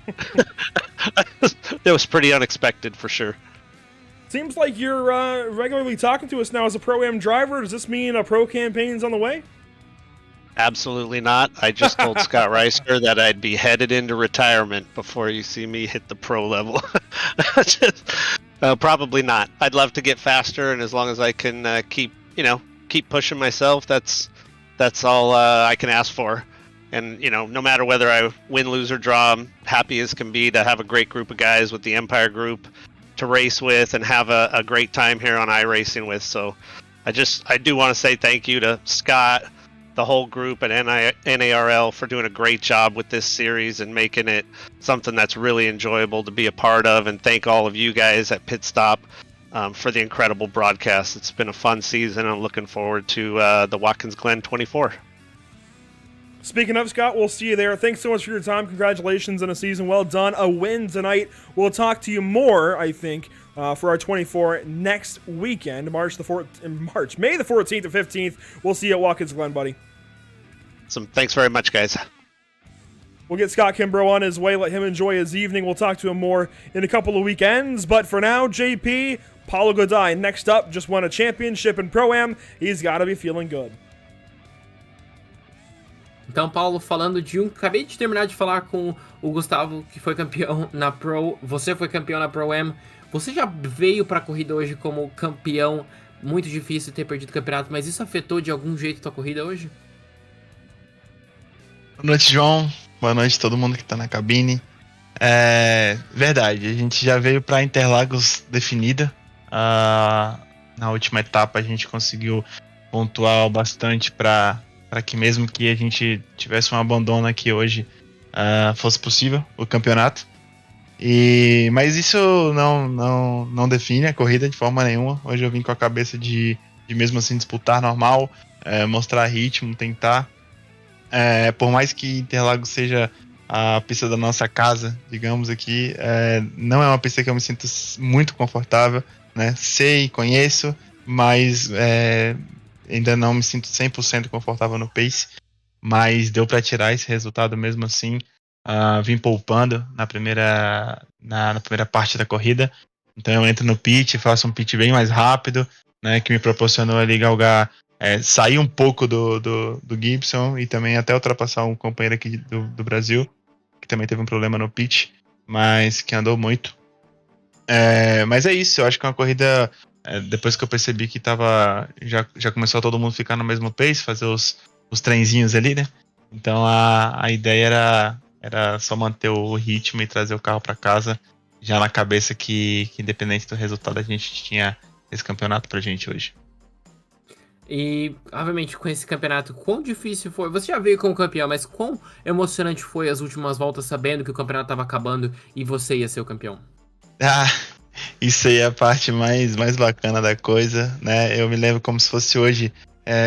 was pretty unexpected for sure. Seems like you're regularly talking to us now as a Pro-Am driver. Does this mean a pro campaign's on the way? Absolutely not. I just told Scott Reisker that I'd be headed into retirement before you see me hit the pro level. Probably not. I'd love to get faster, and as long as I can keep pushing myself, that's all I can ask for. And no matter whether I win, lose, or draw, I'm happy as can be to have a great group of guys with the Empire group to race with and have a great time here on iRacing with. So I do want to say thank you to Scott, the whole group at NARL, for doing a great job with this series and making it something that's really enjoyable to be a part of, and thank all of you guys at PitStop for the incredible broadcast. It's been a fun season. I'm looking forward to the Watkins Glen 24. Speaking of, Scott, we'll see you there. Thanks so much for your time. Congratulations on a season well done. A win tonight. We'll talk to you more, I think, for our 24 next weekend, May the 14th to 15th. We'll see you at Watkins Glen, buddy. Thanks very much, guys. We'll get Scott Kimbrough on his way. Let him enjoy his evening. We'll talk to him more in a couple of weekends. But for now, JP, Paulo Godoy, next up, just won a championship in ProAM. He's got to be feeling good. Então, Paulo, falando de acabei de terminar de falar com o Gustavo, que foi campeão na Pro. Você foi campeão na ProAM. Você já veio para a corrida hoje como campeão. Muito difícil ter perdido o campeonato, mas isso afetou de algum jeito a tua corrida hoje? Boa noite, João. Boa noite a todo mundo que tá na cabine. Verdade, a gente já veio para Interlagos definida. Na última etapa a gente conseguiu pontuar bastante para que mesmo que a gente tivesse um abandono aqui hoje, fosse possível o campeonato. Mas isso não define a corrida de forma nenhuma. Hoje eu vim com a cabeça de mesmo assim disputar normal, mostrar ritmo, tentar. Por mais que Interlagos seja a pista da nossa casa, digamos aqui, não é uma pista que eu me sinto muito confortável, né? Sei, conheço, mas ainda não me sinto 100% confortável no pace, mas deu para tirar esse resultado mesmo assim. Vim poupando na primeira parte da corrida, então eu entro no pit, faço um pit bem mais rápido, né, que me proporcionou ali galgar, sair um pouco do Gibson e também até ultrapassar um companheiro aqui do Brasil, que também teve um problema no pit, mas que andou muito. Mas é isso, eu acho que é uma corrida, depois que eu percebi que já começou todo mundo ficar no mesmo pace, fazer os trenzinhos ali, né? Então a ideia era só manter o ritmo e trazer o carro para casa, já na cabeça que independente do resultado a gente tinha esse campeonato pra gente hoje. E, obviamente, com esse campeonato, quão difícil foi? Você já veio como campeão, mas quão emocionante foi as últimas voltas sabendo que o campeonato estava acabando e você ia ser o campeão? Isso aí é a parte mais bacana da coisa, né? Eu me lembro como se fosse hoje,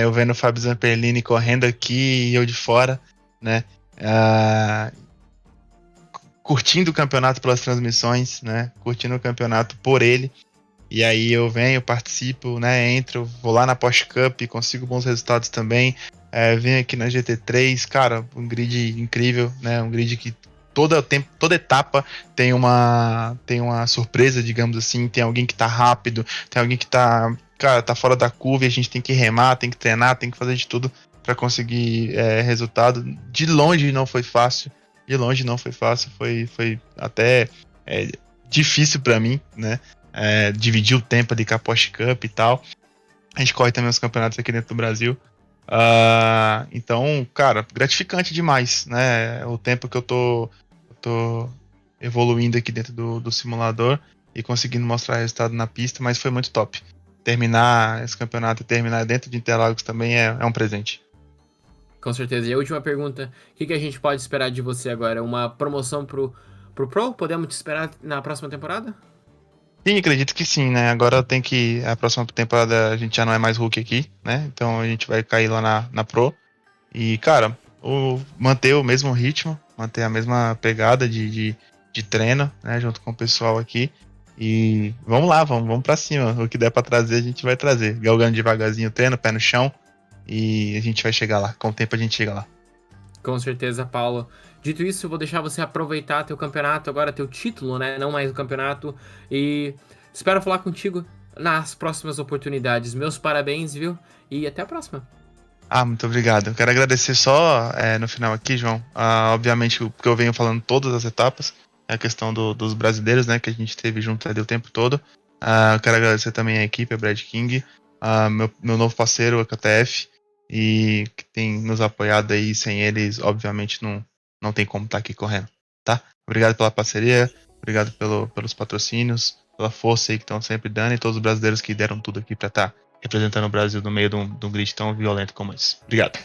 eu vendo o Fabio Zamperlini correndo aqui e eu de fora, né? Curtindo o campeonato pelas transmissões, né? Curtindo o campeonato por ele. E aí eu venho, participo, né? Entro, vou lá na Porsche Cup, consigo bons resultados também. Venho aqui na GT3, cara, um grid incrível, né? Um grid que toda etapa tem uma surpresa, digamos assim. Tem alguém que tá rápido, tem alguém que tá fora da curva e a gente tem que remar, tem que treinar, tem que fazer de tudo para conseguir resultado. De longe não foi fácil, foi até difícil para mim, né? Dividir o tempo ali com a Porsche Cup e tal. A gente corre também os campeonatos aqui dentro do Brasil. Então, cara, gratificante demais, né? O tempo que eu tô evoluindo aqui dentro do simulador e conseguindo mostrar resultado na pista, mas foi muito top. Terminar esse campeonato e terminar dentro de Interlagos também é um presente. Com certeza. E a última pergunta, o que a gente pode esperar de você agora? Uma promoção pro Pro? Podemos te esperar na próxima temporada? Sim, acredito que sim, né? Agora a próxima temporada a gente já não é mais Hulk aqui, né? Então a gente vai cair lá na Pro. E, cara, manter o mesmo ritmo, manter a mesma pegada de treino, né? Junto com o pessoal aqui. E vamos lá, vamos pra cima. O que der pra trazer, a gente vai trazer. Galgando devagarzinho o treino, pé no chão. E a gente vai chegar lá. Com o tempo a gente chega lá. Com certeza, Paulo. Dito isso, eu vou deixar você aproveitar teu campeonato, agora teu título, né? Não mais o campeonato. E espero falar contigo nas próximas oportunidades. Meus parabéns, viu? E até a próxima. Muito obrigado. Eu quero agradecer só no final aqui, João. Obviamente, o que eu venho falando todas as etapas é a questão dos brasileiros, né? Que a gente teve junto ali o tempo todo. Eu quero agradecer também a equipe, a Brad King, meu novo parceiro, a KTF, e que tem nos apoiado aí. Sem eles, obviamente, não tem como estar aqui correndo, tá? Obrigado pela parceria, obrigado pelos patrocínios, pela força aí que estão sempre dando, e todos os brasileiros que deram tudo aqui pra estar representando o Brasil no meio de um grid tão violento como esse. Obrigado.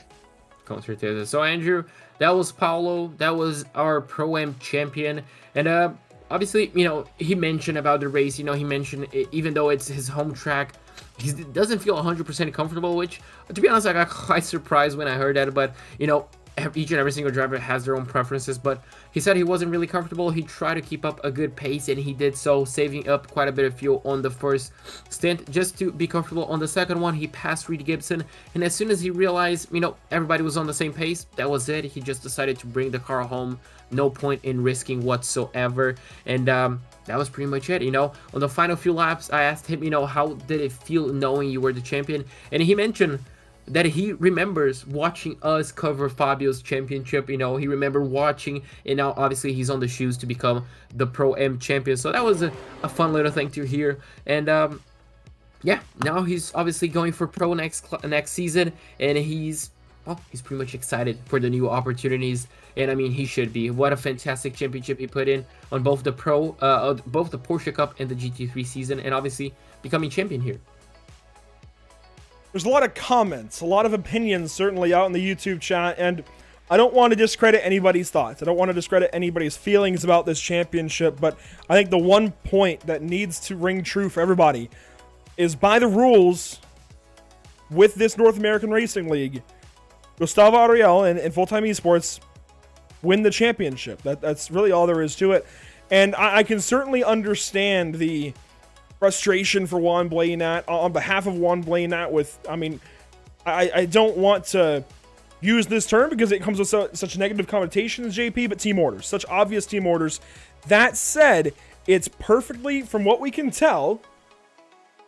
Com certeza. So, Andrew, that was Paulo, that was our Pro-Am champion, and obviously, he mentioned about the race, he mentioned even though it's his home track, he doesn't feel 100% comfortable, which, to be honest, I got quite surprised when I heard that, but, each and every single driver has their own preferences, but he said he wasn't really comfortable. He tried to keep up a good pace, and he did so, saving up quite a bit of fuel on the first stint just to be comfortable. On the second one, he passed Reed Gibson, and as soon as he realized, everybody was on the same pace, that was it. He just decided to bring the car home. No point in risking whatsoever, and that was pretty much it. On the final few laps, I asked him, how did it feel knowing you were the champion, and he mentioned that he remembers watching us cover Fabio's championship. He remembered watching, and now obviously he's on the shoes to become the Pro-Am champion. So that was a fun little thing to hear. And yeah, now he's obviously going for Pro next season, and he's pretty much excited for the new opportunities. And I mean, he should be. What a fantastic championship he put in on both the both the Porsche Cup and the GT3 season, and obviously becoming champion here. There's a lot of comments, a lot of opinions certainly out in the YouTube chat, and I don't want to discredit anybody's thoughts. I don't want to discredit anybody's feelings about this championship, but I think the one point that needs to ring true for everybody is, by the rules with this North American Racing League, Gustavo Ariel and Full-Time Esports win the championship. That's really all there is to it. And I can certainly understand the frustration for Juan Blanat on behalf of Juan Blanat I don't want to use this term because it comes with such negative connotations, JP, but team orders, such obvious team orders. That said, it's perfectly, from what we can tell,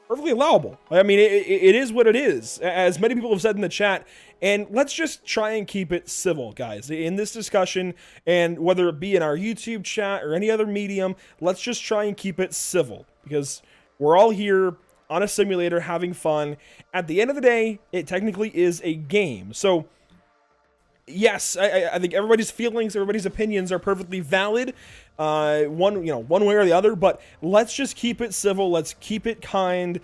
perfectly allowable. I mean, it is what it is, as many people have said in the chat, and let's just try and keep it civil, guys, in this discussion, and whether it be in our YouTube chat or any other medium, let's just try and keep it civil, because we're all here on a simulator having fun. At the end of the day, it technically is a game. So, yes, I think everybody's feelings, everybody's opinions are perfectly valid, one way or the other, but let's just keep it civil. Let's keep it kind.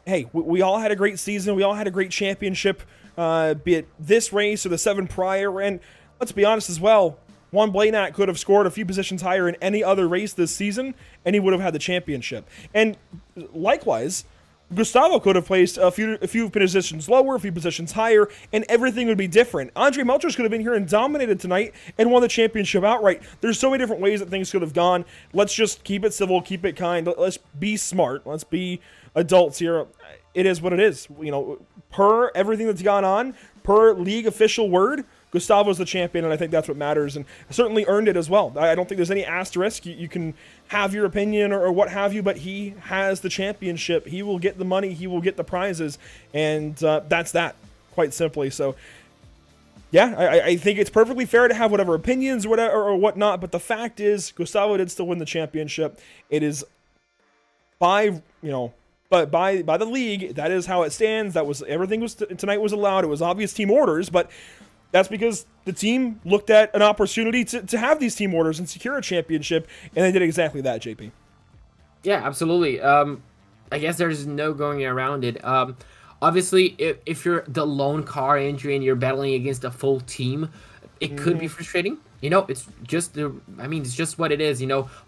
Hey, we all had a great season. We all had a great championship, be it this race or the 7 prior. And let's be honest as well, Juan Blanat could have scored a few positions higher in any other race this season, and he would have had the championship. And likewise, Gustavo could have placed a few positions lower, a few positions higher, and everything would be different. Andre Melchers could have been here and dominated tonight and won the championship outright. There's so many different ways that things could have gone. Let's just keep it civil, keep it kind. Let's be smart. Let's be adults here. It is what it is. Per everything that's gone on, per league official word, Gustavo's the champion, and I think that's what matters, and certainly earned it as well. I don't think there's any asterisk. You can have your opinion or what have you, but he has the championship. He will get the money. He will get the prizes, and that's that, quite simply. So, yeah, I think it's perfectly fair to have whatever opinions or whatnot, but the fact is, Gustavo did still win the championship. It is by the league, that is how it stands. Tonight was allowed. It was obvious team orders, but that's because the team looked at an opportunity to have these team orders and secure a championship, and they did exactly that, JP. Yeah, absolutely. I guess there's no going around it. Obviously, if you're the lone car entry and you're battling against a full team, it could be frustrating. It's just it's just what it is.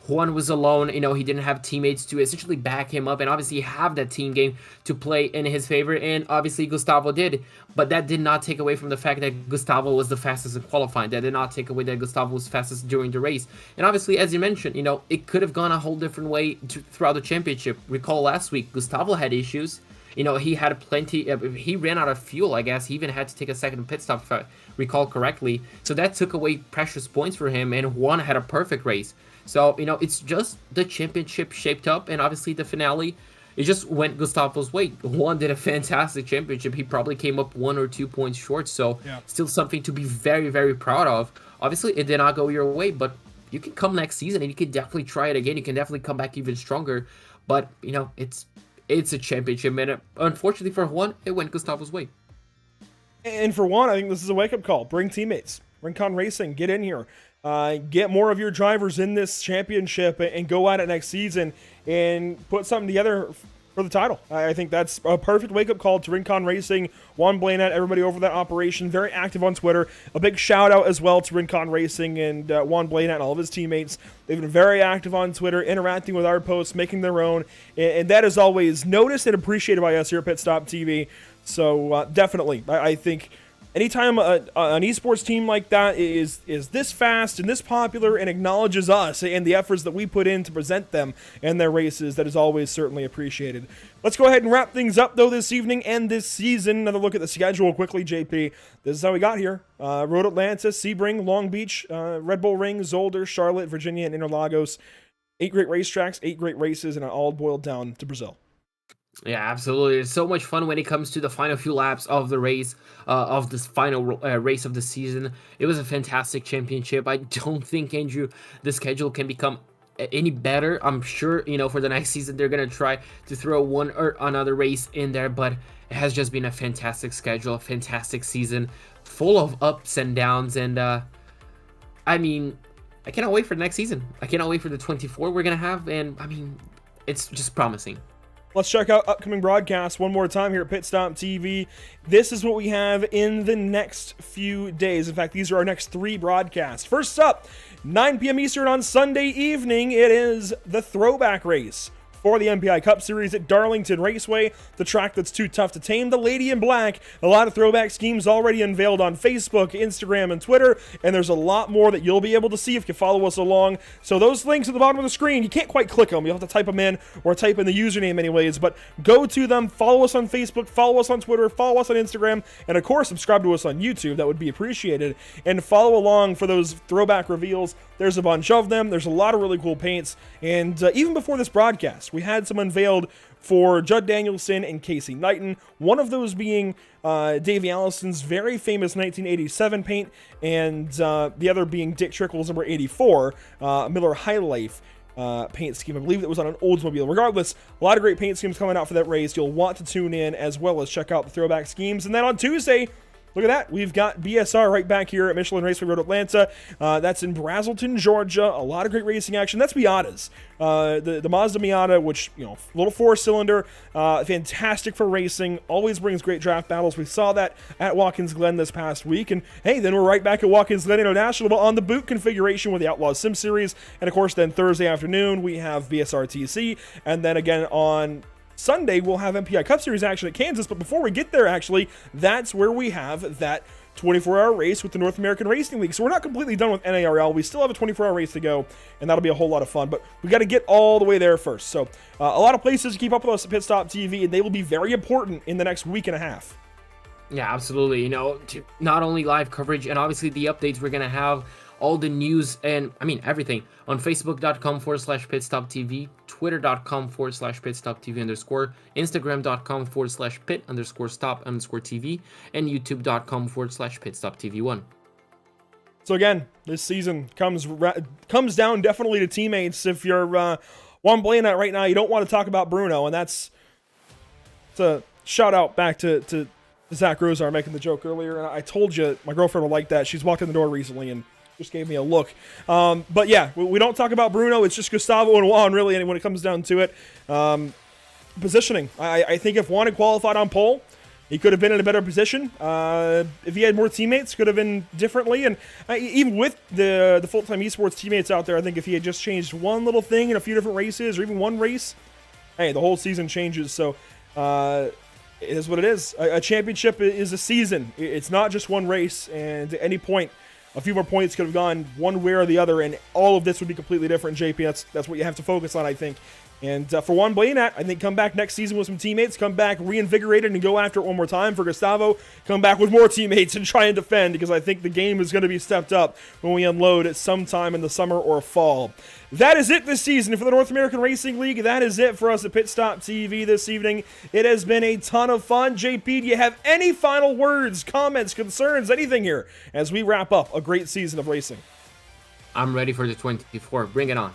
Juan was alone. He didn't have teammates to essentially back him up and obviously have that team game to play in his favor. And obviously Gustavo did, but that did not take away from the fact that Gustavo was the fastest in qualifying. That did not take away that Gustavo was fastest during the race. And obviously, as you mentioned, it could have gone a whole different way throughout the championship. Recall last week, Gustavo had issues. He had plenty. He ran out of fuel, I guess. He even had to take a second pit stop, if I recall correctly. So that took away precious points for him, and Juan had a perfect race. So, it's just the championship shaped up, and obviously the finale, it just went Gustavo's way. Juan did a fantastic championship. He probably came up 1 or 2 points short, so still something to be very, very proud of. Obviously, it did not go your way, but you can come next season, and you can definitely try it again. You can definitely come back even stronger. But, it's a championship, and unfortunately for Juan, it went Gustavo's way. And for Juan, I think this is a wake-up call. Bring teammates. Rincon Racing, get in here. Get more of your drivers in this championship and go at it next season and put something together for the title. I think that's a perfect wake-up call to Rincon Racing, Juan Blanat, everybody over that operation, very active on Twitter. A big shout-out as well to Rincon Racing and Juan Blanat and all of his teammates. They've been very active on Twitter, interacting with our posts, making their own, and that is always noticed and appreciated by us here at PitStop TV. So definitely, I think anytime an esports team like that is this fast and this popular and acknowledges us and the efforts that we put in to present them and their races, that is always certainly appreciated. Let's go ahead and wrap things up, though, this evening and this season. Another look at the schedule quickly, JP. This is how we got here. Road Atlanta, Sebring, Long Beach, Red Bull Ring, Zolder, Charlotte, Virginia, and Interlagos. 8 great racetracks, 8 great races, and it all boiled down to Brazil. Yeah, absolutely. It's so much fun when it comes to the final few laps of the race, of this final race of the season. It was a fantastic championship. I don't think, Andrew, the schedule can become any better. I'm sure, for the next season, they're going to try to throw one or another race in there, but it has just been a fantastic schedule, a fantastic season, full of ups and downs. And, I cannot wait for the next season. I cannot wait for the 24 we're going to have. And, it's just promising. Let's check out upcoming broadcasts one more time here at PitStop TV. This is what we have in the next few days. In fact, these are our next 3 broadcasts. First up, 9 p.m. Eastern on Sunday evening, it is the throwback race for the MPI Cup Series at Darlington Raceway, the track that's too tough to tame. The Lady in Black, a lot of throwback schemes already unveiled on Facebook, Instagram, and Twitter, and there's a lot more that you'll be able to see if you follow us along. So those links at the bottom of the screen, you can't quite click them. You'll have to type them in or type in the username anyways, but go to them, follow us on Facebook, follow us on Twitter, follow us on Instagram, and of course, subscribe to us on YouTube. That would be appreciated. And follow along for those throwback reveals. There's a bunch of them. There's a lot of really cool paints, and even before this broadcast, we had some unveiled for Judd Danielson and Casey Knighton, one of those being Davey Allison's very famous 1987 paint, and the other being Dick Trickle's number 84, Miller High Life paint scheme. I believe that was on an Oldsmobile. Regardless, a lot of great paint schemes coming out for that race. You'll want to tune in as well as check out the throwback schemes. And then on Tuesday, look at that. We've got BSR right back here at Michelin Raceway Road Atlanta. That's in Brazelton, Georgia. A lot of great racing action. That's Miatas. The Mazda Miata, which, little 4-cylinder, fantastic for racing. Always brings great draft battles. We saw that at Watkins Glen this past week. And hey, then we're right back at Watkins Glen International on the boot configuration with the Outlaw Sim Series. And of course, then Thursday afternoon, we have BSR TC. And then again on Sunday, we'll have MPI Cup Series action at Kansas, but before we get there, actually, that's where we have that 24-hour race with the North American Racing League. So we're not completely done with NARL. We still have a 24-hour race to go, and that'll be a whole lot of fun, but we got to get all the way there first. So a lot of places to keep up with us at PitStop TV, and they will be very important in the next week and a half. Yeah, absolutely. Not only live coverage and obviously the updates we're going to have, all the news and everything on facebook.com/pitstoptv, twitter.com/pitstoptv_, instagram.com/pit_stop_tv, and youtube.com/pitstoptv1. So again, this season comes down definitely to teammates. If you're Juan Blana right now, you don't want to talk about Bruno, and it's a shout out back to Zach Rosar making the joke earlier. And I told you my girlfriend would like that. She's walked in the door recently and just gave me a look. But yeah, we don't talk about Bruno. It's just Gustavo and Juan, really, and when it comes down to it. Positioning. I think if Juan had qualified on pole, he could have been in a better position. If he had more teammates, could have been differently. And even with the full-time esports teammates out there, I think if he had just changed one little thing in a few different races, or even one race, hey, the whole season changes. So it is what it is. A championship is a season. It's not just one race, and at any point, a few more points could have gone one way or the other, and all of this would be completely different. JP, that's what you have to focus on, I think. And for Juan Blana, I think come back next season with some teammates, come back reinvigorated and go after it one more time. For Gustavo, come back with more teammates and try and defend, because I think the game is going to be stepped up when we unload at some time in the summer or fall. That is it this season for the North American Racing League. That is it for us at PitStop TV this evening. It has been a ton of fun. JP, do you have any final words, comments, concerns, anything here as we wrap up a great season of racing? I'm ready for the 24. Bring it on.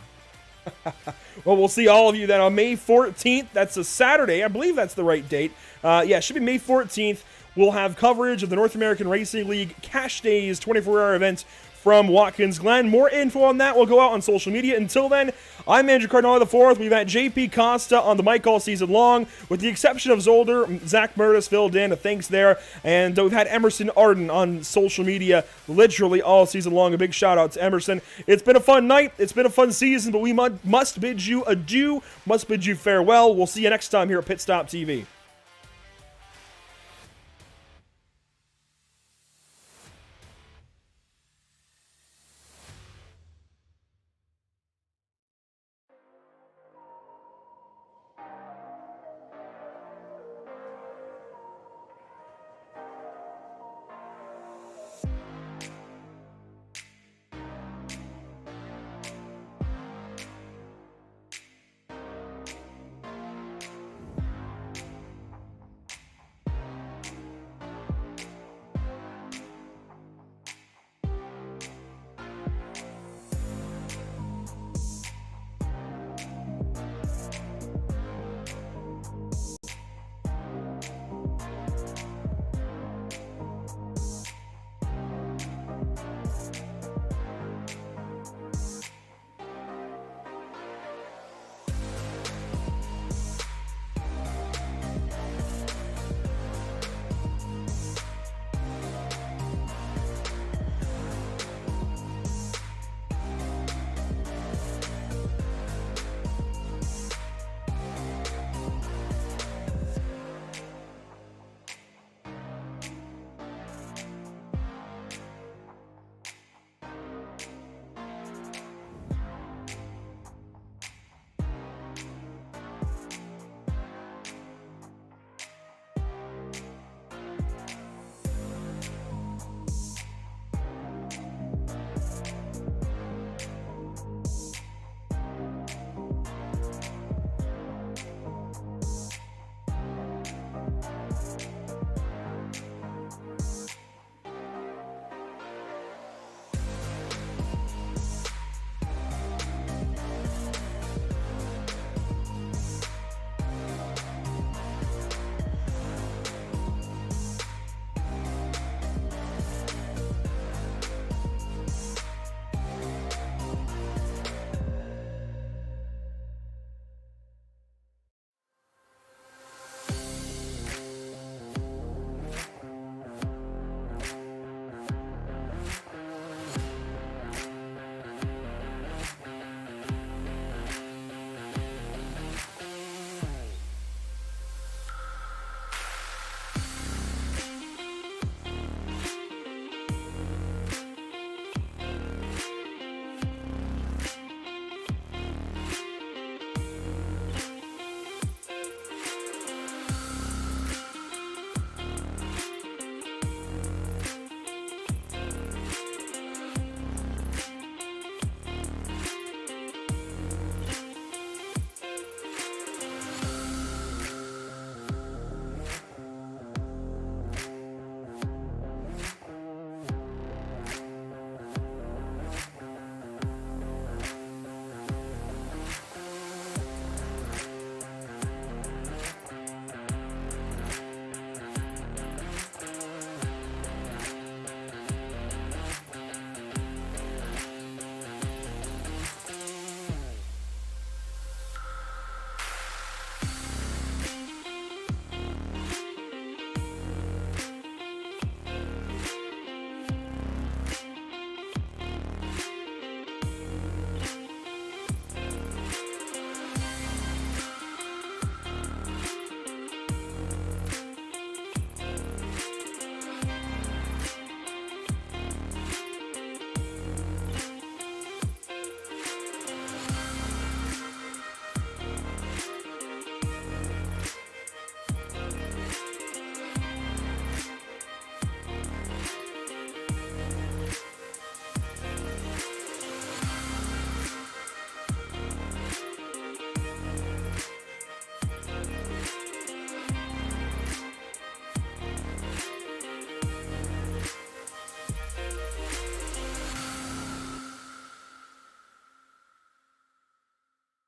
Well, we'll see all of you then on May 14th. That's a Saturday. I believe that's the right date. Yeah, it should be May 14th. We'll have coverage of the North American Racing League Cash Days 24-hour event from Watkins Glen. More info on that will go out on social media. Until then, I'm Andrew Cardinale IV. We've had JP Costa on the mic all season long. With the exception of Zolder, Zach Murtis filled in. Thanks there. And we've had Emerson Arden on social media literally all season long. A big shout out to Emerson. It's been a fun night. It's been a fun season, but we must bid you adieu, must bid you farewell. We'll see you next time here at PitStop TV.